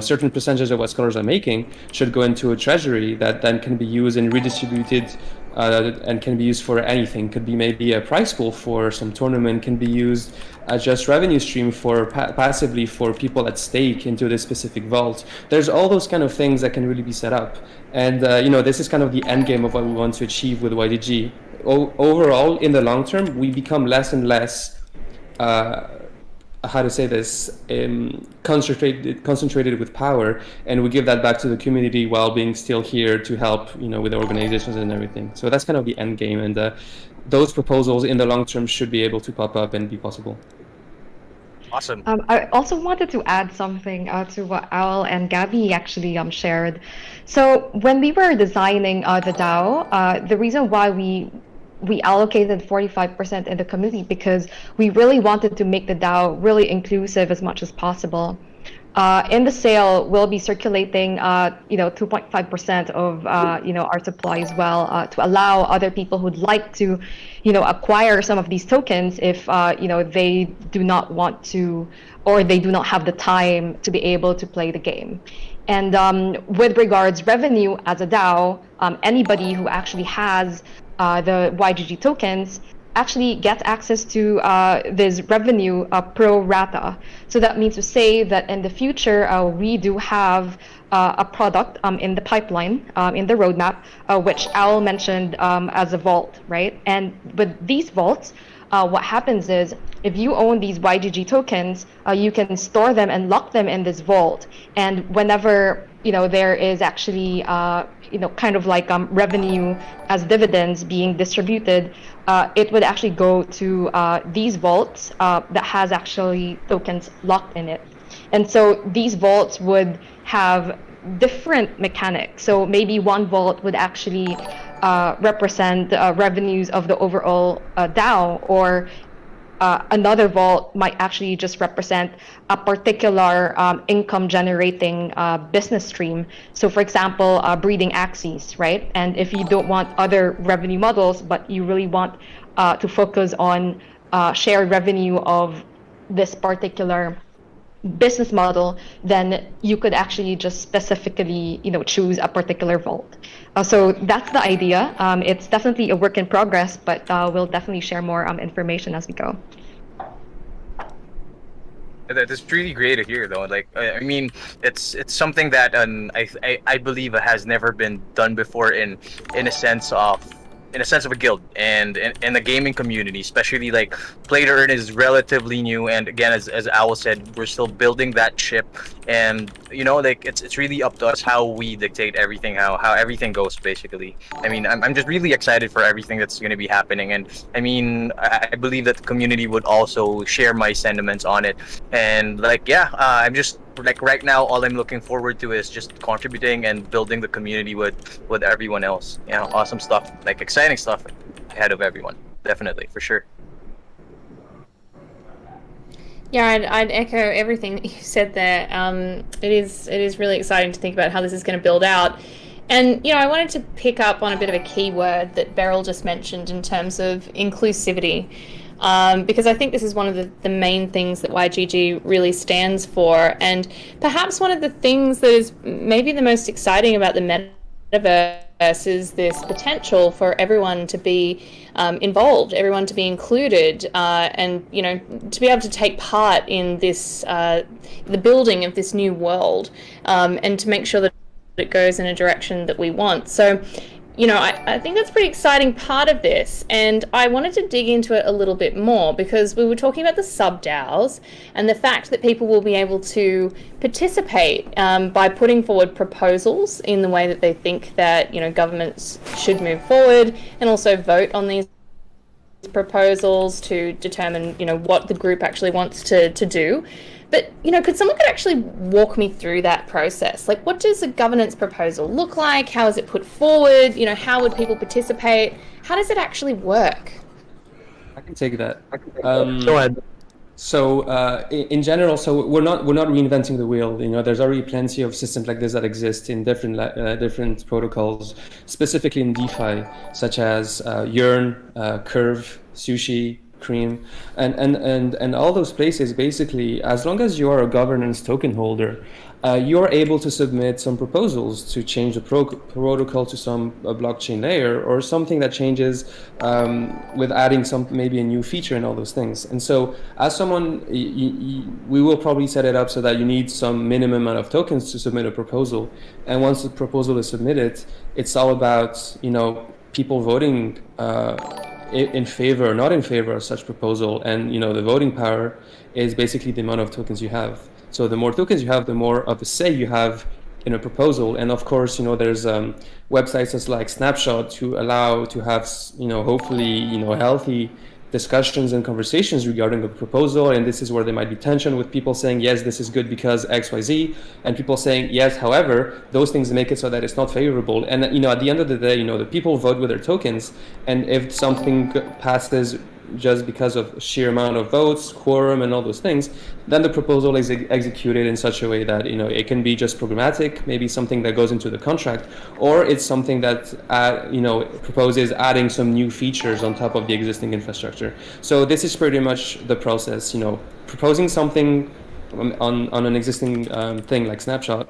certain percentage of what scholars are making should go into a treasury that then can be used and redistributed and can be used for anything. Could be maybe a prize pool for some tournament, can be used as just revenue stream for passively for people at stake into this specific vault. There's all those kind of things that can really be set up, and this is kind of the end game of what we want to achieve with YGG. Overall, in the long term, we become less and less concentrated with power, and we give that back to the community while being still here to help with the organizations and everything. So that's kind of the end game, and those proposals in the long term should be able to pop up and be possible. Awesome. I also wanted to add something to what Owl and Gabby actually shared. So when we were designing the DAO, the reason why we allocated 45% in the community, because we really wanted to make the DAO really inclusive as much as possible. In the sale, we'll be circulating 2.5% of our supply as well, to allow other people who'd like to acquire some of these tokens if they do not want to, or they do not have the time to be able to play the game. And with regards revenue as a DAO, anybody who actually has the YGG tokens actually get access to this revenue pro rata. So that means to say that in the future, we do have a product in the pipeline, in the roadmap, which Al mentioned as a vault, right? And with these vaults, what happens is if you own these YGG tokens, you can store them and lock them in this vault. And whenever there is actually kind of like revenue as dividends being distributed, it would actually go to these vaults that has actually tokens locked in it. And so these vaults would have different mechanics. So maybe one vault would actually represent revenues of the overall DAO, or another vault might actually just represent a particular income generating business stream. So for example, breeding Axies, right? And if you don't want other revenue models, but you really want to focus on shared revenue of this particular business model, then you could actually just specifically choose a particular vault. So that's the idea. It's definitely a work in progress, but we'll definitely share more information as we go. That's really great to hear, though. Like, I mean, it's something that I believe has never been done before in a sense of a guild and in the gaming community, especially like play to earn is relatively new. And again, as Owl said, we're still building that ship, and like it's really up to us how we dictate everything, how everything goes, basically. I mean, I'm just really excited for everything that's going to be happening, and I mean, I believe that the community would also share my sentiments on it. And like, yeah, I'm just like right now, all I'm looking forward to is just contributing and building the community with everyone else. Awesome stuff, like exciting stuff ahead of everyone. Definitely, for sure. Yeah, I'd echo everything that you said there. It is really exciting to think about how this is going to build out. And, I wanted to pick up on a bit of a key word that Beryl just mentioned in terms of inclusivity. Because I think this is one of the main things that YGG really stands for. And perhaps one of the things that is maybe the most exciting about the metaverse is this potential for everyone to be involved, everyone to be included, and to be able to take part in this the building of this new world, and to make sure that it goes in a direction that we want. So I think that's a pretty exciting part of this, and I wanted to dig into it a little bit more because we were talking about the sub-DAOs and the fact that people will be able to participate by putting forward proposals in the way that they think that governments should move forward, and also vote on these proposals to determine what the group actually wants to do. But, could someone actually walk me through that process? Like, what does a governance proposal look like? How is it put forward? How would people participate? How does it actually work? I can take that. Go ahead. So, in general, so we're not reinventing the wheel. There's already plenty of systems like this that exist in different protocols, specifically in DeFi, such as Yearn, Curve, Sushi, Cream, and all those places. Basically, as long as you are a governance token holder, you are able to submit some proposals to change the protocol to some blockchain layer, or something that changes with adding maybe a new feature and all those things. And so, as someone, we will probably set it up so that you need some minimum amount of tokens to submit a proposal. And once the proposal is submitted, it's all about people voting in favor or not in favor of such proposal. And the voting power is basically the amount of tokens you have. So the more tokens you have, the more of a say you have in a proposal. And of course, there's websites as like Snapshot to allow to have hopefully healthy discussions and conversations regarding a proposal. And this is where there might be tension with people saying, yes, this is good because XYZ, and people saying, yes, however, those things make it so that it's not favorable. And at the end of the day, the people vote with their tokens, and if something passes just because of sheer amount of votes, quorum, and all those things, then the proposal is executed in such a way that it can be just programmatic, maybe something that goes into the contract, or it's something that proposes adding some new features on top of the existing infrastructure. So this is pretty much the process. Proposing something on an existing thing like Snapshot,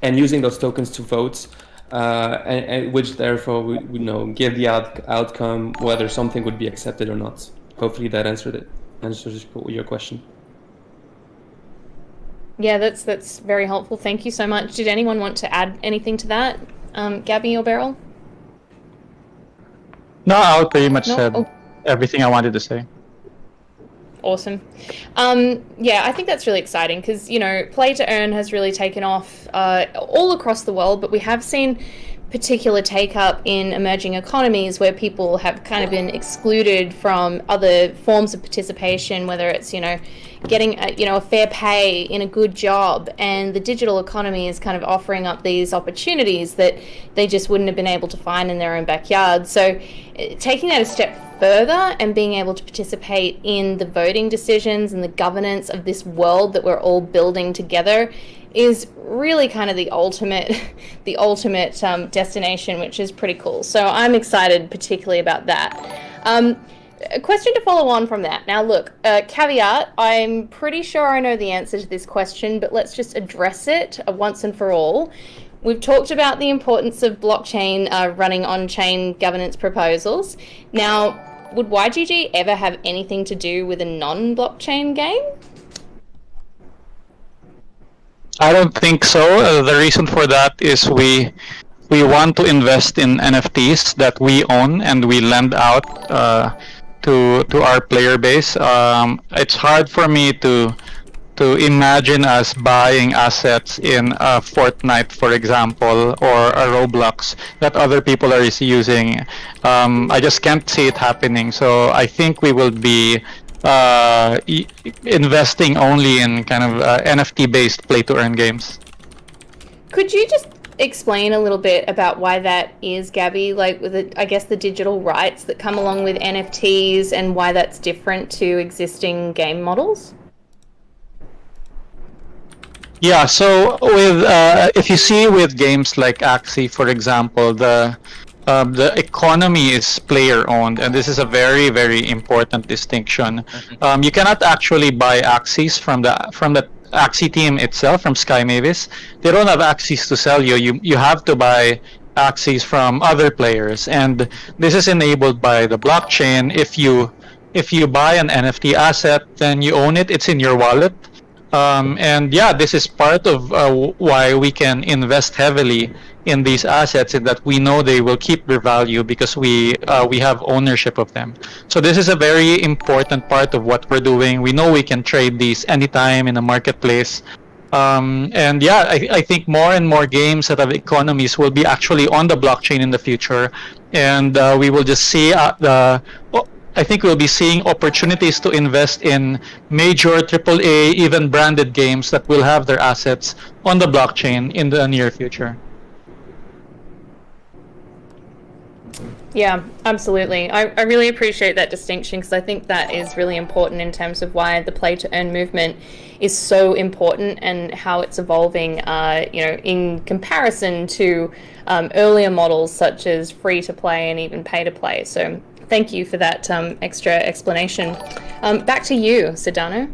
and using those tokens to vote. And which therefore would give the outcome whether something would be accepted or not. Hopefully that answers your question. Yeah, that's very helpful. Thank you so much. Did anyone want to add anything to that? Gabby or Beryl? No, I pretty much said Oh. everything I wanted to say. Awesome. Yeah, I think that's really exciting because, play to earn has really taken off all across the world, but we have seen particular take up in emerging economies where people have kind of been excluded from other forms of participation, whether it's, getting a fair pay in a good job, and the digital economy is kind of offering up these opportunities that they just wouldn't have been able to find in their own backyard. So taking that a step further and being able to participate in the voting decisions and the governance of this world that we're all building together is really kind of the ultimate destination, which is pretty cool. So I'm excited particularly about that. A question to follow on from that. Now look, caveat, I'm pretty sure I know the answer to this question, but let's just address it once and for all. We've talked about the importance of blockchain running on-chain governance proposals. Now, would YGG ever have anything to do with a non-blockchain game? I don't think so. The reason for that is we want to invest in NFTs that we own and we lend out to our player base. It's hard for me to imagine us buying assets in Fortnite, for example, or a Roblox that other people are using. I just can't see it happening. So I think we will be investing only in kind of NFT-based play-to-earn games. Could you just explain a little bit about why that is, Gabby? Like, with I guess the digital rights that come along with NFTs and why that's different to existing game models? Yeah, so with if you see with games like Axie, for example, the economy is player owned, and this is a very, very important distinction. You cannot actually buy Axies from the Axie team itself, from Sky Mavis. They don't have Axies to sell you. You have to buy Axies from other players, and this is enabled by the blockchain. If you buy an NFT asset, then you own it. It's in your wallet. And yeah, this is part of why we can invest heavily in these assets, in that we know they will keep their value because we have ownership of them. So this is a very important part of what we're doing. We know we can trade these anytime in the marketplace. And yeah, I think more and more games that have economies will be actually on the blockchain in the future, and we will just see I think we'll be seeing opportunities to invest in major AAA, even branded games that will have their assets on the blockchain in the near future. Yeah, absolutely. I really appreciate that distinction, because I think that is really important in terms of why the play to earn movement is so important and how it's evolving, in comparison to earlier models such as free to play and even pay to play. So thank you for that extra explanation. Back to you, Sedano.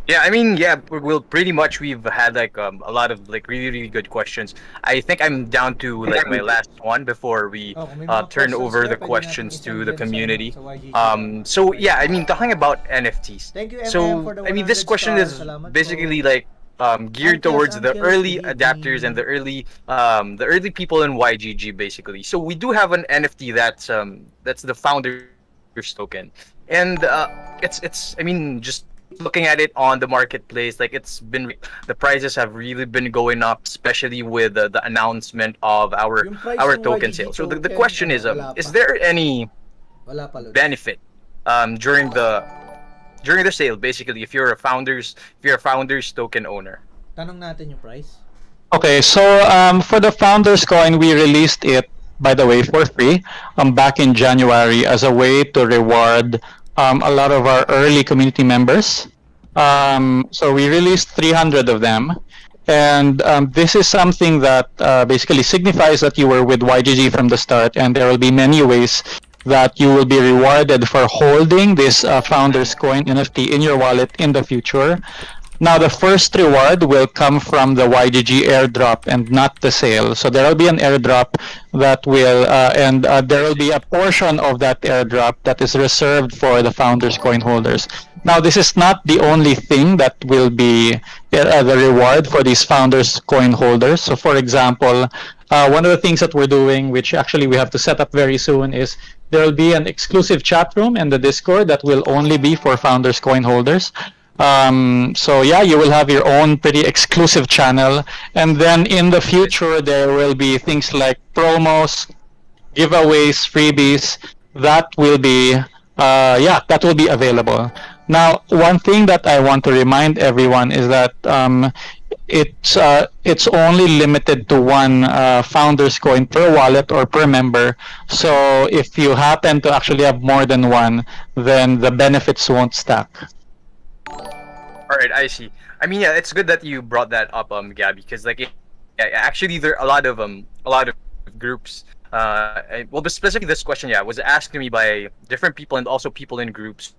Yeah, I mean, yeah, we'll pretty much, we've had like a lot of like really, really good questions. I think I'm down to like my last one before we turn over the questions to the community. So yeah, I mean, talking about NFTs. Thank you, So I mean, this question is basically like geared towards the early adapters and the early people in YGG basically. So we do have an NFT that's the founder's token, and it's I mean, just looking at it on the marketplace, like the prices have really been going up, especially with the announcement of our token sale. So the question is there any benefit during the sale, basically, if you're a founder's token owner? Tanong natin yung price. Okay, so for the Founders Coin, we released it, by the way, for free back in January as a way to reward a lot of our early community members. So we released 300 of them. And this is something that basically signifies that you were with YGG from the start, and there will be many ways that you will be rewarded for holding this Founders Coin NFT in your wallet in the future. Now, the first reward will come from the YGG airdrop and not the sale. So there will be an airdrop that will, and there will be a portion of that airdrop that is reserved for the Founders Coin holders. Now, this is not the only thing that will be the reward for these Founders Coin holders. So, for example, one of the things that we're doing, which actually we have to set up very soon, is there will be an exclusive chat room in the Discord that will only be for Founders Coin holders. So yeah, you will have your own pretty exclusive channel, and then in the future there will be things like promos, giveaways, freebies that will be that will be available. Now, one thing that I want to remind everyone is that it's only limited to one Founders Coin per wallet or per member. So if you happen to actually have more than one, then the benefits won't stack. All right, I see. I mean, yeah, it's good that you brought that up, Gabby, because like, actually, there are a lot of groups. Well, specifically this question, was asked to me by different people and also people in groups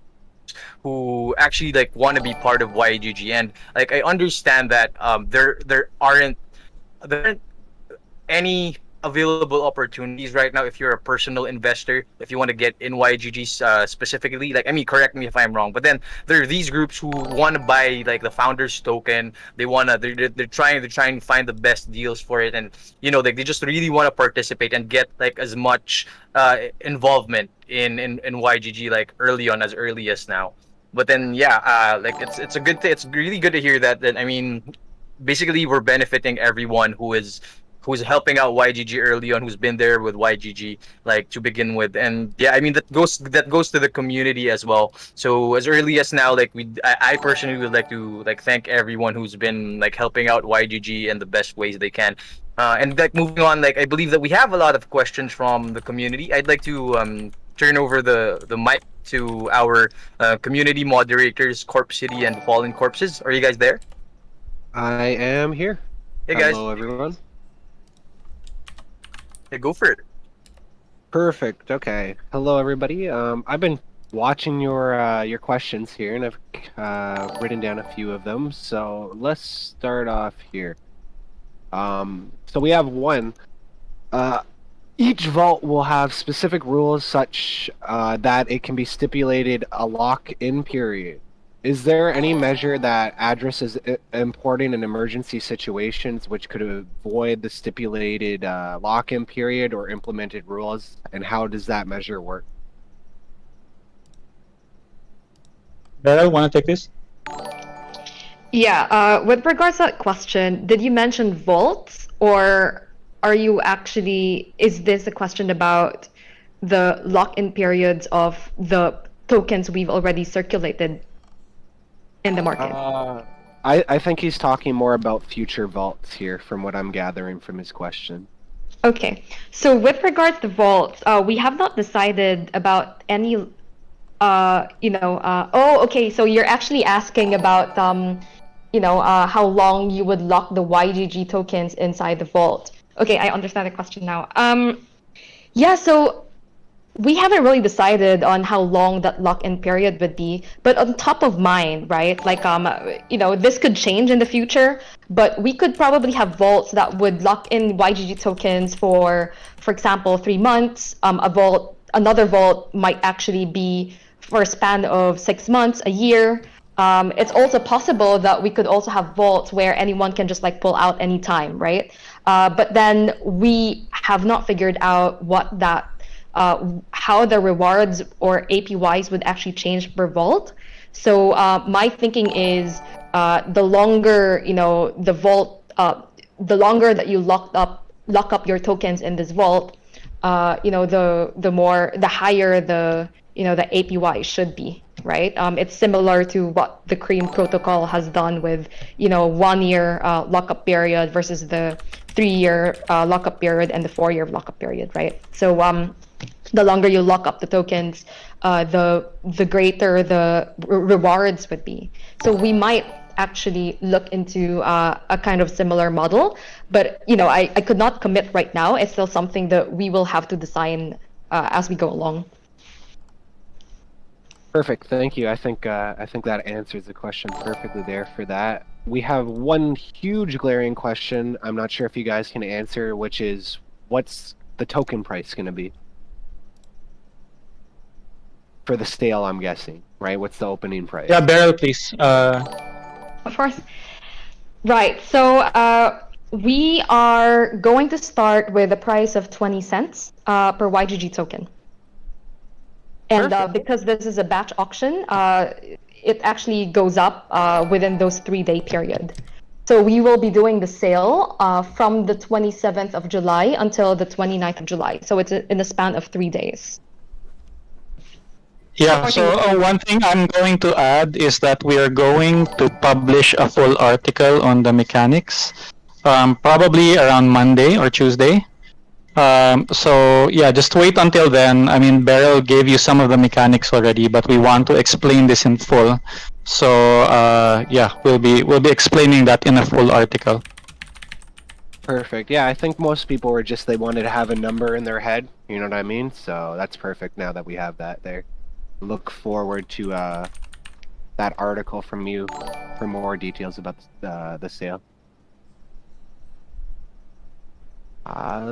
who actually like want to be part of YGG, and like I understand that there aren't any available opportunities right now if you're a personal investor, if you want to get in YGG specifically. Like, I mean, correct me if I'm wrong, but then there are these groups who want to buy like the founders token. They're trying to find the best deals for it, and they just really want to participate and get like as much involvement in YGG like early on, as early as now. But then like it's a good thing. It's really good to hear that I mean, basically we're benefiting everyone who's helping out YGG early on, who's been there with YGG like to begin with. And yeah, I mean that goes to the community as well. So as early as now, like I personally would like to like thank everyone who's been like helping out YGG in the best ways they can. And like moving on, like I believe that we have a lot of questions from the community. I'd like to turn over the mic to our community moderators, Corp City and Fallen Corpses. Are you guys there? I am here. Hey guys. Hello, everyone. Hey, go for it. Perfect. Okay. Hello, everybody. I've been watching your questions here, and I've written down a few of them. So let's start off here. So we have one. Each vault will have specific rules such that it can be stipulated a lock-in period. Is there any measure that address is important in emergency situations which could avoid the stipulated lock-in period or implemented rules? And how does that measure work? Beryl, want to take this? Yeah, with regards to that question, did you mention vaults, or are you actually, is this a question about the lock-in periods of the tokens we've already circulated in the market? I think he's talking more about future vaults here, from what I'm gathering from his question. Okay, so with regards to vaults, we have not decided about any, oh, okay, so you're actually asking about, how long you would lock the YGG tokens inside the vault. Okay, I understand the question now. Yeah, so we haven't really decided on how long that lock-in period would be, but on top of mind, right? Like, this could change in the future, but we could probably have vaults that would lock in YGG tokens for example, 3 months. Another vault might actually be for a span of 6 months, a year. It's also possible that we could also have vaults where anyone can just like pull out anytime, right? But then we have not figured out what that how the rewards or APYs would actually change per vault. So my thinking is the longer the vault, the longer that you lock up your tokens in this vault, the higher the the APY should be, right? It's similar to what the Cream protocol has done with 1 year lockup period versus the 3-year lockup period and the 4-year lockup period, right? So the longer you lock up the tokens, the greater the rewards would be. So we might actually look into a kind of similar model, but I could not commit right now. It's still something that we will have to design as we go along. Perfect. Thank you. I think that answers the question perfectly there for that. We have one huge glaring question I'm not sure if you guys can answer, which is what's the token price going to be? For the sale, I'm guessing, right? What's the opening price? Yeah, Beryl, please. Of course. Right. So we are going to start with a price of 20 cents per YGG token. And because this is a batch auction, it actually goes up within those 3-day period. So we will be doing the sale from the 27th of July until the 29th of July. So it's in the span of 3 days. Yeah, so one thing I'm going to add is that we are going to publish a full article on the mechanics, probably around Monday or Tuesday. So yeah, just wait until then. I mean, Beryl gave you some of the mechanics already, but we want to explain this in full. So yeah, we'll be explaining that in a full article. Perfect. Yeah, I think most people were just, they wanted to have a number in their head. You know what I mean? So that's perfect now that we have that there. Look forward to that article from you for more details about the sale.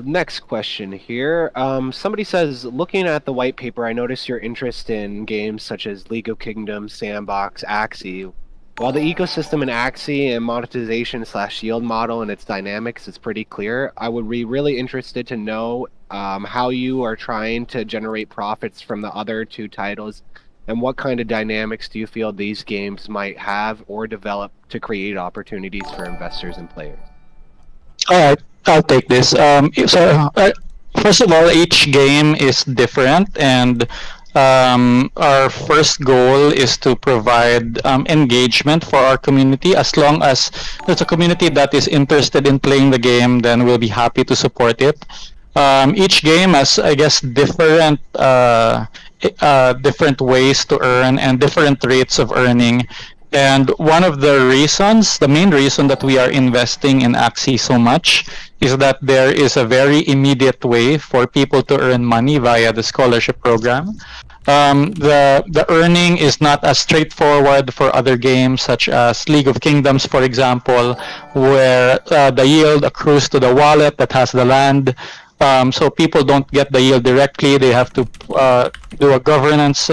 Next question here. Somebody says, looking at the white paper, I noticed your interest in games such as League of Kingdoms, Sandbox, Axie. While the ecosystem in Axie and monetization/yield model and its dynamics is pretty clear, I would be really interested to know how you are trying to generate profits from the other two titles, and what kind of dynamics do you feel these games might have or develop to create opportunities for investors and players? All right, I'll take this. First of all, each game is different, and our first goal is to provide engagement for our community. As long as there's a community that is interested in playing the game, then we'll be happy to support it. Each game has, I guess, different different ways to earn and different rates of earning. And one of the reasons, the main reason that we are investing in Axie so much is that there is a very immediate way for people to earn money via the scholarship program. The earning is not as straightforward for other games such as League of Kingdoms, for example, where the yield accrues to the wallet that has the land. So people don't get the yield directly. They have to do a governance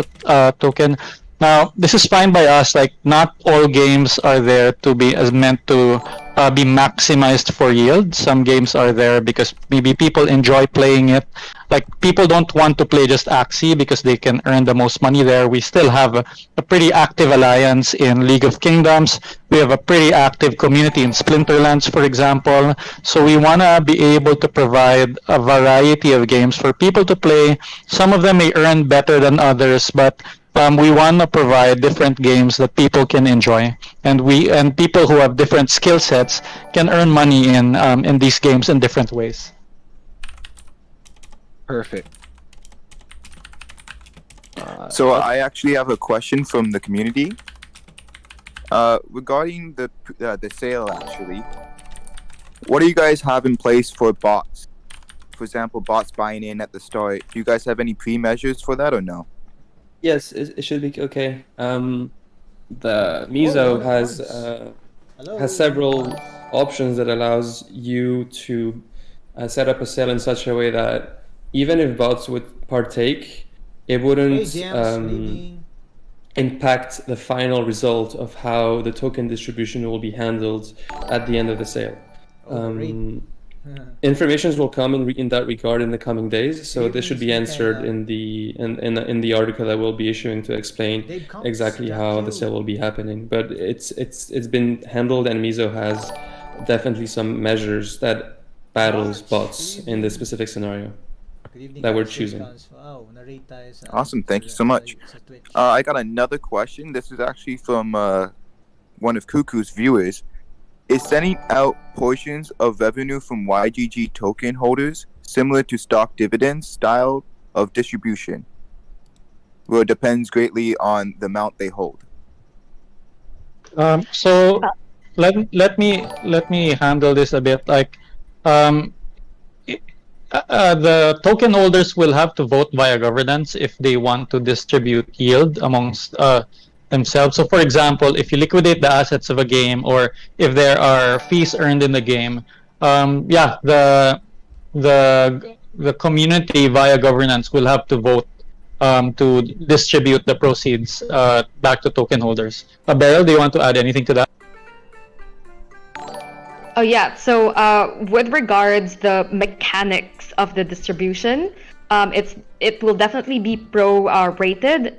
token. Now, this is fine by us. Like, not all games are there to be meant to be maximized for yield. Some games are there because maybe people enjoy playing it. Like, people don't want to play just Axie because they can earn the most money there. We still have a pretty active alliance in League of Kingdoms. We have a pretty active community in Splinterlands, for example. So we want to be able to provide a variety of games for people to play. Some of them may earn better than others, but we want to provide different games that people can enjoy, and people who have different skill sets can earn money in these games in different ways. Perfect. So I actually have a question from the community regarding the sale. Actually, what do you guys have in place for bots? For example, bots buying in at the start. Do you guys have any pre-measures for that or no? Yes, it should be okay. The Miso has several options that allows you to set up a sale in such a way that even if bots would partake, it wouldn't impact the final result of how the token distribution will be handled at the end of the sale. Informations will come in that regard in the coming days, so this should be answered in the article that we'll be issuing to explain exactly how the sale will be happening. But it's been handled, and Miso has definitely some measures that battles bots in this specific scenario that we're choosing. Awesome, thank you so much. I got another question. This is actually from one of Cuckoo's viewers. Is sending out portions of revenue from YGG token holders similar to stock dividends style of distribution, where it depends greatly on the amount they hold? So let me handle this a bit. Like, the token holders will have to vote via governance if they want to distribute yield amongst themselves. So, for example, if you liquidate the assets of a game, or if there are fees earned in the game, the community via governance will have to vote to distribute the proceeds back to token holders. Beryl, do you want to add anything to that? Oh yeah. So with regards the mechanics of the distribution, it will definitely be pro-rated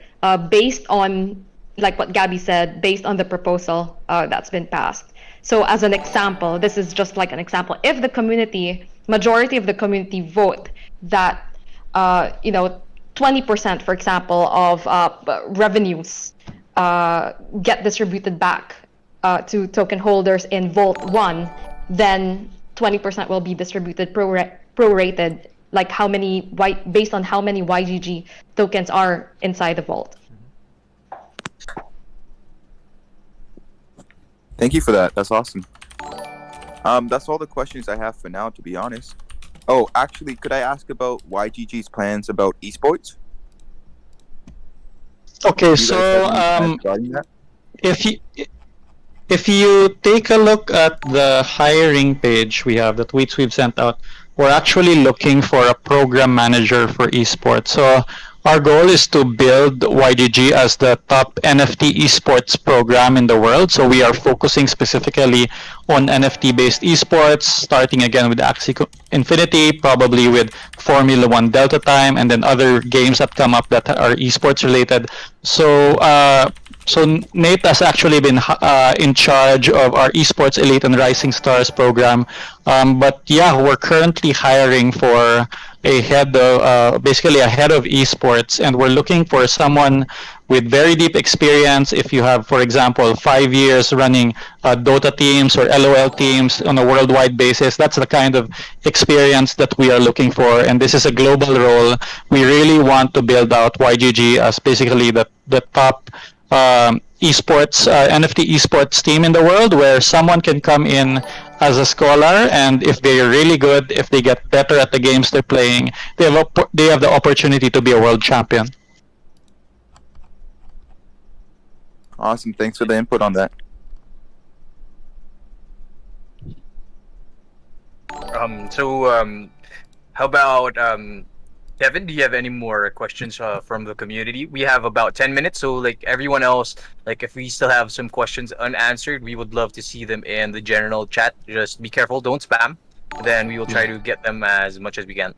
based on, like what Gabby said, based on the proposal that's been passed. So as an example, this is just like an example. If the majority of the community vote that, 20%, for example, of revenues get distributed back to token holders in Vault 1, then 20% will be distributed prorated, like based on how many YGG tokens are inside the vault. Thank you for that. That's awesome. That's all the questions I have for now, to be honest. Oh, actually, could I ask about YGG's plans about esports? Okay, so if you take a look at the hiring page we have, the tweets we've sent out, we're actually looking for a program manager for esports. So our goal is to build YGG as the top NFT esports program in the world. So we are focusing specifically on NFT-based esports, starting again with Axie Infinity, probably with Formula 1 Delta Time, and then other games that come up that are esports related. So Nate has actually been in charge of our Esports Elite and Rising Stars program. But yeah, we're currently hiring for a head of, basically a head of esports, and we're looking for someone with very deep experience. If you have, for example, 5 years running Dota teams or LOL teams on a worldwide basis, that's the kind of experience that we are looking for. And this is a global role. We really want to build out YGG as basically the top esports, NFT esports team in the world, where someone can come in as a scholar, and if they're really good, if they get better at the games they're playing, they have the opportunity to be a world champion. Awesome. Thanks for the input on that. How about Kevin, do you have any more questions from the community? We have about 10 minutes, so like everyone else, like if we still have some questions unanswered, we would love to see them in the general chat. Just be careful, don't spam. Then we will try to get them as much as we can.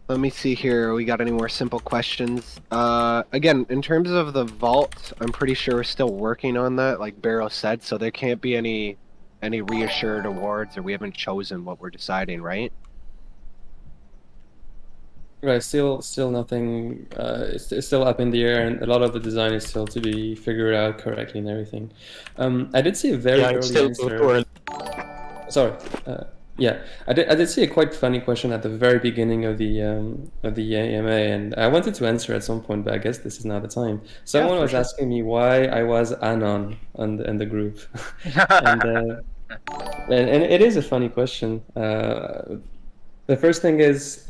Let me see here. We got any more simple questions? Again, in terms of the vault, I'm pretty sure we're still working on that, like Barrow said, so there can't be any reassured awards, or we haven't chosen what we're deciding, right? Right, still nothing. It's still up in the air, and a lot of the design is still to be figured out correctly and everything. I did see a very early answer. Sorry. Yeah, I did see a quite funny question at the very beginning of the AMA, and I wanted to answer at some point, but I guess this is not the time. Someone was asking me why I was Anon in the group, and it is a funny question. The first thing is.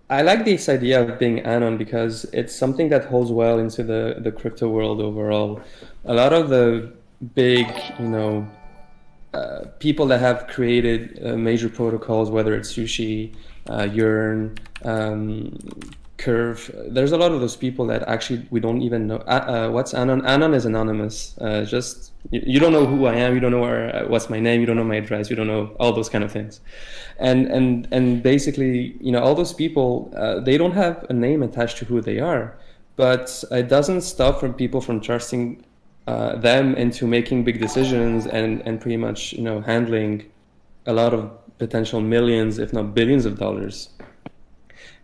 I like this idea of being Anon because it's something that holds well into the crypto world overall. A lot of the big, people that have created major protocols, whether it's Sushi, Yearn, Curve, there's a lot of those people that actually we don't even know. What's Anon? Anon is anonymous. Just you don't know who I am. You don't know what's my name. You don't know my address. You don't know all those kind of things. And basically, all those people, they don't have a name attached to who they are. But it doesn't stop people from trusting them into making big decisions and pretty much handling a lot of potential millions, if not billions of dollars.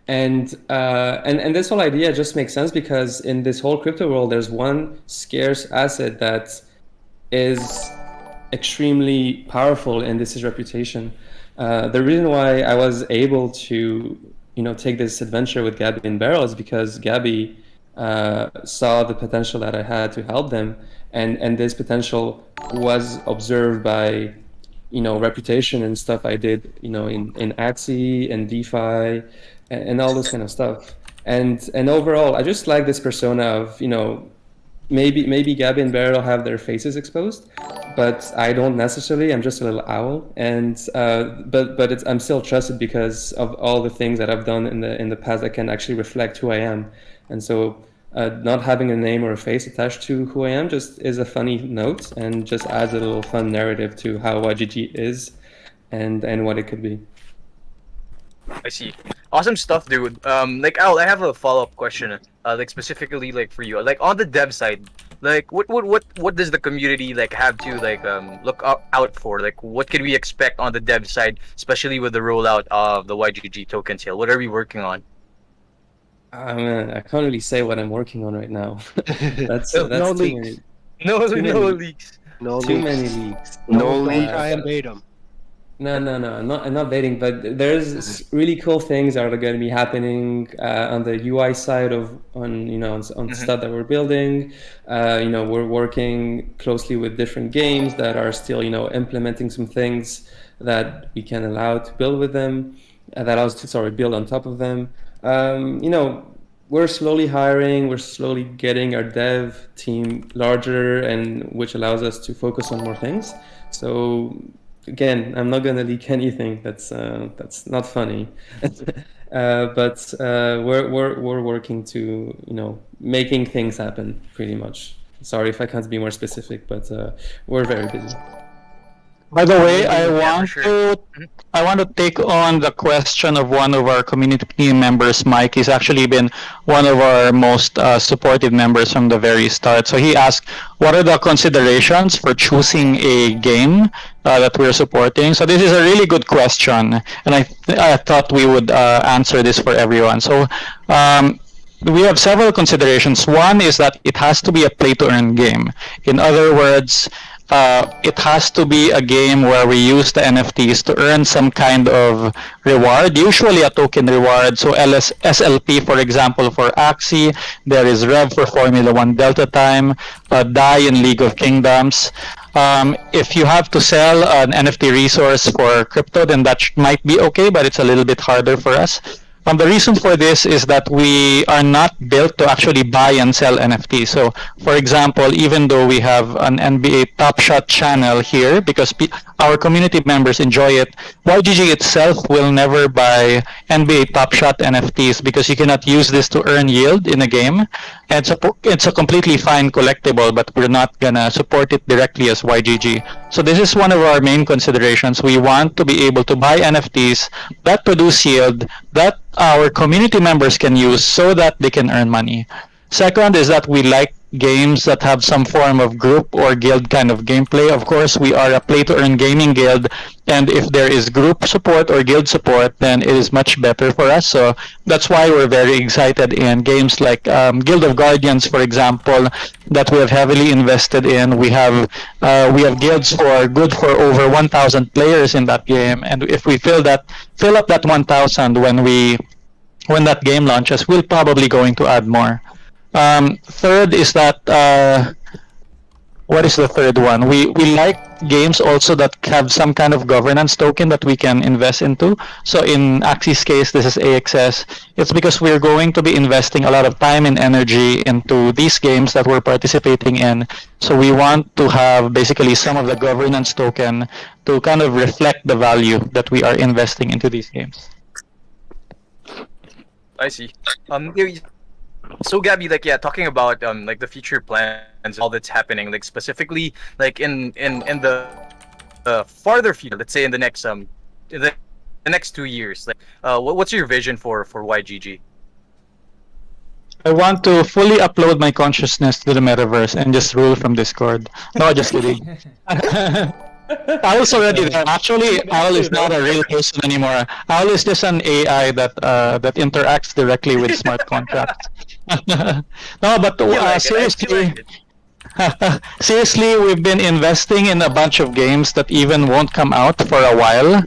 And this whole idea just makes sense because in this whole crypto world, there's one scarce asset that is extremely powerful, and this is reputation. The reason why I was able to, take this adventure with Gabby and Beryl is because Gabby saw the potential that I had to help them, and this potential was observed by, reputation and stuff I did, in Axie and DeFi and all this kind of stuff. And overall, I just like this persona of, maybe Gabby and Beryl have their faces exposed, but I don't necessarily. I'm just a little owl, and but I'm still trusted because of all the things that I've done in the past that can actually reflect who I am. And so not having a name or a face attached to who I am just is a funny note and just adds a little fun narrative to how YGG is and what it could be. I see. Awesome stuff, dude. Like Al, I have a follow-up question. Like specifically, like for you, like on the dev side, like what does the community like have to like look out for? Like what can we expect on the dev side, especially with the rollout of the YGG token sale? What are we working on? Man, I can't really say what I'm working on right now. that's no too leaks. many. No leaks. No Too leaks. many leaks. Don't try and bait them. No, I'm not baiting, but there's really cool things that are going to be happening on the UI side on stuff that we're building. We're working closely with different games that are still implementing some things that we can allow to build with them, that allows to build on top of them. we're slowly hiring, we're slowly getting our dev team larger, and which allows us to focus on more things. So again, I'm not gonna leak anything. That's not funny. But we're working to making things happen pretty much. Sorry if I can't be more specific, but we're very busy. By the way, I want to take on the question of one of our community members, Mike. He's actually been one of our most supportive members from the very start. So he asked, what are the considerations for choosing a game that we're supporting? So this is a really good question, and I thought we would answer this for everyone. So we have several considerations. One is that it has to be a play-to-earn game. In other words, it has to be a game where we use the NFTs to earn some kind of reward, usually a token reward. So SLP, for example, for Axie, there is Rev for Formula 1 Delta Time, DAI in League of Kingdoms. If you have to sell an NFT resource for crypto, then that might be okay, but it's a little bit harder for us. The reason for this is that we are not built to actually buy and sell NFTs. So, for example, even though we have an NBA Top Shot channel here, because our community members enjoy it, YGG itself will never buy NBA Top Shot NFTs because you cannot use this to earn yield in a game. And it's a completely fine collectible, but we're not gonna support it directly as YGG. So this is one of our main considerations. We want to be able to buy NFTs that produce yield that our community members can use so that they can earn money. Second is that we like games that have some form of group or guild kind of gameplay. Of course, we are a play-to-earn gaming guild, and if there is group support or guild support, then it is much better for us. So that's why we're very excited in games like Guild of Guardians, for example, that we have heavily invested in. We have guilds for over 1,000 players in that game, and if we fill up that 1,000 when that game launches, we're probably going to add more. Third is that what is the third one? We like games also that have some kind of governance token that we can invest into. So in Axie's case, this is AXS. It's because we're going to be investing a lot of time and energy into these games that we're participating in. So we want to have basically some of the governance token to kind of reflect the value that we are investing into these games. I see. So Gabby, talking about the future plans, all that's happening, specifically in the farther future, let's say in the next 2 years, what's your vision for YGG? I want to fully upload my consciousness to the metaverse and just rule from Discord. No, just kidding. Owl's already there. Actually, Owl is not a real person anymore. Owl is just an AI that interacts directly with smart contracts. No, but seriously, seriously, we've been investing in a bunch of games that even won't come out for a while,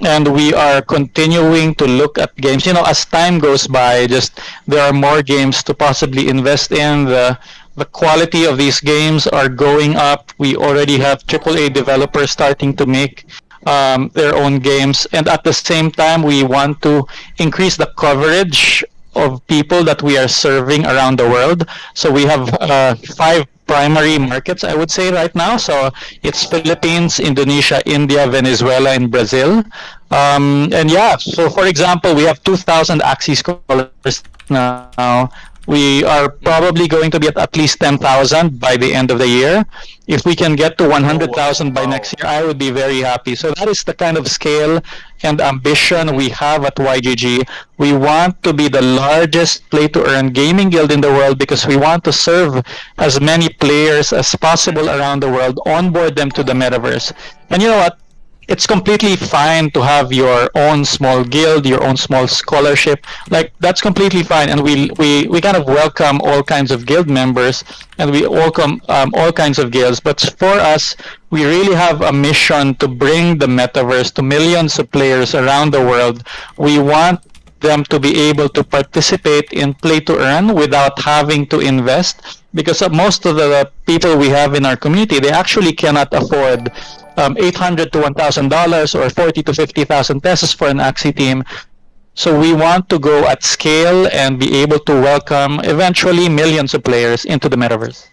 and we are continuing to look at games. As time goes by, there are more games to possibly invest in. The quality of these games are going up. We already have AAA developers starting to make their own games, and at the same time, we want to increase the coverage of people that we are serving around the world. So we have 5 primary markets, I would say, right now. So it's Philippines, Indonesia, India, Venezuela, and Brazil. And yeah, so for example, we have 2,000 Axie scholars now. We are probably going to be at least 10,000 by the end of the year. If we can get to 100,000 by next year, I would be very happy. So that is the kind of scale and ambition we have at YGG. We want to be the largest play-to-earn gaming guild in the world because we want to serve as many players as possible around the world, onboard them to the metaverse. And you know what? It's completely fine to have your own small guild, your own small scholarship. That's completely fine, and we kind of welcome all kinds of guild members, and we welcome all kinds of guilds. But for us, we really have a mission to bring the metaverse to millions of players around the world. We want them to be able to participate in play to earn without having to invest, because most of the people we have in our community, they actually cannot afford $800 to $1,000 or 40 to 50,000 pesos for an Axie team. So we want to go at scale and be able to welcome eventually millions of players into the metaverse.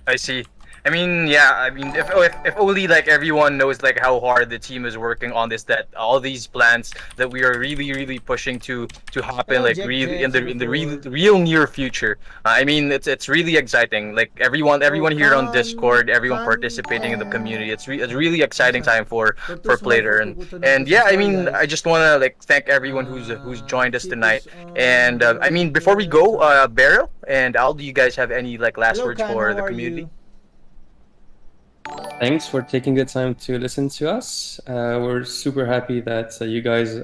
I see. I mean, yeah. I mean, if only like everyone knows like how hard the team is working on this, that all these plans that we are really pushing to happen like really in the real near future. I mean, it's really exciting. Like everyone here on Discord, everyone participating in the community. It's really exciting time for player and yeah. I mean, I just wanna like thank everyone who's joined us tonight. And I mean, before we go, Beryl and Al, do you guys have any like last words for the community? Thanks for taking the time to listen to us. We're super happy that you guys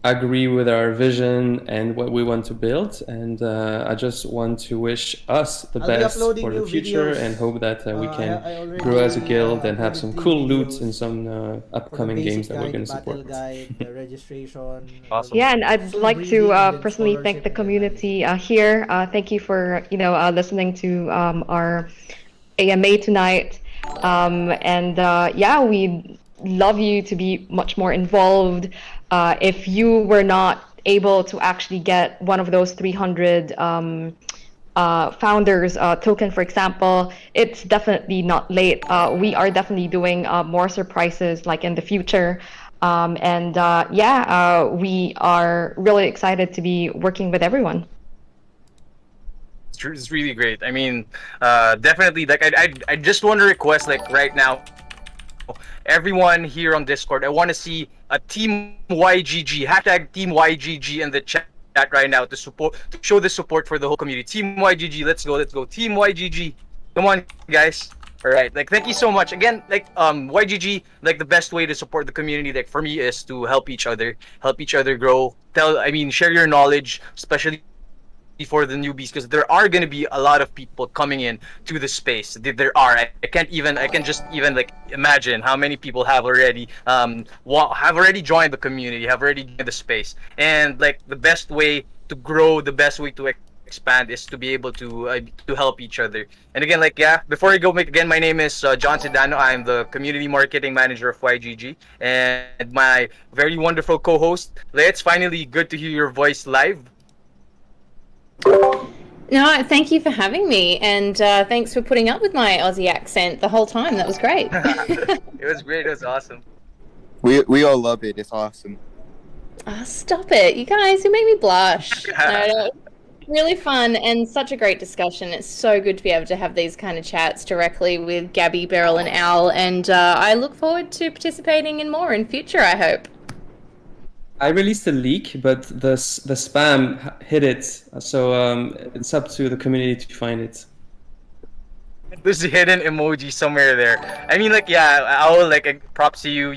agree with our vision and what we want to build. And I just want to wish us the best for the future and hope that we can grow as a guild and have some cool loot in some upcoming games that we're going to support. Awesome. Yeah, and I'd like to personally thank the community here. Thank you for listening to our AMA tonight. Yeah, we love you to be much more involved. If you were not able to actually get one of those 300 founders token, for example, it's definitely not late. We are definitely doing more surprises like in the future. Yeah, we are really excited to be working with everyone. It's really great. I mean, definitely. Like, I just want to request, like, right now, everyone here on Discord, I want to see a Team YGG hashtag Team YGG in the chat right now to show the support for the whole community. Team YGG, let's go, Team YGG, come on, guys. All right, like, thank you so much again. Like, YGG, like, the best way to support the community, like, for me, is to help each other grow. Share your knowledge, especially for the newbies, because there are going to be a lot of people coming in to the space. There are. I can just even like imagine how many people have already joined the community, have already joined the space. And like the best way to grow, the best way to expand is to be able to help each other. And again, like, yeah, before I go, again, my name is John Sedano. I'm the community marketing manager of YGG, and my very wonderful co-host. It's finally good to hear your voice live. No, thank you for having me, and thanks for putting up with my Aussie accent the whole time. That was great. It was great. It was awesome. We all love it. It's awesome. Oh, stop it, you guys! You make me blush. No, really fun and such a great discussion. It's so good to be able to have these kind of chats directly with Gabby, Beryl, and Al, and I look forward to participating in more in future. I hope. I released a leak, but the spam hit it, so it's up to the community to find it. There's a hidden emoji somewhere there. I mean, like, yeah, I'll like props to you.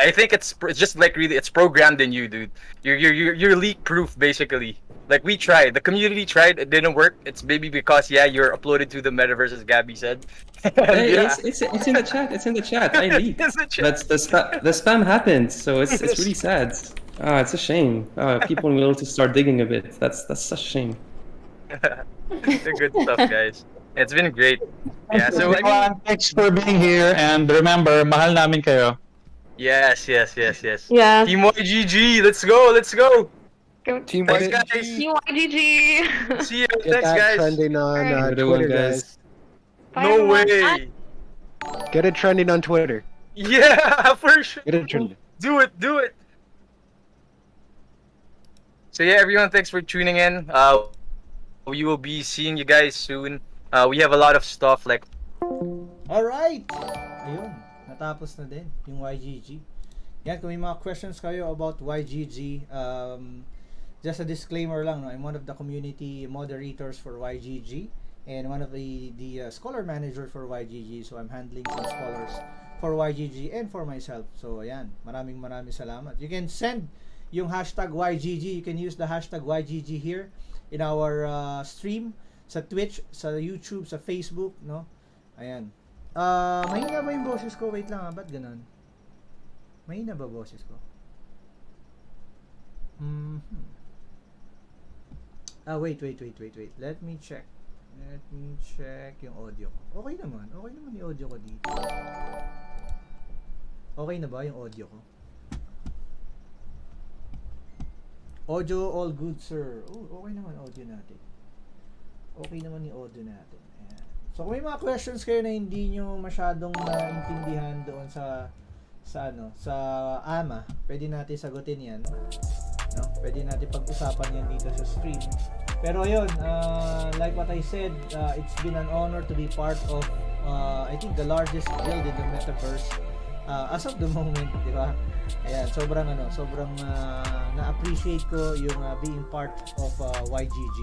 I think it's just like really, it's programmed in you, dude. You're leak proof, basically. Like, we tried, the community tried, it didn't work. It's maybe because you're uploaded to the metaverse, as Gabby said. Hey, yeah. it's in the chat. It's in the chat. I leaked. But the spam happened, so it's really sad. It's a shame. People will to start digging a bit. That's such a shame. The good stuff, guys. It's been great. Yeah. So Thanks for being here, and remember, mahal namin kayo. Yes. Yeah. Team YGG, let's go. Team Thanks, YGG. guys. Team YGG. See you. Get Thanks, that guys. trending on Have a good Twitter, one, guys. guys. Bye, No everyone. way. Get it trending on Twitter. Yeah, for sure. Get it trending. Do it. So yeah, everyone, thanks for tuning in. We will be seeing you guys soon. We have a lot of stuff like. Alright! Ayun, natapos na din yung YGG. Yan, kung may mga questions kayo about YGG, just a disclaimer lang, no? I'm one of the community moderators for YGG and one of the scholar manager for YGG, so I'm handling some scholars for YGG and for myself. So ayan, maraming salamat. You can send yung hashtag YGG. You can use the hashtag YGG here in our stream sa Twitch, sa YouTube, sa Facebook, no? Ayan. Mahina ba yung boses ko? Wait lang, ba't ganun? Mahina ba boses ko? Wait. Let me check yung audio ko. Okay naman yung audio ko dito. Okay na ba yung audio ko? Audio all good, sir. Oh, okay naman audio natin. Okay naman yung audio natin. Ayan. So kung may mga questions kayo na hindi nyo masyadong naintindihan doon sa AMA, pwede natin sagutin yan. No? Pwede natin pag-usapan yan dito sa stream. Pero ayun, like what I said, it's been an honor to be part of I think the largest guild in the metaverse as of the moment, di ba? Ayan, sobrang na-appreciate ko yung being part of YGG.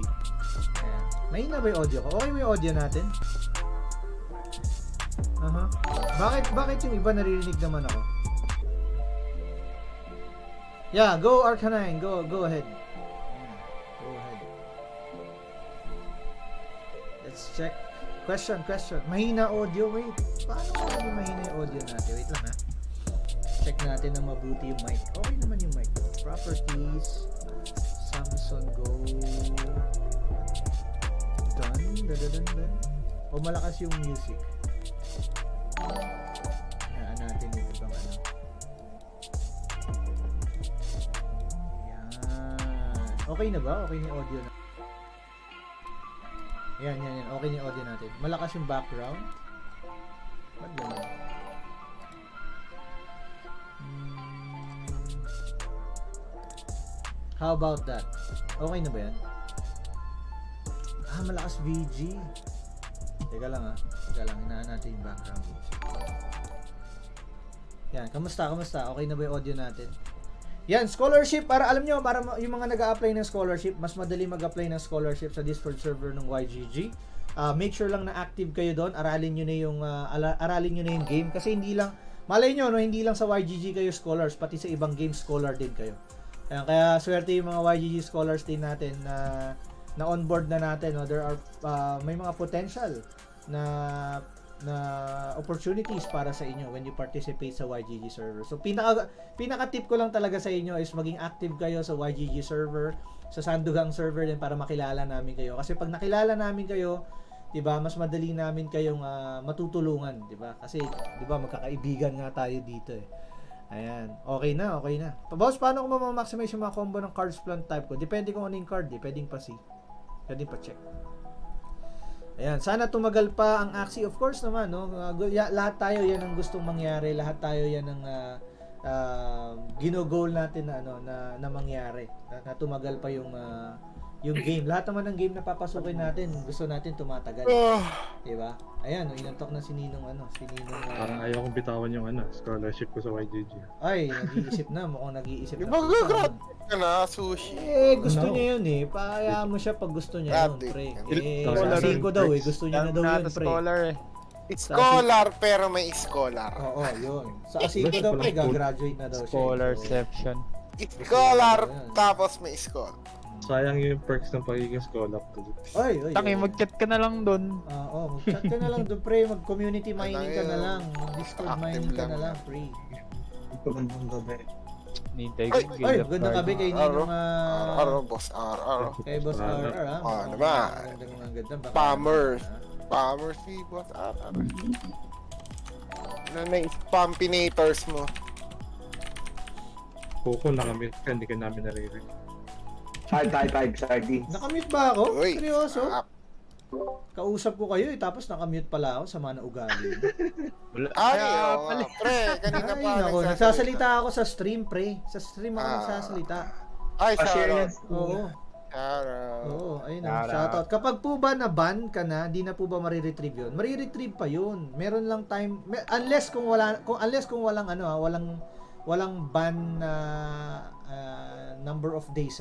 Ayan. Mahina ba yung audio ko? Okay ba yung audio natin? Bakit yung iba naririnig naman ako? Yeah, go Arcanine, go ahead. Go ahead. Let's check. Question. Mahina audio, wait. Paano kung mahina yung audio natin? Wait lang ha. Check natin na mabuti yung mic. Okay naman yung mic. Properties. Samsung Go. Done. O malakas yung music. Hayaan natin yung ibang ano. Okay na ba? Okay na yung audio na. Yan. Okay na yung audio natin. Malakas yung background. Ba't ganun? How about that? Okay na ba yan? Malakas VG. Teka lang. Hinaan natin yung background music. Yan. Kamusta? Okay na ba yung audio natin? Yan, scholarship, para alam nyo, para yung mga nag-a-apply ng scholarship, mas madali mag-apply ng scholarship sa Discord server ng YGG. Make sure lang na active kayo doon, aralin nyo na yung game, kasi hindi lang, malay nyo, no, hindi lang sa YGG kayo scholars, pati sa ibang game scholar din kayo. Kaya swerte yung mga YGG scholars din natin na on-board na natin, no? There are, may mga potential na opportunities para sa inyo when you participate sa YGG server. So pinaka tip ko lang talaga sa inyo is maging active kayo sa YGG server, sa Sandugang server din para makilala namin kayo. Kasi pag nakilala namin kayo, 'di ba, mas madali namin kayong matutulungan, 'di ba? Kasi 'di ba magkakaibigan nga tayo dito eh. Ayan, okay na. Boss, paano ko ma-maximize yung mga combo ng cards plant type ko? Depende kung ano yung card, pwedeng pa pwedeng pa check. Ayan, sana tumagal pa ang Axie, of course naman, no? Lahat tayo yan ang gustong mangyari, lahat tayo yan ang gino-goal natin na mangyari, na tumagal pa yung game. Lahat naman ng game na papasukin natin, gusto natin tumatagal. Diba? Ayan, inantok na si Ninong Parang ayaw kong bitawan yung scholarship ko sa YGG. Ay, nag-iisip na, mukhang nag-iisip na. Mag-grad ka na, sushi. Gusto niya yun eh. Paayaan mo siya pag gusto niya yun, pre. Sa 5 daw eh, gusto niya na daw yun, pre. Scholar, pero may scholar. Oo, yun. Sa 5 daw, pre, gagraduate na daw siya. Scholarception. Scholar, tapos may scholar. Sayang yung perks ng pagiging scholar ko. Ay. Tangi, mag-chat ka na lang doon. Oo, mag-chat ka na lang doon, pre. Mag-community mining ka na lang. Mag-Discord mining ka na lang, pre. Magandang gabi. Magandang gabi kay Ninong Boss R. Kay Boss R, ha? Ano ba? Spammers si Boss R. Ano na yung spampinators mo? Kuko, nakamute ka, hindi ka namin naririnig. Sardines. Nakamute ba ako? Uy, Seryoso? Kausap ko kayo tapas nakamute pala ako, sama na ugali. Pre, kanina pa. Nagsasalita ako sa stream, pre. Sa stream ako nagsasalita. Ay, shoutout. Oo. Ayun na, shoutout. Kapag po ba na-ban ka na, di na po ba mariretrieve yun? Mariretrieve pa yun. Meron lang time, unless kung walang ban na number of days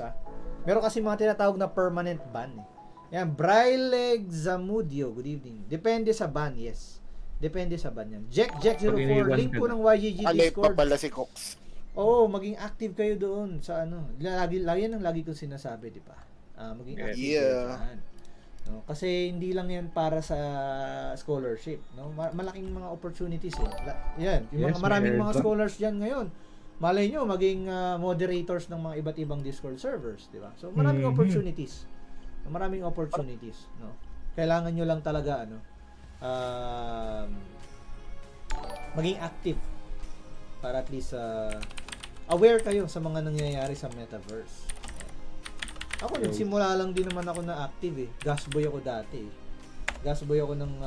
Meron kasi mga tinatawag na permanent ban Yan, Braille Zamudio, good evening. Depende sa ban, yes. Depende sa ban yan. Jack04, link po ng YGG Discord. Pa pala si Cox. Oo, maging active kayo doon sa lagi yan ang lagi kong sinasabi, di ba? Maging active kayo dyan. No, kasi hindi lang yan para sa scholarship, no? Malaking mga opportunities Yan, yung maraming mga scholars diyan ngayon. Malay nyo maging moderators ng mga iba't ibang Discord servers, di ba? So maraming opportunities. Maraming opportunities, no? Kailangan nyo lang talaga maging active para at least aware kayo sa mga nangyayari sa metaverse. Ako, nagsimula lang din naman ako na active eh. Gasboy ako dati eh. Gasboy ako ng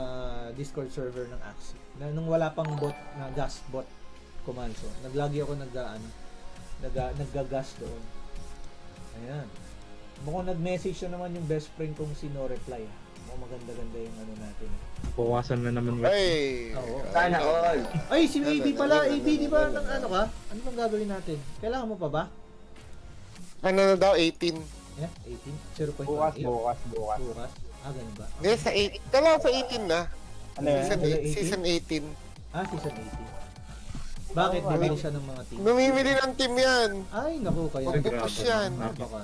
Discord server ng Axie. Nung wala pang bot na gas bot command. So, naglagi ako naggagas doon. Ayan. Mukhang nag-message na naman yung best friend kong si No Reply. Mukhang maganda-ganda yung ano natin. Bawasan na naman. Ay! Oo. Sana all. Ay, si AB pala. AB, di ba? Ng ano ka? Ano bang gagawin natin? Kailangan mo pa ba? Ano na daw, 18. Yeah, 18? 0.18? Bukas. Bukas? Ganun ba? Hindi, sa 8. Kailangan sa 18 na. Ano yan? Season 18. Season 18. Bakit? Bibili siya ng mga team? Namimili ng team yan. Ay, naku, kaya. Pagpupush yan.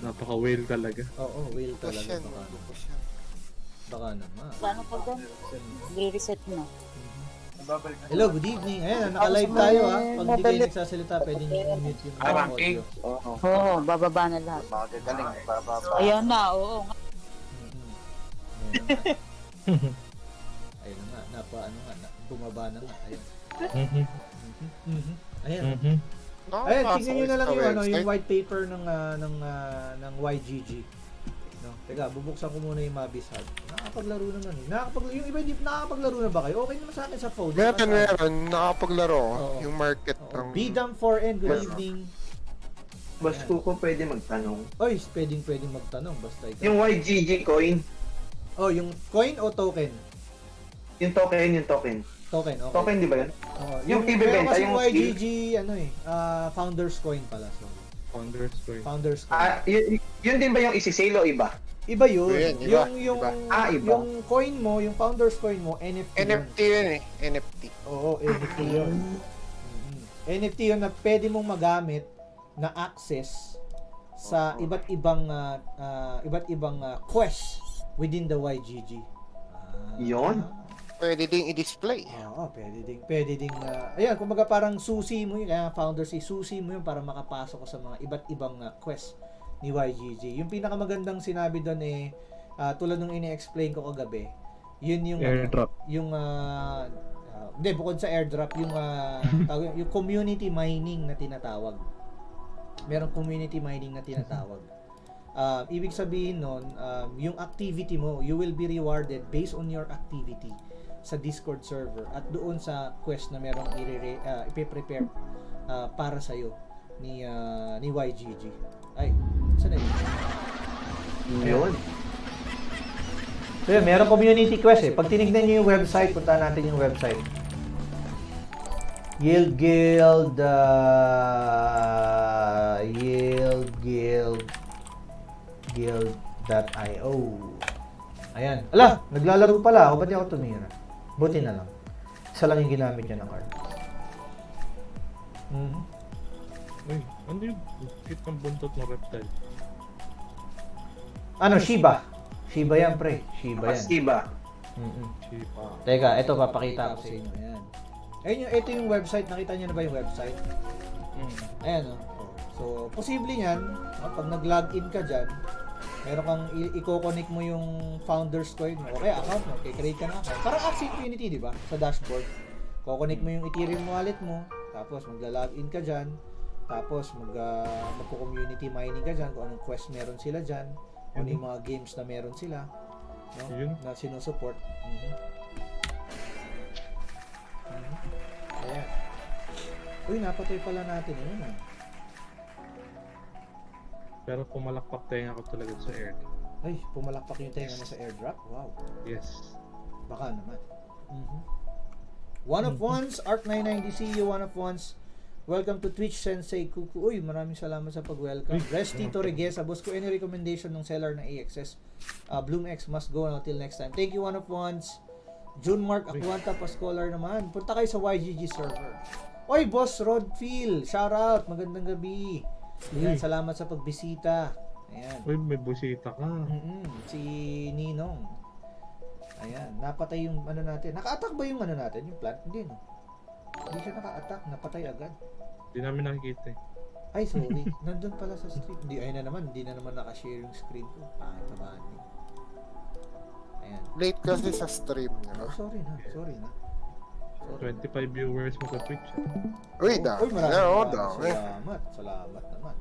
Napaka-whale talaga. Oo, whale Push talaga. yan. Pagpupush yan. Baka naman. Paano pag i-reset mo? Hello, good evening. Ayan, naka-live tayo ha. Pag di kayo nagsasalita, pwedeng i-mute yung audio. Oo, bababa na lahat. Magagaling, bababa. Ayan na, oo. Ayun na nga, bumaba na nga. Ayun. Ayan. Ayan, tingnan nyo na lang yung yung white paper ng YGG. No, teka, bubuksan ko muna yung Mabis Hub. Nakapaglaro naman eh. Yung iba hindi nakapaglaro na ba kayo? Okay naman sa akin sa phone. Meron. Nakapaglaro. Yung market ng... Bdam4N, good evening. Boss Kuko, pwede magtanong. Oy, pwedeng magtanong basta ikaw. Yung YGG coin. Oh, yung coin o token? Yung token. Token, okay. Token, di ba yun? Yung ibebenta, kasi yung YGG, Founders Coin pala. So. Founders Coin. Yun din ba yung isi-sale o iba? Iba yun. Iba. Iba. Yung coin mo, yung Founders Coin mo, NFT. NFT yun eh. NFT. Oo, NFT yun. NFT yun na pwede mong magamit na access sa iba't ibang quest within the YGG. Yun? Pwede ding i-display. Oo, pwede ding ayan, kumbaga parang susi mo yun, kaya founders susi mo yun para makapasok ko sa mga iba't ibang quest ni YGG. Yung pinakamagandang sinabi doon tulad nung ini-explain ko kagabi, yun yung airdrop. Hindi, bukod sa airdrop, yung yung community mining na tinatawag. Merong community mining na tinatawag. Ibig sabihin nun, yung activity mo, you will be rewarded based on your activity sa Discord server at doon sa quest na merong ipe-prepare para sa'yo ni YGG. Ay, saan na yun? So yun, merong community quest eh. Pag tinignan nyo yung website, punta natin yung website. Guild.io. Ayan. Ala, naglalaro pala ako. Ba't di ako tumira? Buti na lang. Isa lang yung ginamit niya ng card. Uy, ano yung hit ng buntot ng reptile? Ano, Shiba? Shiba yan, pre. Shiba yan. Shiba. Shiba. Teka, ito papakita ko sa inyo. Ayan. Ito yung website. Nakita niyo na ba yung website? Ayan, So, posible yan, pag nag-login ka dyan, meron kang i-connect mo yung founders coin mo, o kaya account mo, create ka na account. Parang Axie Infinity, di ba? Sa dashboard. Connect mo yung Ethereum wallet mo, tapos magla-login ka dyan, tapos magko-community mining ka dyan, kung anong quest meron sila dyan, kung ano yung mga games na meron sila, no? Na sinusupport. Ayan. Uy, napatay pala natin yun. Pero pumalakpak tenga ko talaga sa airdrop. Ay, pumalakpak yung tenga mo sa airdrop? Wow. Yes. Baka naman. One of Ones, Art990, see you, One of Ones. Welcome to Twitch Sensei Kuku. Uy, maraming salamat sa pag-welcome. Resti Torregesa, boss ko, any recommendation ng seller ng AXS? BloomX must go until next time. Thank you, One of Ones. June Mark Aquanta Pascolar naman. Punta kayo sa YGG server. Oy, boss Rodfield, shout out, magandang gabi. Ayan, salamat sa pagbisita. Ayan. Uy, may busita ka. Si Ninong. Ayan, napatay yung ano natin. Naka-attack ba yung ano natin? Yung plant? Hindi, no? Hindi siya naka-attack. Napatay agad. Hindi namin nakikita eh. Ay, sorry. Nandun pala sa stream. Hindi na naman naka-share yung screen ko. Pangit naman. Ayan. Late kasi sa stream. Oh, sorry na. 25 viewers mo sa Twitch. Uy, dami. Uy, maraming salamat. Salamat naman.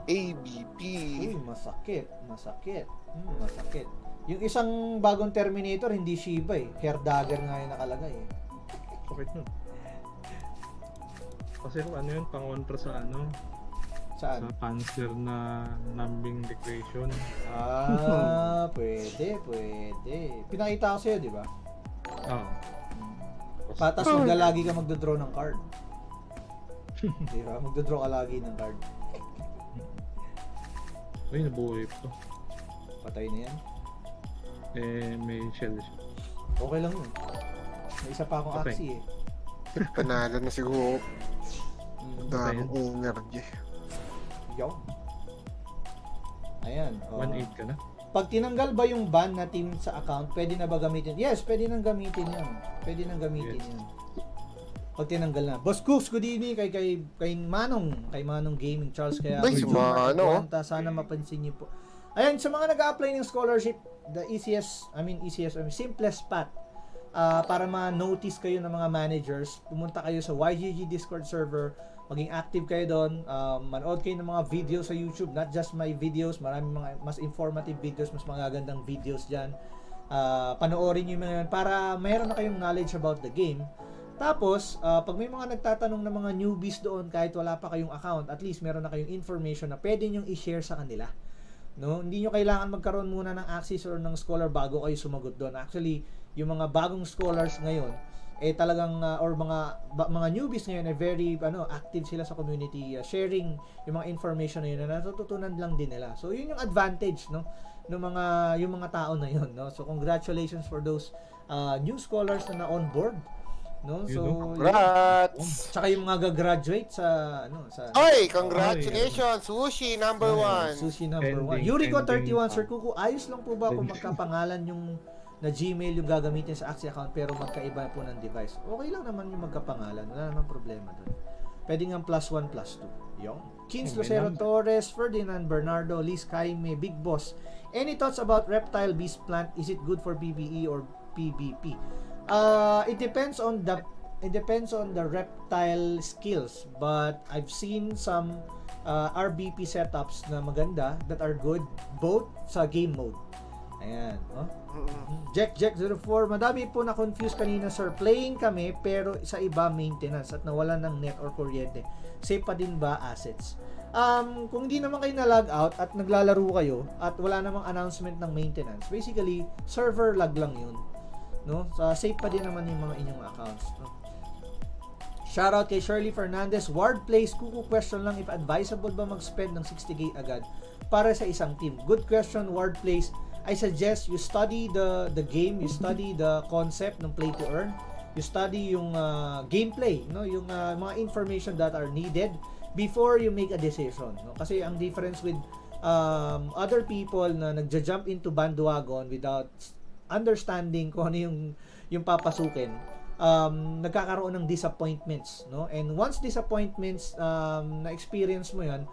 ABP. Uy, masakit. Masakit. Masakit. Yung isang bagong Terminator, hindi Shiba eh. Hair dagger nga yung nakalagay eh. Sakit nun. Kasi ano yun, pangontra sa ano? Saan? Sa cancer na numbing equation. Pwede. Pinakita ko sa'yo, di ba? Oo. Patas lagi ka magdodraw ng card. Di ba? Magdodraw ka lagi ng card. Uy, nabuhay pa. Patay na yan. May shell siya. Okay lang yun. May isa pa akong Okay. Axie eh. Panalo na siguro. Daming energy. Yo. Ayan. 1-8 ka na? Pag tinanggal ba yung ban na team sa account, pwede na ba gamitin? Yes, pwede nang gamitin yan. Pwede nang gamitin yan. Pag tinanggal na. Boss Cooks, good evening kay Manong. Kay Manong Gaming, Charles. Kaya Ay, si Mano. sana mapansin niyo po. Ayan, sa mga nag-a-apply ng scholarship, the simplest path para ma-notice kayo ng mga managers, pumunta kayo sa YGG Discord server, maging active kayo doon, manood kayo ng mga videos sa YouTube, not just my videos, maraming mga mas informative videos, mas magagandang videos dyan. Panoorin nyo yung mga yun para mayroon na kayong knowledge about the game. Tapos, pag may mga nagtatanong ng mga newbies doon kahit wala pa kayong account, at least meron na kayong information na pwede nyo i-share sa kanila. No, hindi nyo kailangan magkaroon muna ng access or ng scholar bago kayo sumagot doon. Actually, yung mga bagong scholars ngayon talagang or mga newbies ngayon ay very active sila sa community, sharing yung mga information na yun na natututunan lang din nila. So yun yung advantage ng yung mga tao na yun, no. So congratulations for those new scholars na on board. No? So, congrats! Tsaka yung mga gagraduate sa Oy, congratulations! Sushi number 1. Sushi number 1. Yuriko 31, Sir Kuku, ayos lang po ba kung magkapangalan yung na Gmail yung gagamitin sa Axie account pero magkaiba po ng device? Okay lang naman yung magkapangalan. Wala namang problema doon. Pwede nga +1 +2. Yung Kins Lucero Torres, Ferdinand Bernardo, Liz Jaime, Big Boss. Any thoughts about reptile beast plant? Is it good for PvE or PvP? It depends on the reptile skills, but I've seen some RBP setups na maganda that are good both sa game mode. Ayan, Jack04, madami po na confuse kanina, sir. Playing kami pero sa iba maintenance at nawalan ng net or kuryente. Safe pa din ba assets? Kung hindi naman kayo na-log out at naglalaro kayo at wala namang announcement ng maintenance, basically server lag lang yun. No? So, safe pa din naman yung mga inyong accounts. No? Shoutout kay Shirley Fernandez. Ward plays, kuku question lang if advisable ba mag-spend ng 60k agad para sa isang team. Good question, Ward plays. I suggest you study the game, you study the concept ng play to earn, you study yung gameplay, no? Yung mga information that are needed before you make a decision. No? Kasi ang difference with other people na nagja-jump into bandwagon without understanding kung ano yung papasukin, nagkakaroon ng disappointments, no? And once disappointments na experience mo yan,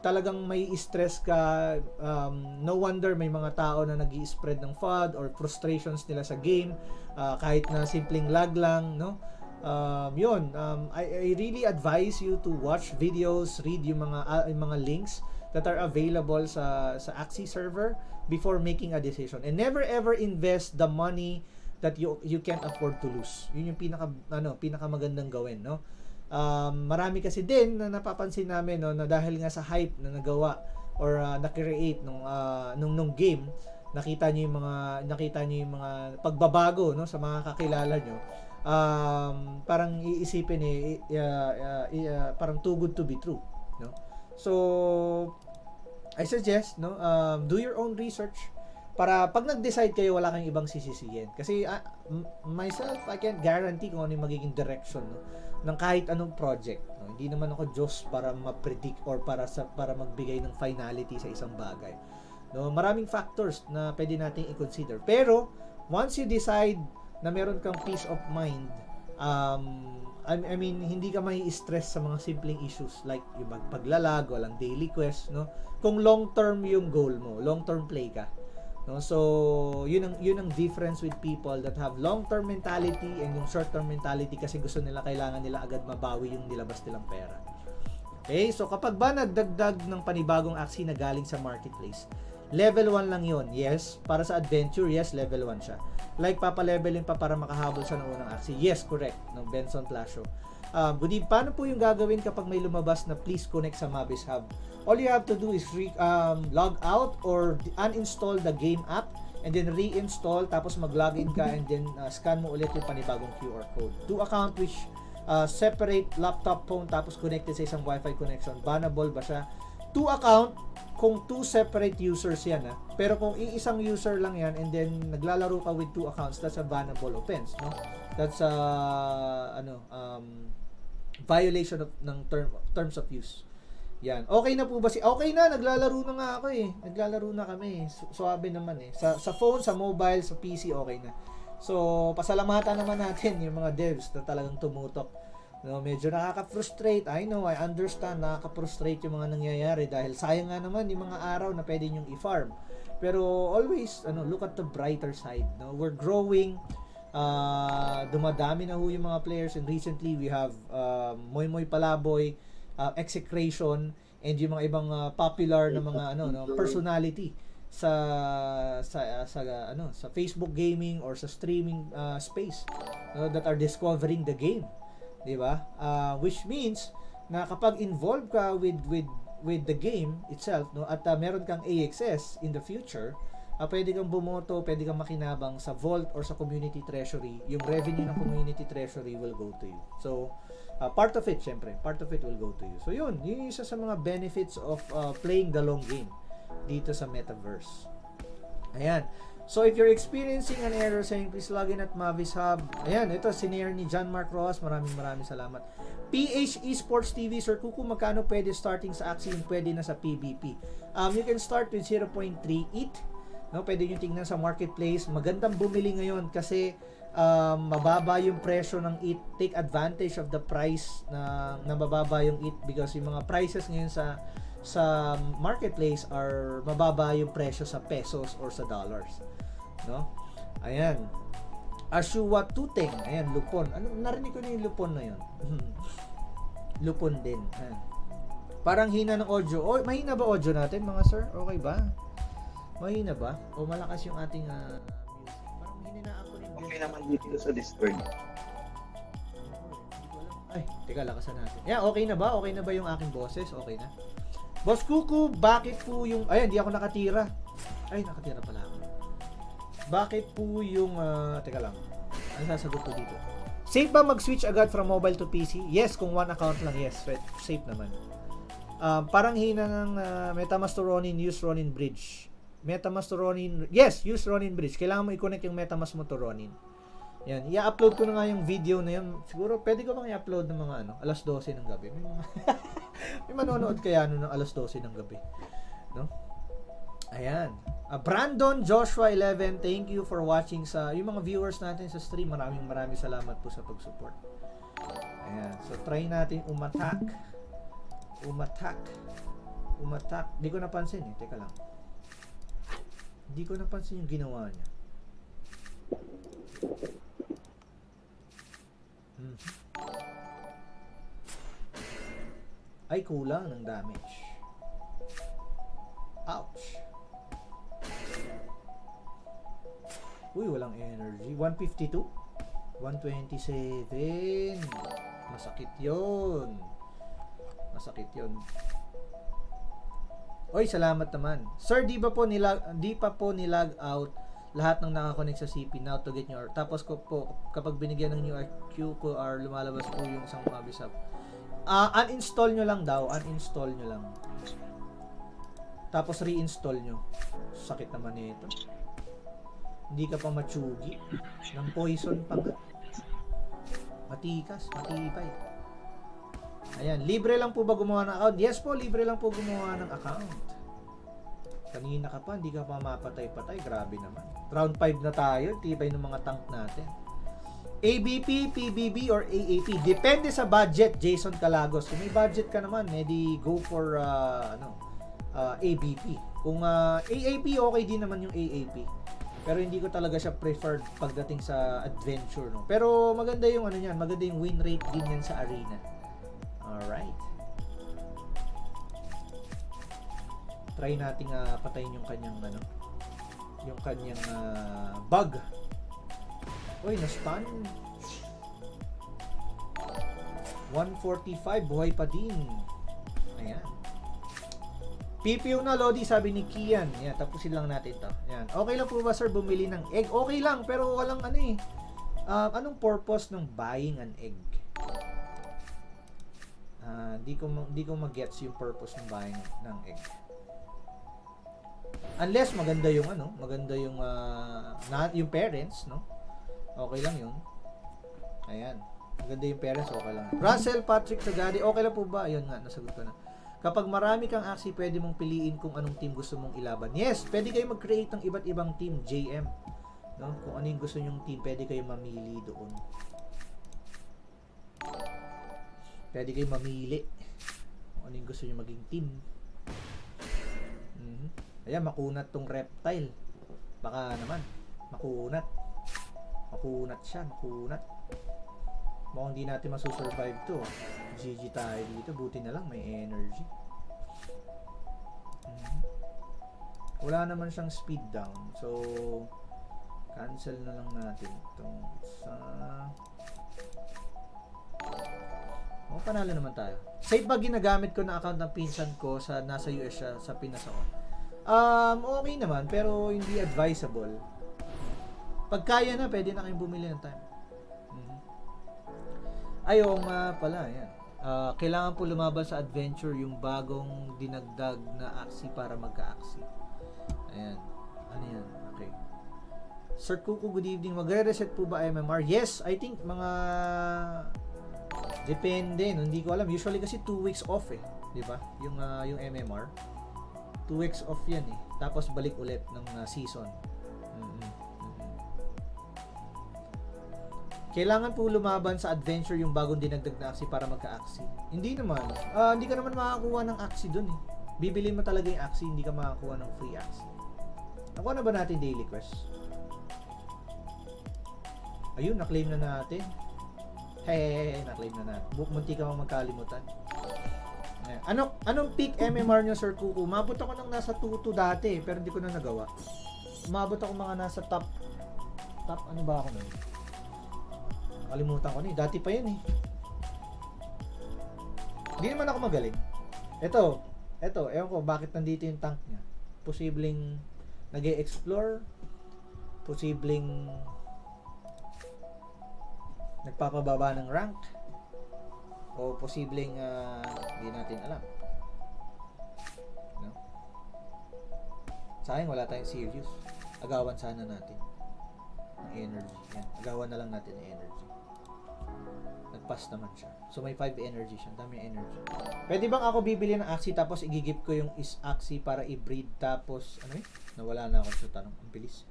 talagang may stress ka. No wonder may mga tao na nag-i-spread ng FUD or frustrations nila sa game, kahit na simpleng lag lang, no? I really advise you to watch videos, read yung mga links that are available sa Axie server before making a decision, and never ever invest the money that you can't afford to lose. Yun yung pinaka magandang gawin, no? Marami kasi din na napapansin namin, no, na dahil nga sa hype na nagawa or na-create nung game, nakita niyo yung mga pagbabago, no, sa mga kakilala niyo. Parang iisipin parang too good to be true, no? So I suggest, no, do your own research para pag nag-decide kayo wala kayong ibang sisisihin. Kasi myself, I can't guarantee kung ano yung magiging direction, no, ng kahit anong project, no? Hindi naman ako Diyos para ma-predict or para magbigay ng finality sa isang bagay, no? Maraming factors na pwede nating i-consider. Pero once you decide na meron kang peace of mind, I mean, hindi ka may stress sa mga simpleng issues like yung paglalag, walang daily quest, no? Kung long term yung goal mo, long term play ka, no? So yun ang difference with people that have long term mentality and yung short term mentality, kasi gusto nila, kailangan nila agad mabawi yung nilabas nilang pera. Okay, so kapag ba nagdagdag ng panibagong Axie na galing sa marketplace, level 1 lang yon. Yes, para sa adventure, yes, level 1 siya. Like, papalevelin pa para makahabol sa unang Axie. Yes, correct. No, Benson Plasio. Good evening. Paano po yung gagawin kapag may lumabas na please connect sa Mavis Hub? All you have to do is log out or uninstall the game app and then reinstall, tapos mag-login ka and then scan mo ulit yung panibagong QR code. 2 account which separate laptop phone tapos connected sa isang Wi-Fi connection. Bannable ba siya? 2 account kung 2 separate users yan pero kung iisang user lang yan and then naglalaro ka with 2 accounts, that's a bannable offense, no? That's violation of ng terms of use. Yan. Okay na po ba okay na, naglalaro na nga ako naglalaro na kami, suabe naman sa phone, sa mobile, sa PC, okay na. So, pasalamatan naman natin yung mga devs na talagang tumutok. No, medyo nakaka-frustrate. I know, I understand, nakaka-frustrate yung mga nangyayari dahil sayang nga naman yung mga araw na pwede nyong i-farm. Pero always, look at the brighter side. No? We're growing. Dumadami na ho yung mga players, and recently we have Moy Moy Palaboy, Execration, and yung mga ibang popular na mga personality sa Facebook gaming or sa streaming space that are discovering the game, di ba? Which means na kapag involved ka with the game itself, at meron kang AXS in the future, pwede kang bumoto, pwede kang makinabang sa vault or sa community treasury. Yung revenue ng community treasury will go to you. So part of it, syempre, part of it will go to you. So yun yung isa sa mga benefits of playing the long game dito sa metaverse. Ayan. So if you're experiencing an error saying please log in at Mavis Hub, ayan, ito sinare ni John Mark Rojas, maraming salamat. PH Esports TV, Sir Kuku, magkano pwede starting sa Axie and pwede na sa PvP? You can start with 0.3 ETH. No, pwede nyo tingnan sa marketplace. Magandang bumili ngayon kasi mababa yung presyo ng ETH. Take advantage of the price na mababa yung ETH because yung mga prices ngayon sa marketplace are mababa yung presyo sa pesos or sa dollars, no? Ayan, Ashua Tuteng, ayan, Lupon. Narinig ko na yung Lupon na yun. Lupon din. Ayan. Parang hina ng audio. Mahina ba audio natin, mga sir? Okay ba? Mahina ba? O malakas yung ating music? Parang hininaan ko rin. Okay naman dito sa Discord. Ay, teka, lakasan natin. Yeah, okay na ba? Okay na ba yung aking boses? Okay na? Boss Kuku, bakit po yung... Ay, hindi ako nakatira. Ay, nakatira pala ako. Bakit po yung... teka lang. Ano sasagot ko dito? Safe ba mag-switch agad from mobile to PC? Yes, kung one account lang, yes. Safe naman. Parang hina ng MetaMask to Ronin, use Ronin Bridge. MetaMask to Ronin... Yes, use Ronin Bridge. Kailangan mo i-connect yung MetaMask mo to Ronin. Yan, i-upload ko na nga yung video na yun. Siguro, pwede ko bang i-upload ng mga alas 12 ng gabi? May mga... may manonood kaya ng alas 12 ng gabi. No? Ayan. Brandon Joshua 11, thank you for watching sa... Yung mga viewers natin sa stream, maraming salamat po sa pag-support. Ayan. So, try natin umattack. Hindi ko napansin Teka lang. Hindi ko napansin yung ginawa niya. Ay, kulang ng damage. Ouch. Uy, walang energy. 152? 127. Masakit yun. Oy, salamat naman. Sir, di pa po nilag out lahat ng nakakonect sa CP now to get your... Tapos kapag binigyan ng new QR, lumalabas po yung isang Mavis Hub. Uninstall nyo lang daw. Tapos reinstall nyo. Sakit naman nito. Hindi ka pa matsugi. Ng poison pa nga. Matikas, matibay. Ayan, libre lang po ba gumawa ng account? Yes po, libre lang po gumawa ng account. Kanina ka pa, hindi ka pa mapatay-patay. Grabe naman. Round 5 na tayo. Tibay ng mga tank natin. ABP, PBB, or AAP. Depende sa budget, Jason Calagos. Kung may budget ka naman, edi go for ABP. Kung AAP, okay din naman yung AAP. Pero hindi ko talaga siya preferred pagdating sa adventure, no? Pero maganda yung maganda yung win rate din yan sa arena. Alright. try nating patayin yung kanyang ano, yung kanyang bug. Uy, na-stun. 145, buhay pa din. Ayan. PPO na, Lodi, sabi ni Kian. Yan, tapusin lang natin to. Yan. Okay lang po ba, sir, bumili ng egg? Okay lang, pero walang ano eh. Anong purpose ng buying an egg? Di ko mag-gets yung purpose ng buying ng egg. Unless maganda yung ano, maganda yung yung parents, no? Okay lang yun. Ayan. Maganda yung parents, okay lang. Russell Patrick Sagadi, okay lang po ba? Ayun nga, nasagot ko na. Kapag marami kang Axie, pwede mong piliin kung anong team gusto mong ilaban. Yes, pwede kayo mag-create ng iba't ibang team, JM. No? Kung ano yung gusto nyong team, pwede kayo mamili doon. Pwede kayo mamili kung ano yung gusto nyo maging team. Ayan, makunat tong reptile. Baka naman, makunat. Makunat siya, makunat. Mukhang hindi natin masusurvive to. GG tayo dito. Buti na lang may energy. Wala naman siyang speed down. So, cancel na lang natin itong isa. Panalo naman tayo. Safe ba ginagamit ko na account ng pinsan ko sa nasa US siya, sa Pinas ako? Okay naman, pero hindi advisable. Pag kaya na, pwede na kayong bumili ng time. Ayaw nga pala, yan. Kailangan po lumaban sa adventure yung bagong dinagdag na Axie para magka-Axie. Ayan. Ano yan? Okay. Sir Kuku, good evening. Magre-reset po ba MMR? Yes, I think mga... Depende, no? Hindi ko alam. Usually kasi 2 weeks off eh. Diba? Yung MMR. 2 weeks off yan eh. Tapos balik ulit ng season. Kailangan po lumaban sa adventure yung bagong dinagdag na Axie para magka-Axie. Hindi naman. Hindi ka naman makakuha ng Axie dun eh. Bibili mo talaga yung Axie, hindi ka makakuha ng free Axie. Nakuha na ba natin daily quest? Ayun, na-claim na natin. Hey, na-claim na natin. Munti ka magkalimutan. Anong peak MMR nyo, Sir Kuku? Mabot ako ng nasa 2-2 dati, pero hindi ko na nagawa. Mabot ako mga nasa top, ano ba ako nun? Nakalimutan ko na eh. Dati pa yan eh. Hindi naman ako magaling. Ito, ewan ko bakit nandito yung tank niya. Posibleng nag-e-explore, posibleng nagpapababa ng rank, o posibleng hindi natin alam. No? Sayang wala tayong serious. Agawan sana natin ng energy. Yan. Agawan na lang natin ng energy. Nag-pass naman siya. So may 5 energy siya. Dami energy. Pwede bang ako bibili ng Axie tapos igigip ko yung Axie para i-breed tapos ano eh? Nawala na ako sa tanong. Ang bilis.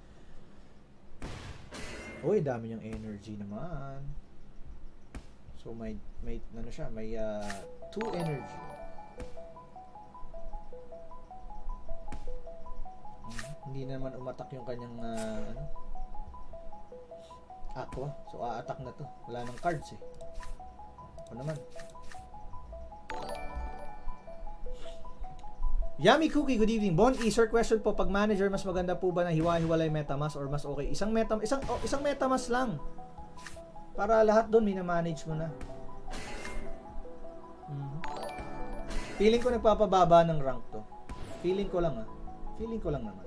Uy, dami niyang energy naman. So may ano siya, may 2 energy. Hindi naman umatak yung kanyang ano, Aqua. So a-attack na to. Wala nang cards eh. Ako naman. Yummy Cookie, good evening. Bon Easter question po, pag manager mas maganda po ba na hiwa-hiwalay metamask or mas okay? Isang metamask lang. Para lahat doon mina-manage mo na. Feeling ko nagpapababa ng rank to. Feeling ko lang Feeling ko lang naman.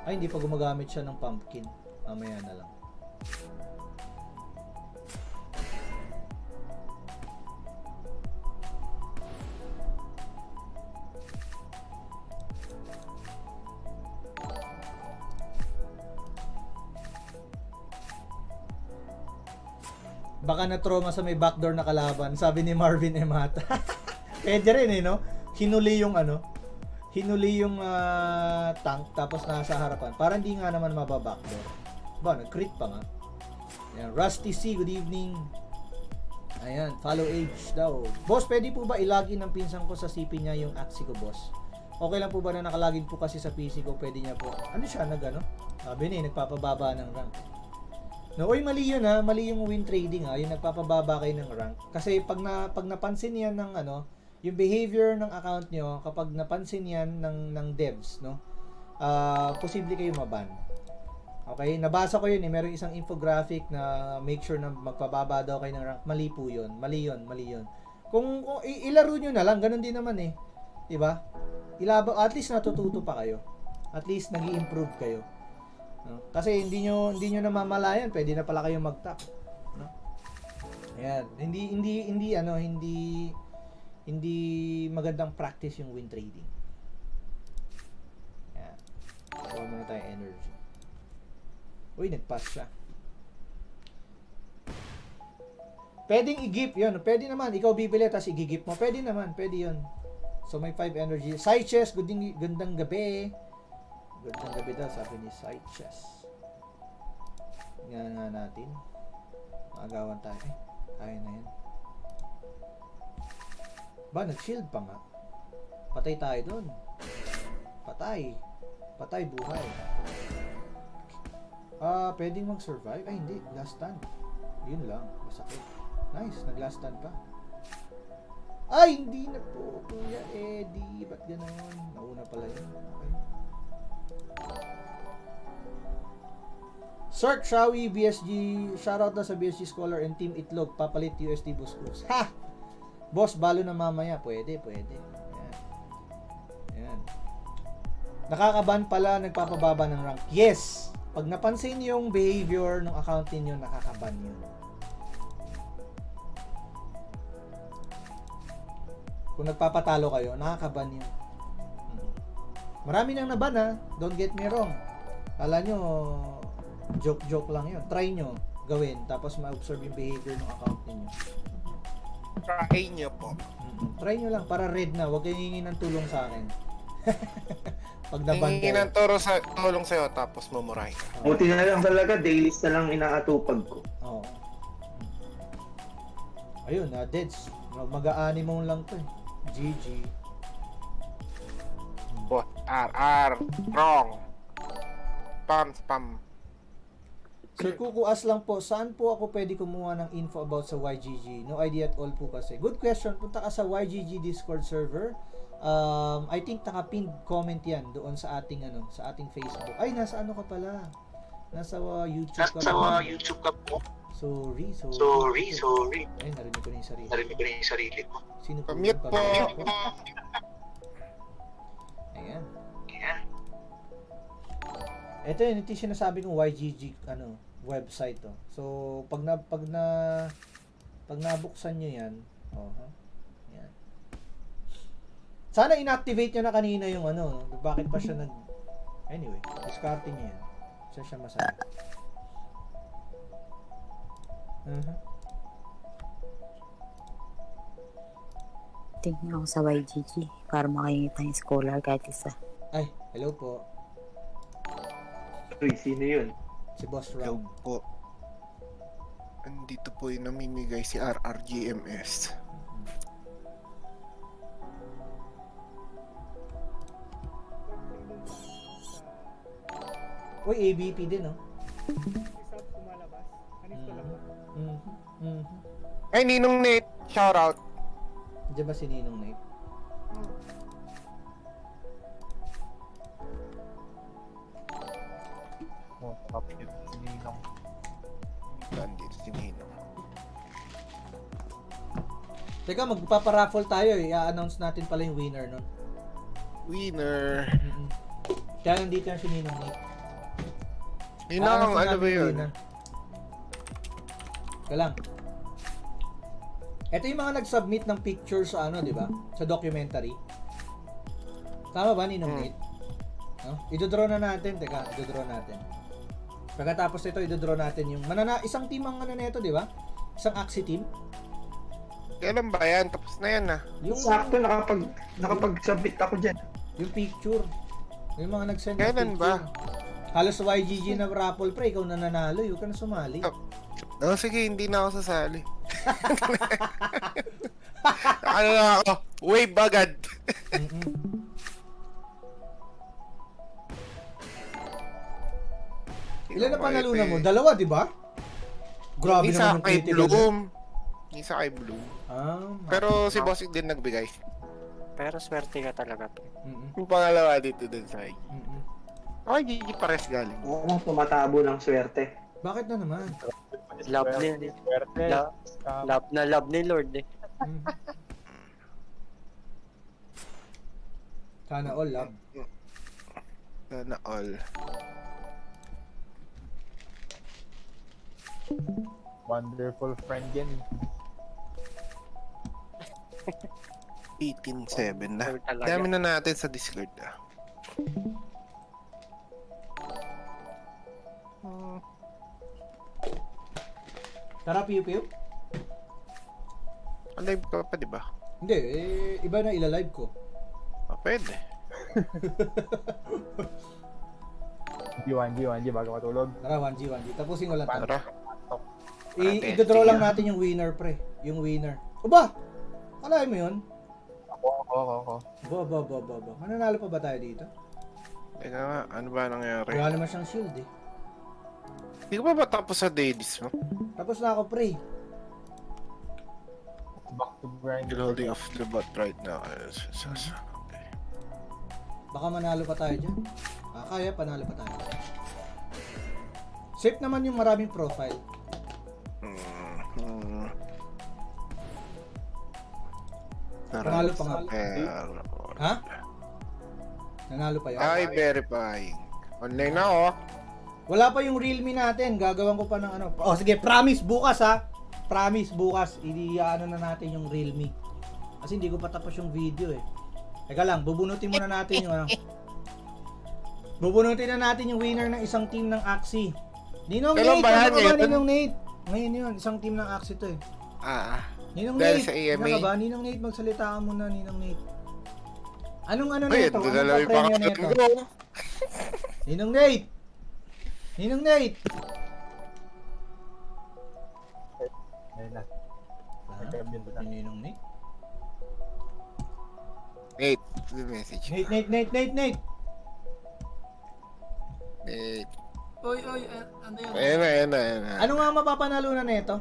Ay, hindi pa gumagamit siya ng pumpkin. Mamaya na lang. Baka na-trauma sa may backdoor na kalaban, sabi ni Marvin Emata. Pwede rin eh, no? Hinuli yung tank tapos nasa harapan. Para hindi nga naman mababackdoor. Ba, nag-crit pa nga. Ayan, Rusty C, good evening. Ayan, follow age daw. Boss, pwede po ba ilagin ng pinsan ko sa CP niya yung Axie ko, boss? Okay lang po ba na nakalagin po kasi sa PC ko? Pwede niya po. Ano siya, ano? Sabi niya, nagpapababa ng rank. No, oy, mali yun ha. Mali yung win trading ha. Yung nagpapababa kayo ng rank. Kasi pag napansin yan ng yung behavior ng account nyo, kapag napansin yan ng devs, no? Posible kayo maban. Okay? Nabasa ko yun eh. Merong isang infographic na make sure na magpababa daw kayo ng rank. Mali po yun. Mali yun. Kung ilaro nyo na lang, ganun din naman eh. Diba? At least natututo pa kayo. At least nag-i-improve kayo. No? Kasi hindi nyo namamalayan, pwede na pala kayong mag-top. No? Ayan. Hindi magandang practice yung win trading. Ayan. Kuha muna tayo energy. Uy, nag-pass siya. Pwedeng i-gift yun. Pwede naman. Ikaw bibili, tapos i-gift mo. Pwede naman. Pwede yun. So, may 5 energy. Side chest, gandang gabi. Gandang gabi daw, sabi ni Side chest. Tingnan nga natin. Maagawan tayo. Kaya na yan. Ba, nag-shield pa nga. Patay tayo doon. Patay buhay. Pwedeng mag-survive? Ay, hindi. Last stand. Yun lang. Masakit. Nice. Nag-last stand pa. Ay, hindi na po, Kuya Eddie. Ba't gano'n? Nauna pala yun. Okay. Sir Shawi, BSG. Shoutout na sa BSG Scholar and Team Itlog. Papalit USD Buskus. Ha! Boss, balo na mamaya. Pwede. Ayan. Nakakaban pala, nagpapababa ng rank. Yes! Pag napansin yung behavior ng account niyo, nakakaban yun. Kung nagpapatalo kayo, nakakaban yun. Marami nang naban ha. Don't get me wrong. Kala nyo, joke lang yun. Try nyo gawin. Tapos ma-observe yung behavior ng account niyo. Try nyo po. Try nyo lang para red na. Huwag kayong hingin ng tulong sa akin. Pag naban Hingin ng tulong sa'yo tapos mumuray ka. Buti na lang talaga, dailies na lang inaatupag ko. Oo. Ayun, deads. Mag-a-animal lang to eh. GG. Bot, RR, wrong. Spam. Sir Kukuas lang po, saan po ako pwede kumuha ng info about sa YGG? No idea at all po kasi. Good question. Punta ka sa YGG Discord server. I think naka-pinned comment yan doon sa ating sa ating Facebook. Ay, nasa ano ka pala? Nasa YouTube ka po. Sorry. Ay, narinig ko na yung sarili ko. Sino po? Commute po. Ayan. Ito yun, ito yung sinasabi kong YGG website to. So, pag nabuksan nyo yan, yan. Sana inactivate nyo na kanina yung bakit pa siya anyway, discarding nyo yan. Siya masaya. Tingnan ako sa YGG para makikita yung scholar kahit isa. Ay, hello po. Uy, sino yun? Si Boss Hello Ram. po. Andito po yung namimigay si RRGMS. Uy, ABP din, no? Ay, Ninong Nate, shoutout. Diyan ba si Ninong Nate? Si Ninong. Andito si Ninong. Teka, magpaparaffle tayo eh. I-announce natin pala yung winner nun. Winner. Kaya nandito yan si Ninong Nate. Ninong, ano ba yun? Ika lang. Ito yung mga nag-submit ng pictures sa di ba? Sa documentary. Tama ba, Ninong Nate? No? Idodraw na natin. Teka, idodraw natin. Pagkatapos ito, idodraw natin yung isang team ang neto, di ba? Isang Axie team. Kailan ba yan? Tapos na yan na. Yung Sakto, nakapag-submit ako dyan. Yung picture. Yung mga nag-send ng Kailan picture. ba? Halos YGG na raffle pre, ikaw na nanalo. Huwag ka na sumali. Sige, hindi na ako sasali. Ano na ako? Wave agad. Ilan na panalunan mo? Dalawa, di ba? Grabe Isa naman yung kay critical. Bloom. Isa kay Bloom. Ah, Pero si Bossing din nagbigay. Pero swerte ka talaga. Yung pangalawa dito din sa YGG pares galing. Oo, tumatabo ng swerte. Bakit na naman? Love ni love ni Lord eh. Sana all love. Sana all. Wonderful friend yan. 18-7 na. Talaga. Dami na natin sa Discord Tara, piu-piu. Live ka pa, di ba? Hindi, iba na ilalive ko. Pwede. G1G bago matulog. Tara, 1G. Tapusin ko lang. Tara. I-draw lang natin yung winner, pre. Yung winner. Aba! Kalahin mo yun? Ako. Ba. Mananalo pa ba tayo dito? Teka nga, ano ba nangyari? Wala naman siyang shield eh. Hindi ko pa ba tapos sa dailies mo? Tapos na ako, pre. Back to grind. Still holding off the bot right now. Baka manalo pa tayo dyan. Kaya, panalo pa tayo. Safe naman yung maraming profile. Panalo pa nga. Ha? Nanalo pa yun? Ay, verifying. Online na ako. Wala pa yung Realme natin. Gagawan ko pa ng ano. Oh, sige, promise bukas ha. Promise bukas. Ano na natin yung Realme. Kasi hindi ko pa tapos yung video eh. Teka lang, bubunutin muna natin yung ano. Bubunutin na natin yung winner ng isang team ng Axie. Ninong Kailan Nate! ba yan? Ano ka ba, Ngayon? Ninong Nate? Ngayon yun, isang team ng Axie to eh. Ninong dahil Nate, sa AMA? ano ka ba? Ninong Nate, magsalita ka muna, Ninong Nate. Anong ano Ay, nito? dalawa Anong yung pa-premyo pangalan nito? ko. Ninong Nate! Ninong Nate! Ayun na. Ninong Nate? Nate, the message. Nate! Nate. Oy, ano yun? Ayan na. Ano nga mapapanalunan nito?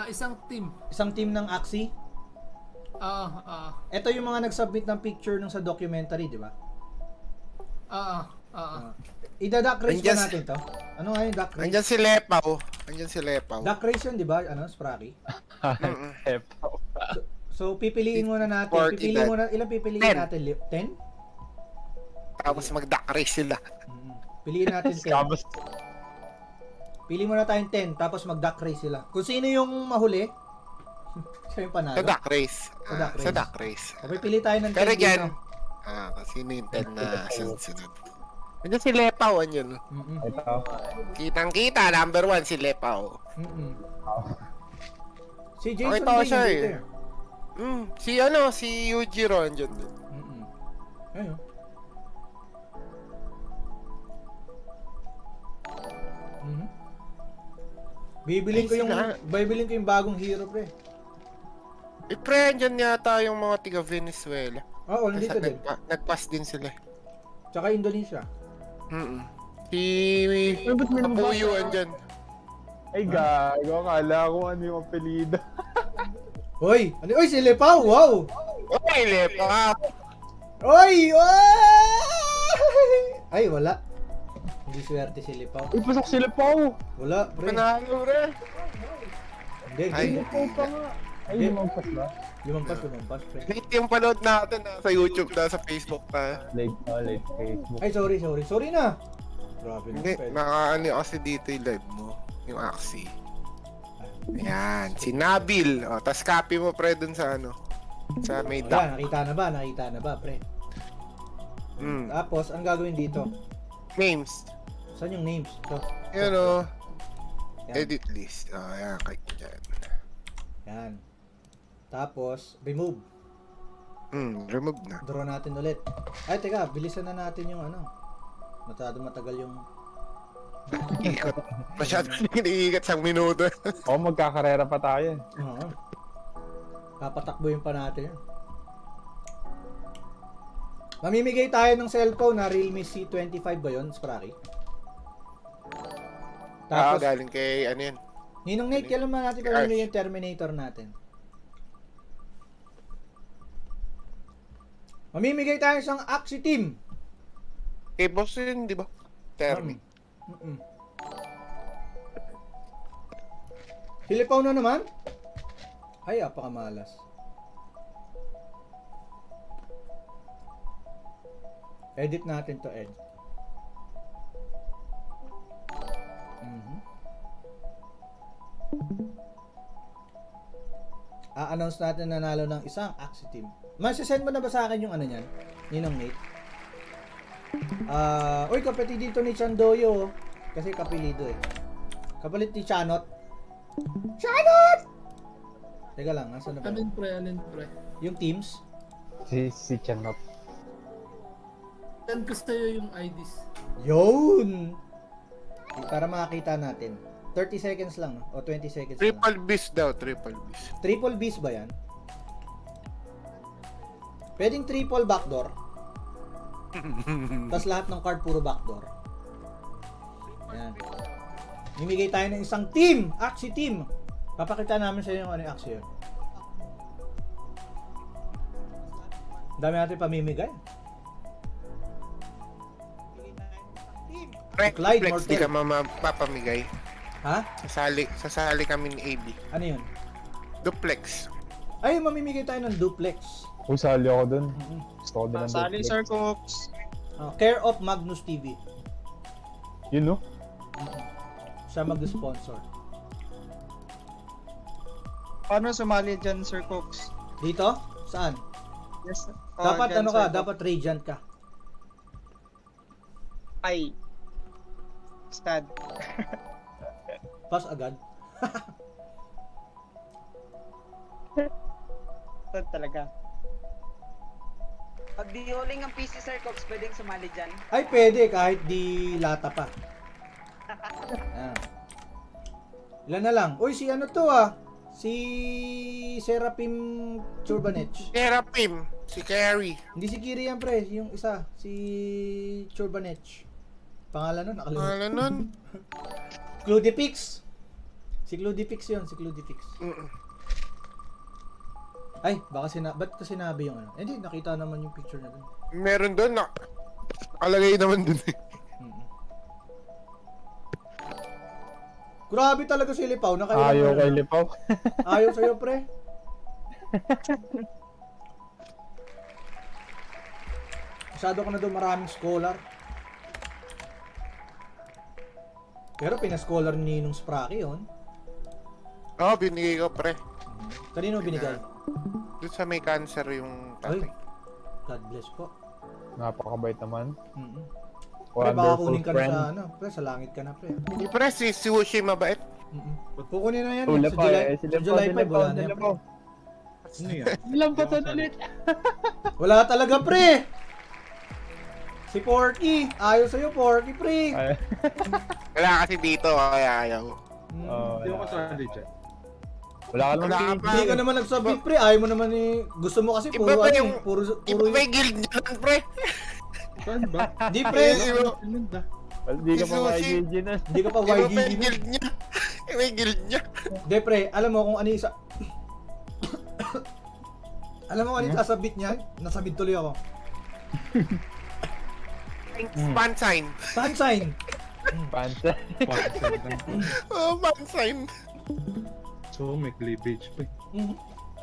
Isang team. Isang team ng Axie? Oo. Ito yung mga nag-submit ng picture nung sa documentary, di ba? Oo. Ida-duck race Andyan ba natin to? Ano nga yung duck race? Andyan si Lepaw. Duck race yun, di ba? Ano, Spraki? Lepaw. So, pipiliin muna natin. 40 Ilang pipiliin natin? 10? Tapos mag-duck race sila. Piliin natin 10. Pili muna tayong 10, tapos mag-duck race sila. Kung sino yung mahuli, siya yung panalo. Sa duck race. Sa duck race. O, pipili tayo ng 10 Pero dito. again, kasi sino yung 10 na sunod. Andyan si Lepaw, andyan. Kitang-kita, number 1 si Lepaw. Si Jason Nakita ko din siya dito eh. Si Yujiro andyan din. Ayun. Bibilin ko yung bagong hero, pre. Pre, andyan yata yung mga tiga Venezuela. Oo, nandito din. Nag-pass din sila. Tsaka Indonesia. Si Apuyo andyan. Ay, gago. Akala ko ano yung apelido. Hoy! Oy, si Lepaw! Wow! Oy, Lepaw! Oy! Ay, wala. Hindi swerte si Lepaw. Uy, pasok si Lepaw! Wala, pre. Panalo, pre. Hindi. Lepaw pa nga. Ay, lumampas ba? Lumampas, pre. Late yung panood natin sa YouTube na sa Facebook pa. Late Facebook. Ay, sorry na. Grabe na. Hindi, nakaano kasi dito yung live mo. Yung Axie. Ayan, si Nabil. O, tas copy mo pre dun sa sa may duck. Nakita na ba, pre? Tapos, ang gagawin dito? Names. Saan yung names? Ito. Yan o. Edit list. Ayan, kahit dyan. Yan. Tapos, remove. Remove na. Draw natin ulit. Ay, teka, bilisan na natin yung matagal yung... Masyadong iniikat sa minuto. Magkakarera pa tayo. Oo. Papatakbuhin pa natin yan. Mamimigay tayo ng cellphone na Realme C25 ba yun, Spraki? Ah, Tapos, galing kay ano yan. Ninong Nate, kailan man natin pamimigay yung Terminator natin? Mamimigay tayo isang Axie team. Kay boss yun, di ba? Termi. Silipaw na naman? Ay, apakamalas. Edit natin to, Ed. A-announce natin na nanalo ng isang Axie team. Masisend mo na ba sa akin yung ano niyan? Ninong Nate? Uy, kapatid dito ni Chandoyo. Kasi kapilido eh. Kapalit ni Chanot. Chanot! Teka lang, nasa na ba? Alin pre? Yung teams? Si Chanot. Send ko sa'yo yung IDs. Yun! Para makakita natin. 30 seconds lang, o 20 seconds lang. Triple beast daw, triple beast. Triple beast ba yan? Pwedeng triple backdoor. Tapos lahat ng card puro backdoor. Ayan. Mimigay tayo ng isang team! Axie team! Papakita namin sa inyo kung ano yung Axie yun. Dami natin pamimigay. Clyde Flex, di Mortel. ka mapapamigay. Ha? Sasali kami ni AB. Ano yun? Duplex. Ay, mamimigay tayo ng duplex. Kung sali ako dun. Gusto ko din ng Sali, duplex. Sir Cooks. Care of Magnus TV. Yun, no? Siya mag-sponsor. Paano sumali dyan, Sir Cooks? Dito? Saan? Yes. Dapat dyan, ano ka? Sir Dapat Radiant ka. Ay. Stad. Pass agad. Stad talaga. Pag di huling ang PC Sir Cox, pwedeng sumali dyan. Ay, pwede kahit di lata pa. Ayan. Ilan na lang? Uy, si ano to ah? Si Serapim Churbanech. Serapim, si Carrie. Hindi si Kiri yan pre, yung isa, si Churbanech. Pangalan nun, nakalimutan. Pangalan nun? Cludipix. Si Cludipix yun, si Cludipix. Ay, baka ba't ko sinabi yung ano? Hindi, nakita naman yung picture na dun. Meron doon na. Alagay naman dun eh. Grabe talaga si Lipaw. Ayaw kay Lipaw. Ayaw sa'yo, pre. Masyado ka na doon maraming scholar. Pero pinascholar ni Ninong Spraki yun. Oo, binigay ko pre. Kanino binigay? Doon sa may cancer yung tatay. God bless po. Napakabait naman. Pre, baka kunin ka na sa ano. Pre, sa langit ka na, pre. Hindi pre, si Sushi mabait. Kukunin na yan. Wala Sa pa July, eh. sa July 5, wala na yan, pre. Ano yan? Ilang pa ulit. Wala talaga, pre! Si Porky. Ayaw sa'yo, Porky, pre. Wala kasi dito, kaya ayaw. Hindi ako kasali dyan. Wala ka naman. Hindi ka naman nagsabit, pre. Ayaw mo naman eh. Gusto mo kasi puro Iba ba ano yung, eh. Puro iba ba yung guild niya lang, pre? Saan ba? Di, pre. Hindi ka pa YGG na. Hindi ka pa Iba ba YGG yung na. guild niya? Iba yung guild niya. Hindi, pre. Alam mo kung ano yung alam mo kung ano yung sasabit niyan? Nasabit tuloy ako. Fan sign. Fan sign. Panta. Oh, fan sign. So, may cleavage pa.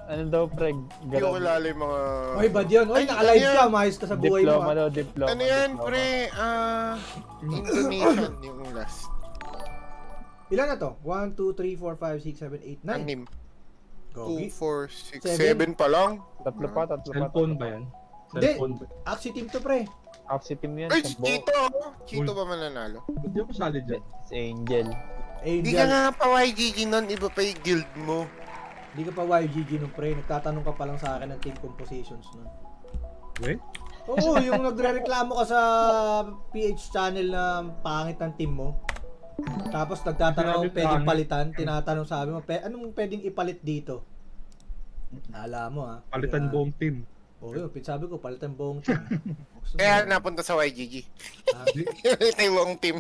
Ano daw, pre? Hindi ko kilala yung mga... Oy, bad yun. Oy, naka-live ka. Maayos ka sa buhay mo. Diploma daw, diploma. Ano yan, pre? Indonesian yung last. Ilan na to? 1, 2, 3, 4, 5, 6, 7, 8, 9. Anim. Gogi. 2, 4, 6, Seven. 7 pa lang. Tatlo pa. Cellphone ba yan? Hindi. Cellphone ba? Axie team to, pre. Axie team yan. Ay, Sambo. Chito! Chito ba mananalo? Hindi ako kasali dyan. Si Angel. Hindi ka nga pa YGG nun, iba pa yung guild mo. Hindi ka pa YGG nun, pre. Nagtatanong ka pa lang sa akin ng team compositions nun. Wait? Oo, yung nagre-reklamo ka sa PH channel na pangit ng team mo. Tapos nagtatanong kung pwedeng palitan. Tinatanong sabi mo, anong pwedeng ipalit dito? Alam mo ha. Palitan buong team. Oo, yun. Sabi ko, palitan buong team. Kaya napunta sa YGG. Ito yung buong team.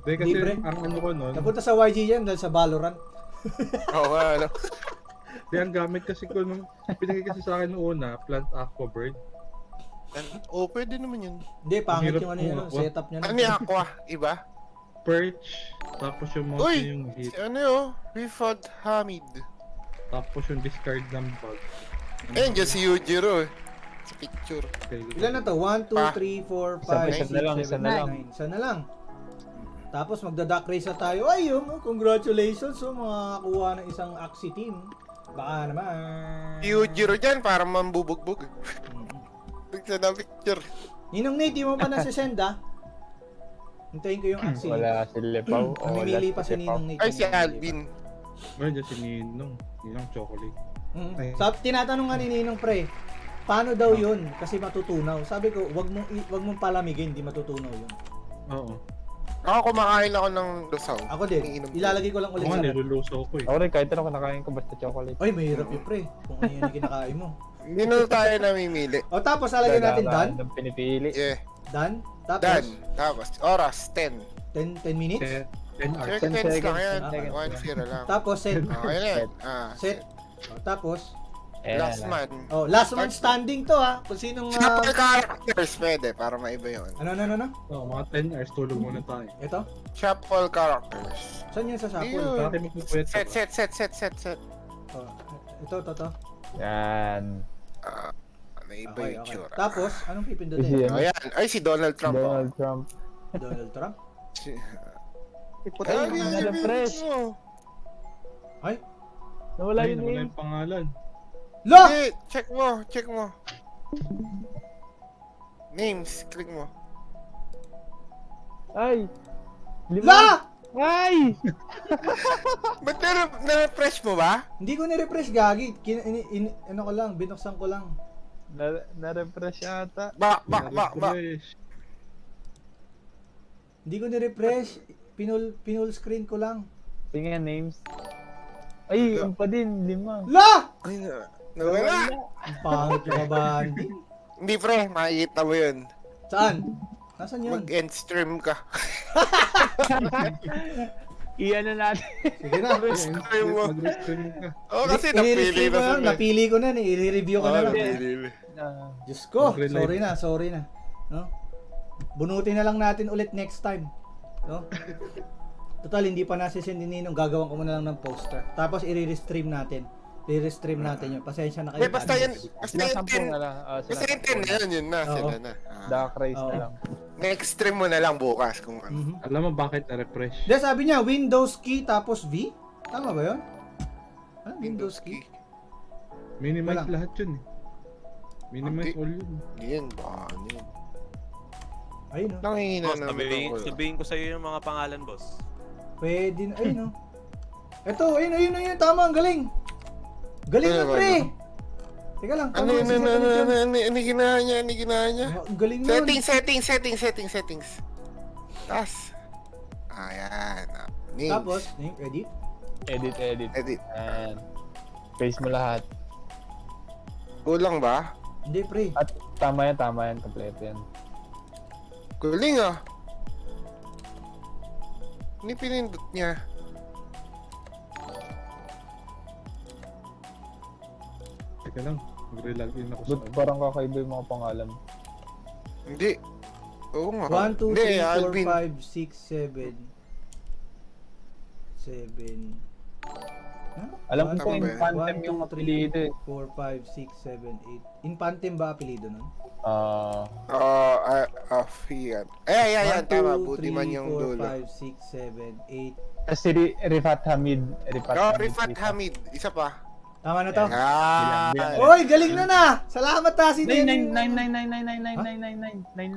Hindi kasi Libre? ang ano ko nun, Napunta sa YGG yan dahil sa Valorant. Oo nga, ano. di ang gamit kasi ko nung pinigay kasi sa akin noong una, plant aqua bird. Oo, pwede naman yun. Hindi, pangit Hirap yung ano yun, kumuha. setup niya. Ano yung aqua? Iba? Perch, tapos yung mga Uy! yung hit, Ano yun? Rifad Hamid. tapos yung discard ng bug. Ayun, dyan si Yujiro eh. Sa picture. Ilan na to? 1, 2, 3, 4, 5, 6, 7, 8, 9. Isa na lang. Tapos magda-duck race na tayo. Ay, congratulations. Makakakuha ng isang Axie team. Baka naman. Si Yujiro dyan, parang mambubugbog. Picture na picture. Ninong Nate, di mo pa nasisend ah. Hintayin ko yung Axie. Wala si Lepaw. Mamimili pa si Ninong Nate. Ay, si Alvin. Ngayon dyan si Ninong chocolate. Tinatanong nga ni Ninong pre, paano daw yun? Kasi matutunaw. Sabi ko, wag mong palamigin, di matutunaw yun. Oo. Ako kumakain ako ng lusaw. Ako din. Ilalagay ko lang ulit Ako sa nga, nilulusaw ko eh. Ako rin, kahit ano kinakain ko, basta chocolate. Ay, mahirap yun pre. Kung ano yun yung kinakain mo. Hindi na tayo namimili. O tapos, lalagyan natin done. Ang pinipili. Yeah. Done. Tapos, Done. Tapos, oras, 10. 10 minutes. 10 hours. 10 seconds lang yan. Ah. 1-0 lang. Tapos, set. Okay na yan. Set. O, tapos, Last man. oh, last man standing to ha. Kung sinong... Shuffle characters, pwede, para maiba yun. Ano? Oo, mga 10 hours tulog muna tayo. Ito? Shuffle characters. Saan yun sa shuffle? Yun. Set. Oh, ito. Yan. Naiba Okay. yung tsura. Tapos, anong pipindutin? Oh, yan. Ay, si Donald Trump. Donald Trump. Donald Trump? Ay, na-refresh. Ay? Nawala Ay, yun nawala eh. yung pangalan. Lo! Hindi, check mo. Names, click mo. Ay! La! Ay! Ba't na-refresh mo ba? Hindi ko ni-refresh gagi. Ano ko lang, binuksan ko lang. Na-refresh ata. Ba. Hindi ko ni-refresh. Pinul screen ko lang. Tingnan names. Ay, yung pa din, 5. La! Ay, nawala. Ang pangit yung kabandi. Hindi pre, makikita mo yun. Saan? Nasaan yun? Mag-end stream ka. Iyan na natin. Sige na. Stream mo. Mag-stream ka. Oo, kasi napili na sa Napili ko na, i-review ko na lang. napili. Diyos ko, sorry na. No? Bunutin na lang natin ulit next time. No? Total, hindi pa nasisend ni Ninong, gagawan ko muna lang ng poster. Tapos i-restream natin. I-restream natin yun. Pasensya na kayo. Basta yun, basta yung 10 na lang. Basta yung 10 na yun na, sila na. Dark Race na lang. Next stream mo na lang bukas kung ano. Alam mo bakit na-refresh? Hindi, sabi niya, Windows key tapos V? Tama ba yun? Ano, Windows key? Minimize Wala. lahat yun eh. Minimize all yun. Yun, baka ano yun. Ayun no. Nangihina Boss, naman ako. sabihin ko sa'yo yung mga pangalan, boss. Pwede na, ayun no. Ito, ayun, tama, ang galing. Galing Ano na ba, pre. Teka lang, Ano ginawa niya? Ang galing nun. Settings. Tas. Ayan. Names. Tapos, edit. Edit. Ayan. Face mo lahat. Kulang ba? Hindi pre. At tama yan. Kompleto yan. Galing ah. Hindi pinindot niya. Teka lang, mag-relog in ako But parang kakaiba yung mga pangalan. Hindi. Oo nga. 1, 2, Hindi, 3, 4, Alvin. 5, 6, 7. Alam ko Tama ba yan? Infantem yung apelido eh. 4, 5, 6, 7, 8. Infantem ba apelido nun? Fiat. Ayan, 1, tama. 2, Buti man 3, yung 4, dulo. 5, 6, 7, 8. Si Rifat Hamid. Rifat Hamid. Isa pa. Tama na to? Yan. Oy, galing na! Salamat ha, si 9 Nen. 9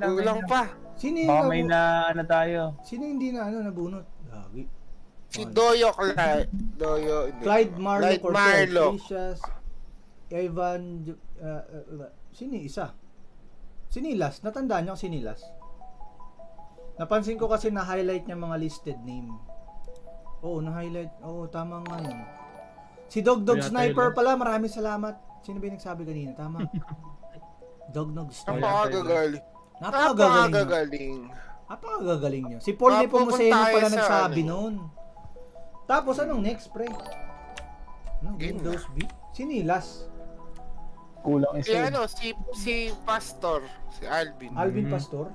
lang. Kulang pa. Sino Baka yung may na ano tayo. Sino hindi na nabunot? Gagi. Si Doyo Clyde. Clyde Marlo Clyde Cortez, Marlo. Precious, Evan, sino yung isa? Sino yung last? Natandaan niyo kung sino yung last? Napansin ko kasi na-highlight niya mga listed name. Oo, na-highlight. Oo, tama nga yun. Si Dog Sniper pala, maraming salamat. Sino ba yung nagsabi kanina? Tama. Dog Sniper. Napakagagaling. Napakagagaling. Napakagagaling nyo. Si Paul Nepomuceno pala nagsabi nun. Tapos anong next, pre? Windows B? Sinilas. Kulang Si ano, si Pastor, si Alvin. Alvin Pastor?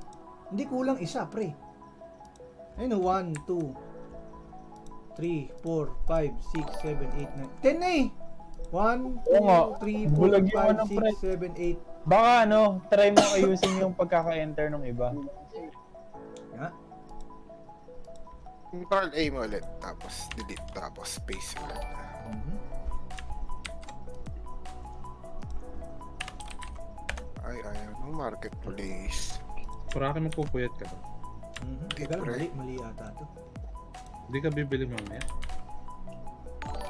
Hindi kulang isa, pre. Ayun, 1, 2, 3, 4, 5, 6, 7, 8, 9. 10 na eh! 1, 2, 3, 4, 5, 6, 7, 8. Baka try mo ayusin yung pagkaka-enter ng iba. Control A mo ulit, tapos delete, tapos space ulit. Ay, ayaw ng marketplace. Para ka magpupuyat ka ba? Teka lang, mali ata to. Hindi ka bibili mamaya?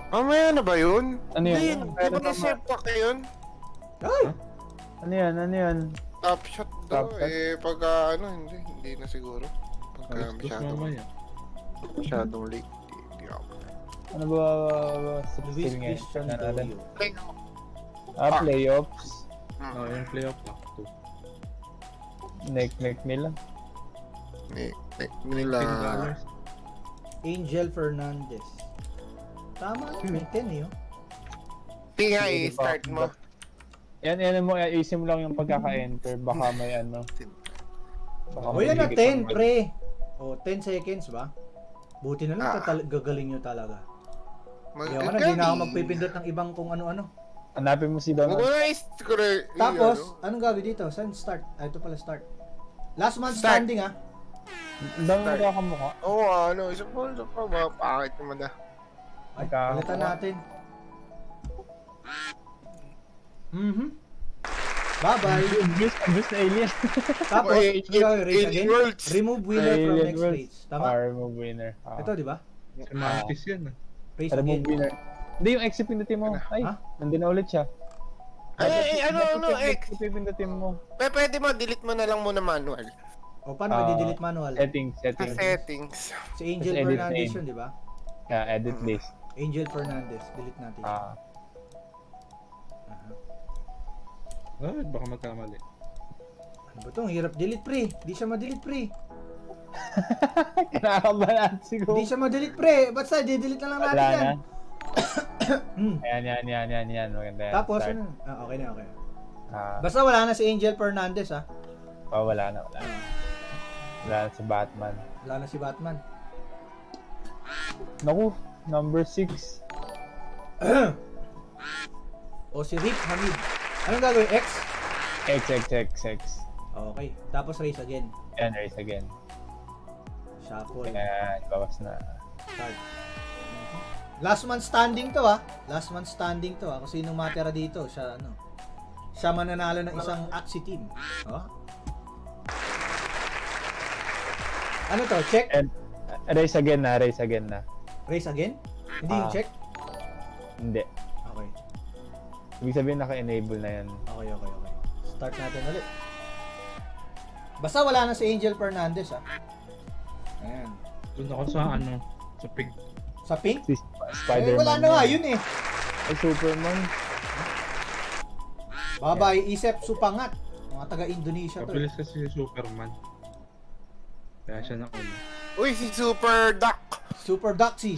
Mamaya na ba yun? Ano yun? Hindi, di ba na-save pa kayo yun? Ay! Ano yan? Top shot daw, pagka hindi na siguro. Pagka masyadong late, hindi ako. Ano ba Luis Christian Doyo. Playoffs. Yung playoff pa. Neck nila. Nila. Angel Fernandez. Tama na, may 10 yun. Tinga start mo. Yan mo, isin mo lang yung pagkaka-enter. Baka may O yan na, 10, pre. O, 10 seconds ba? Buti na lang, gagaling nyo talaga. Hindi na ako magpipindot ng ibang kung ano-ano. Hanapin mo si Donald. Tapos, anong gagawin dito? Saan start? Ito pala start. Last man standing, ha? Ang dami nagkakamukha. Oo, isa pa, mapakit naman na. Ay, palitan natin. Bye-bye. Abuse na alien. Tapos, race again. Remove winner from next stage. Tama? Remove winner. Ito, di ba? Semantics yan. Race again. Remove winner. Hindi, yung exit pindutin mo. Ay, nandun na ulit siya. X. Pindutin mo. Pwede mo, delete mo na lang muna manual. O, paano i-delete manual? Settings. Si Angel Fernandez yun, di ba? Edit list. Angel Fernandez. Delete natin. Baka magkamali. Ano ba ito? Ang hirap delete, pre. Di siya ma-delete, pre. Kinakabalan siguro. Di siya ma-delete, pre. Basta, di-delete na lang natin yan. Yan. Maganda yan. Tapos, okay na. Basta wala na si Angel Fernandez, ha? Wala na. Wala na si Batman. Wala na si Batman. Naku, number 6. O si Rick Hamid. Anong gagawin? X? X. Okay. Tapos race again. Yan, race again. Shuffle. Yan, bawas na. Start. Last man standing to, ha? Kung sinong matira dito, siya mananalo ng isang Axie team. Oh? Ano to? Check? Race again na. Race again? Hindi yung check? Hindi. Okay. Ibig sabihin naka-enable na yan. Okay. Start natin ulit. Basta wala na si Angel Fernandez, ha? Ayan. Doon ako sa pink. Sa pink? Si Spider-Man. Wala na nga, yun eh. Ay, Superman. Bye-bye, Isep Supangat. Mga taga-Indonesia to. Kapilis kasi si Superman. Kaya siya na una. Uy, si Super Duck. Super Duxie.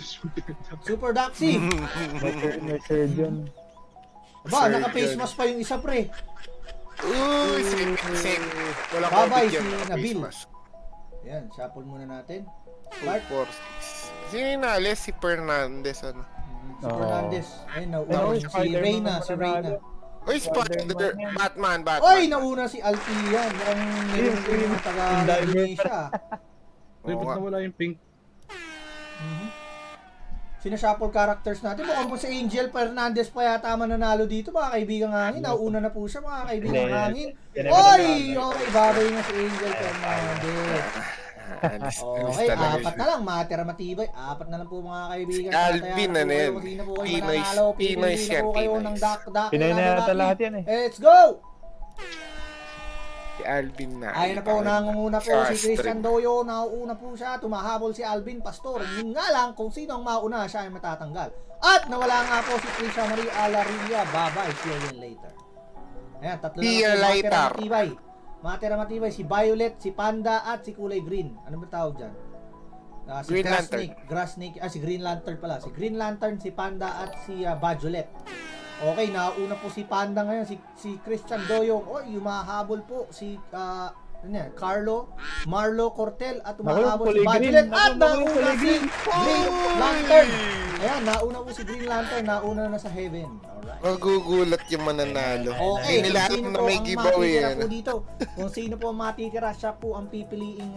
May surgeon. Aba, naka-face mask pa yung isa, pre. Uy, sick. Wala Bye-bye, si Nabil. Yan, shuffle muna natin. Start. 4, 6. Sino yung naalis? Si Fernandez, Si Fernandez. Ayun, nauna si Reyna. Uy, Batman. Uy, nauna si Alpian. Mukhang meron yung taga-Indonesia. Uy, ba't nawala yung pink? Sinashuffle characters natin. Mukhang po si Angel Fernandez pa yata mananalo dito, mga kaibigang hangin. Nauna na po siya, mga kaibigang hangin. Uy! Okay, babay na si Angel Fernandez. Okay, apat na lang. Matibay. Apat na lang po, mga kaibigan. Alvin na yan. Pinoy yan. Pinay na yata lahat yan eh. Let's go! Si Alvin na. Ayun na po, nangunguna po si Christian Doyo. Nauuna po siya. Tumahabol si Alvin Pastor. Yun nga lang, kung sino ang mauna, siya ay matatanggal. At nawala nga po si Trisha Marie Alarilla. Bye-bye. See you again later. Ayan, tatlo na po. Matibay. Matira matibay, si Violet, si Panda, at si kulay green. Ano ba tawag dyan? Si Green Grass Lantern. Snake, Grass Snake, si Green Lantern pala. Si Green Lantern, si Panda, at si Violet. Okay, nauna po si Panda ngayon, si Christian Doyong. Humahabol po si Carlo, Marlo Cortel, at umahabol si Violet. At nauna si Green Lantern. Ayan, nauna po si Green Lantern, nauna na sa heaven. Alright. Magugulat yung mananalo. Okay, Hindi nila kung alam sino na po may ang giveaway matitira yan. po dito. Kung sino po ang matitira, siya po ang pipiliing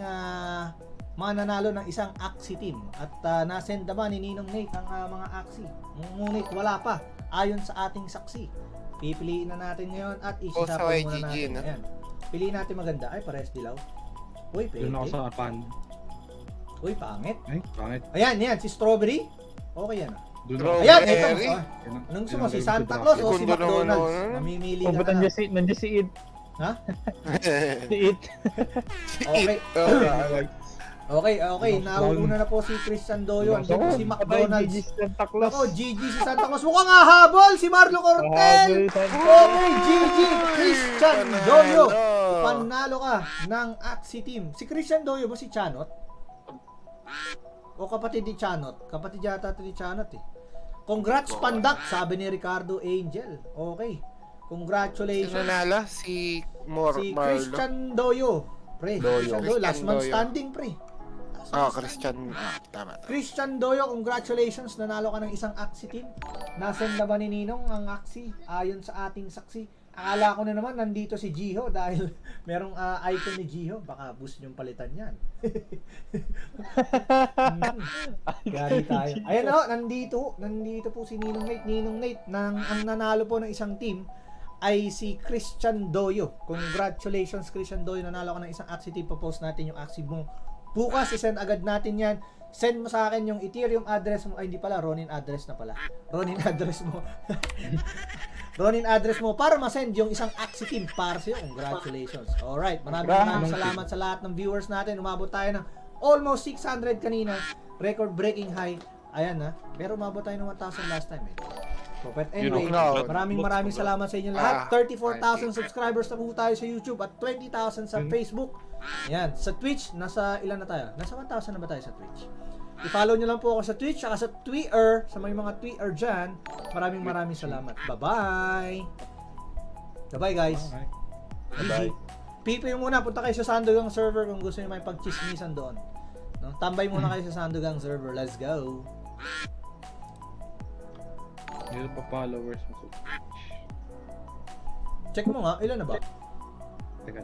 mananalo ng isang Axie team. At nasend naman ni Ninong Nate ang mga Axie. Ngunit wala pa, ayon sa ating saksi. Pipiliin na natin ngayon at sa isisapan muna YGG, natin. no? Ayan. Piliin natin maganda. Ay, pares dilaw. Uy, pwede. Doon ako sa pan. Uy, pangit. Ay, pangit. Ayan, si Strawberry. Okay yan. Doon Ayan, ito. Strawberry? Anong gusto mo? Si Santa Claus o si Segundo naman McDonald's? ako. Namimili Oh, ka ba't na. nandiyan si Id? Ha? Si Id. Okay. Okay. Nauuna na po si Christian Doyo. Andito po si McDonald's. Santa Claus. Ako, GG si Santa Claus. Mukhang hahabol si Marlo Cortel. Okay, GG Christian Doyo. Panalo ka ng Axie team. Si Christian Doyo ba si Chanot? O kapatid ni Chanot? Kapatid yata ito ni Chanot eh. Congrats Pandak, sabi ni Ricardo Angel. Okay. Congratulations. Sino nanalo? Si Si Christian Doyo. Pre. Christian Doyo. Last man Doyo. standing, pre. Christian. Tama. Christian Doyo, congratulations. Nanalo ka ng isang Axie team. Nasend na ba ni Ninong ang Axie? Ayon sa ating saksi. Akala ko na naman nandito si Jiho dahil merong icon ni Jiho. Baka boost yung palitan yan. Gari tayo. Ayan o, nandito po si Ninong Nate. Ninong Nate, ang nanalo po ng isang team ay si Christian Doyo. Congratulations Christian Doyo, nanalo ka ng isang Axie team. Popost natin yung Axie mo. Bukas, isend agad natin yan. Send mo sa akin yung Ethereum address mo. Ay, hindi pala. Ronin address na pala. Ronin address mo. Ronin address mo para ma-send yung isang Axie team para sa'yo. Congratulations. Alright. Maraming salamat sa lahat ng viewers natin. Umabot tayo ng almost 600 kanina. Record breaking high. Ayan na. Pero umabot tayo ng 1,000 last time eh. So, but anyway, maraming salamat sa inyo lahat. 34,000 subscribers na po tayo sa YouTube at 20,000 sa Facebook. Ayan, sa Twitch, nasa ilan na tayo? Nasa 1,000 na ba tayo sa Twitch? I-follow nyo lang po ako sa Twitch at sa Twitter, sa may mga Twitter dyan. Maraming salamat. Bye-bye! Bye-bye guys! Bye-bye. PP muna, punta kayo sa Sandogang server kung gusto nyo may pagchismisan doon. No? Tambay muna kayo sa Sandogang server. Let's go! Meron pa followers mo sa Twitch. Check mo nga, ilan na ba? Teka.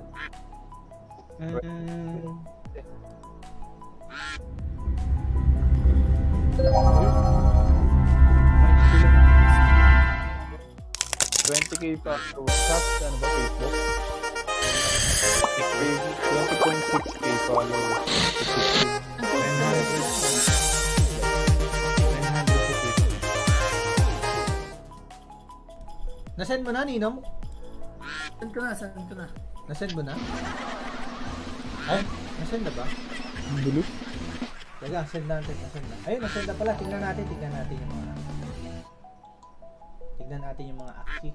$20K pa. Ano ba, Facebook? 20.6K followers. Nasend mo na, Ninong? Send ko na. Nasend mo na? Ay, nasend na ba? Bilis. Teka, send natin. Ayun, nasend na pala. Tingnan natin yung mga Axie.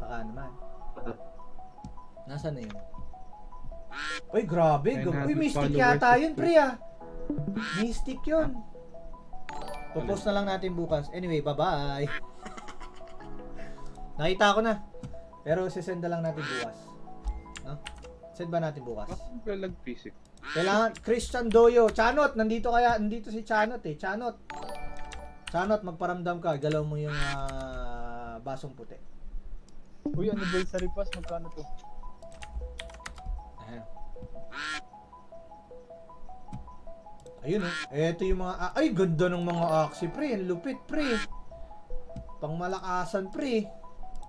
Baka naman. Nasaan na yun? Uy, grabe. Uy, mystic yata yun, pre ah. Mystic yun. Popost na lang natin bukas. Anyway, bye-bye. Nakita ko na. Pero sisend na lang natin bukas. No? Send ba natin bukas? Galag physics. Kailangan, Christian Doyo. Chanot, nandito si Chanot eh. Chanot, magparamdam ka. Galaw mo yung basong puti. Uy, anniversary pass, magkano to? Ayan. Ayun oh. Eto yung mga, ay ganda ng mga Axie pre. Ang lupit pre. Pangmalakasan pre.